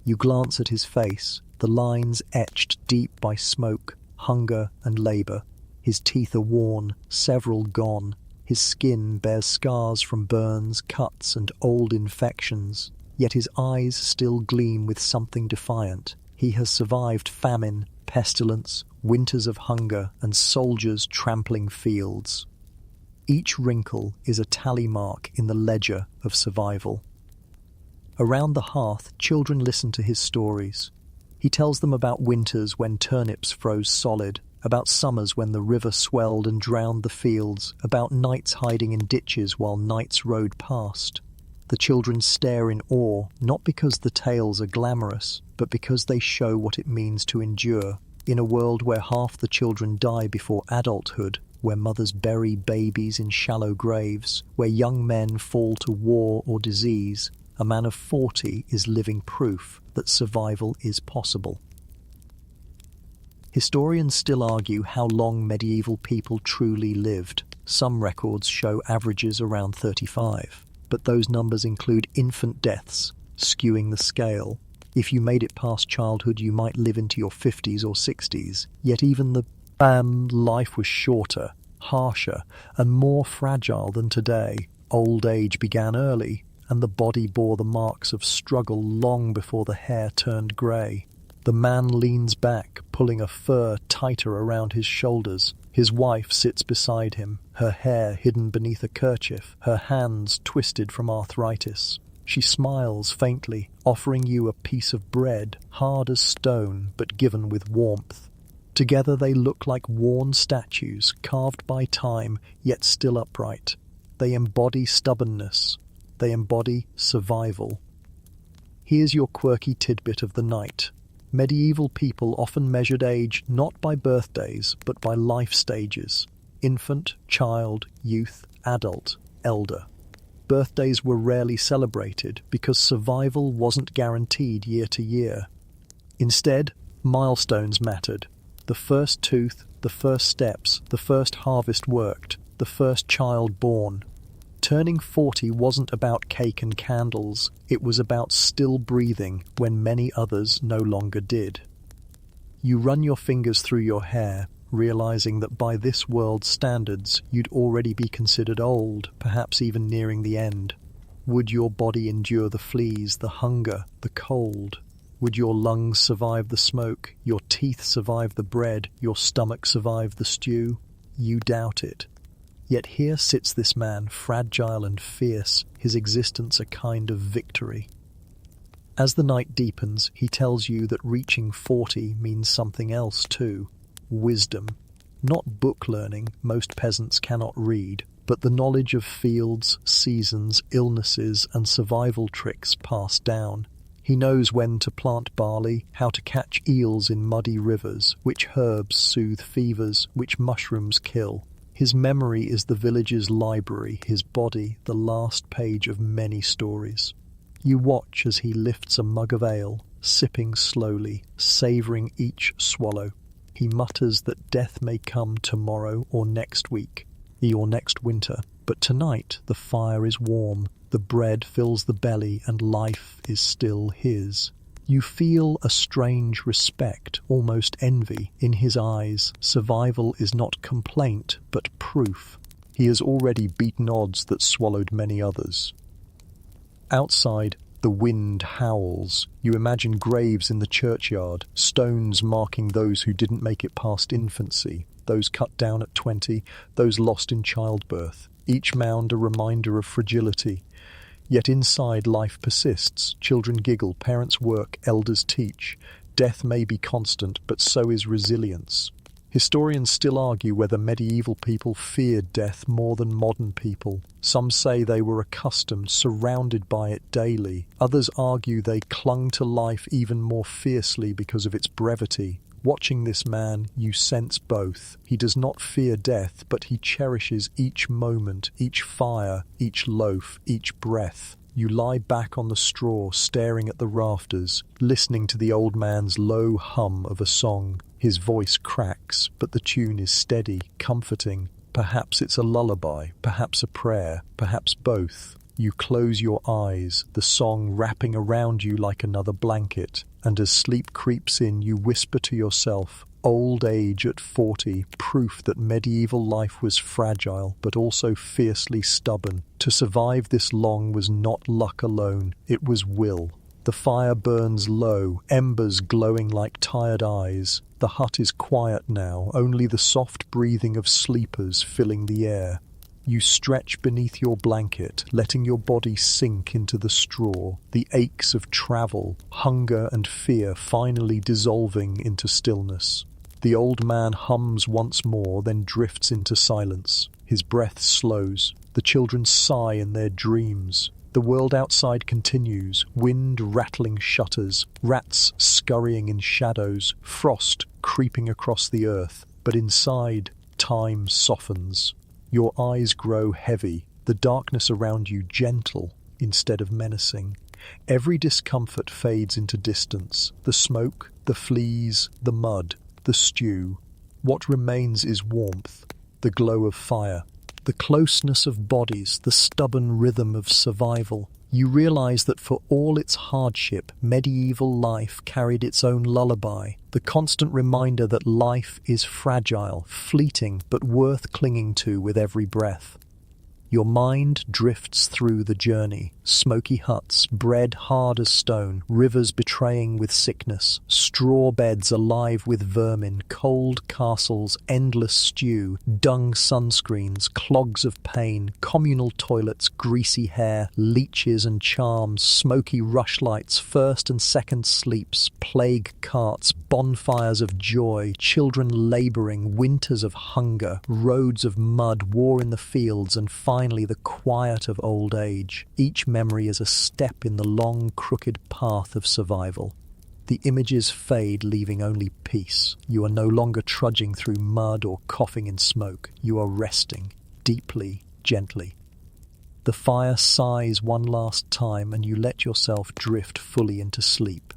You glance at his face, the lines etched deep by smoke, hunger and labour. His teeth are worn, several gone. His skin bears scars from burns, cuts and old infections. Yet his eyes still gleam with something defiant. He has survived famine, pestilence, winters of hunger, and soldiers trampling fields. Each wrinkle is a tally mark in the ledger of survival. Around the hearth, children listen to his stories. He tells them about winters when turnips froze solid, about summers when the river swelled and drowned the fields, about nights hiding in ditches while knights rode past. The children stare in awe, not because the tales are glamorous, but because they show what it means to endure. In a world where half the children die before adulthood, where mothers bury babies in shallow graves, where young men fall to war or disease, a man of 40 is living proof that survival is possible. Historians still argue how long medieval people truly lived. Some records show averages around 35. But those numbers include infant deaths, skewing the scale. If you made it past childhood, you might live into your 50s or 60s. Yet even the life was shorter, harsher, and more fragile than today. Old age began early, and the body bore the marks of struggle long before the hair turned grey. The man leans back, pulling a fur tighter around his shoulders. His wife sits beside him, her hair hidden beneath a kerchief, her hands twisted from arthritis. She smiles faintly, offering you a piece of bread, hard as stone, but given with warmth. Together they look like worn statues, carved by time, yet still upright. They embody stubbornness. They embody survival. Here's your quirky tidbit of the night. Medieval people often measured age not by birthdays, but by life stages. Infant, child, youth, adult, elder. Birthdays were rarely celebrated because survival wasn't guaranteed year to year. Instead, milestones mattered. The first tooth, the first steps, the first harvest worked, the first child born. Turning 40 wasn't about cake and candles, it was about still breathing when many others no longer did. You run your fingers through your hair, realizing that by this world's standards you'd already be considered old, perhaps even nearing the end. Would your body endure the fleas, the hunger, the cold? Would your lungs survive the smoke, your teeth survive the bread, your stomach survive the stew? You doubt it. Yet here sits this man, fragile and fierce, his existence a kind of victory. As the night deepens, he tells you that reaching 40 means something else too. Wisdom. Not book learning, most peasants cannot read, but the knowledge of fields, seasons, illnesses, and survival tricks passed down. He knows when to plant barley, how to catch eels in muddy rivers, which herbs soothe fevers, which mushrooms kill. His memory is the village's library, his body the last page of many stories. You watch as he lifts a mug of ale, sipping slowly, savouring each swallow. He mutters that death may come tomorrow or next week, or next winter. But tonight the fire is warm, the bread fills the belly, and life is still his. You feel a strange respect, almost envy, in his eyes. Survival is not complaint, but proof. He has already beaten odds that swallowed many others. Outside, the wind howls. You imagine graves in the churchyard, stones marking those who didn't make it past infancy, those cut down at 20, those lost in childbirth, each mound a reminder of fragility. Yet inside life persists, children giggle, parents work, elders teach. Death may be constant, but so is resilience. Historians still argue whether medieval people feared death more than modern people. Some say they were accustomed, surrounded by it daily. Others argue they clung to life even more fiercely because of its brevity. Watching this man, you sense both. He does not fear death, but he cherishes each moment, each fire, each loaf, each breath. You lie back on the straw, staring at the rafters, listening to the old man's low hum of a song. His voice cracks, but the tune is steady, comforting. Perhaps it's a lullaby, perhaps a prayer, perhaps both. You close your eyes, the song wrapping around you like another blanket, and as sleep creeps in, you whisper to yourself, "Old age at 40, proof that medieval life was fragile, but also fiercely stubborn. To survive this long was not luck alone, it was will." The fire burns low, embers glowing like tired eyes. The hut is quiet now, only the soft breathing of sleepers filling the air. You stretch beneath your blanket, letting your body sink into the straw, the aches of travel, hunger and fear finally dissolving into stillness. The old man hums once more, then drifts into silence. His breath slows. The children sigh in their dreams. The world outside continues, wind rattling shutters, rats scurrying in shadows, frost creeping across the earth. But inside, time softens. Your eyes grow heavy, the darkness around you gentle instead of menacing. Every discomfort fades into distance. The smoke, the fleas, the mud, the stew. What remains is warmth, the glow of fire, the closeness of bodies, the stubborn rhythm of survival. You realize that for all its hardship, medieval life carried its own lullaby, the constant reminder that life is fragile, fleeting, but worth clinging to with every breath. Your mind drifts through the journey. Smoky huts, bread hard as stone, rivers betraying with sickness, straw beds alive with vermin, cold castles, endless stew, dung sunscreens, clogs of pain, communal toilets, greasy hair, leeches and charms, smoky rushlights, first and second sleeps, plague carts, bonfires of joy, children labouring, winters of hunger, roads of mud, war in the fields, and finally the quiet of old age. Each memory is a step in the long, crooked path of survival. The images fade, leaving only peace. You are no longer trudging through mud or coughing in smoke. You are resting, deeply, gently. The fire sighs one last time, and you let yourself drift fully into sleep.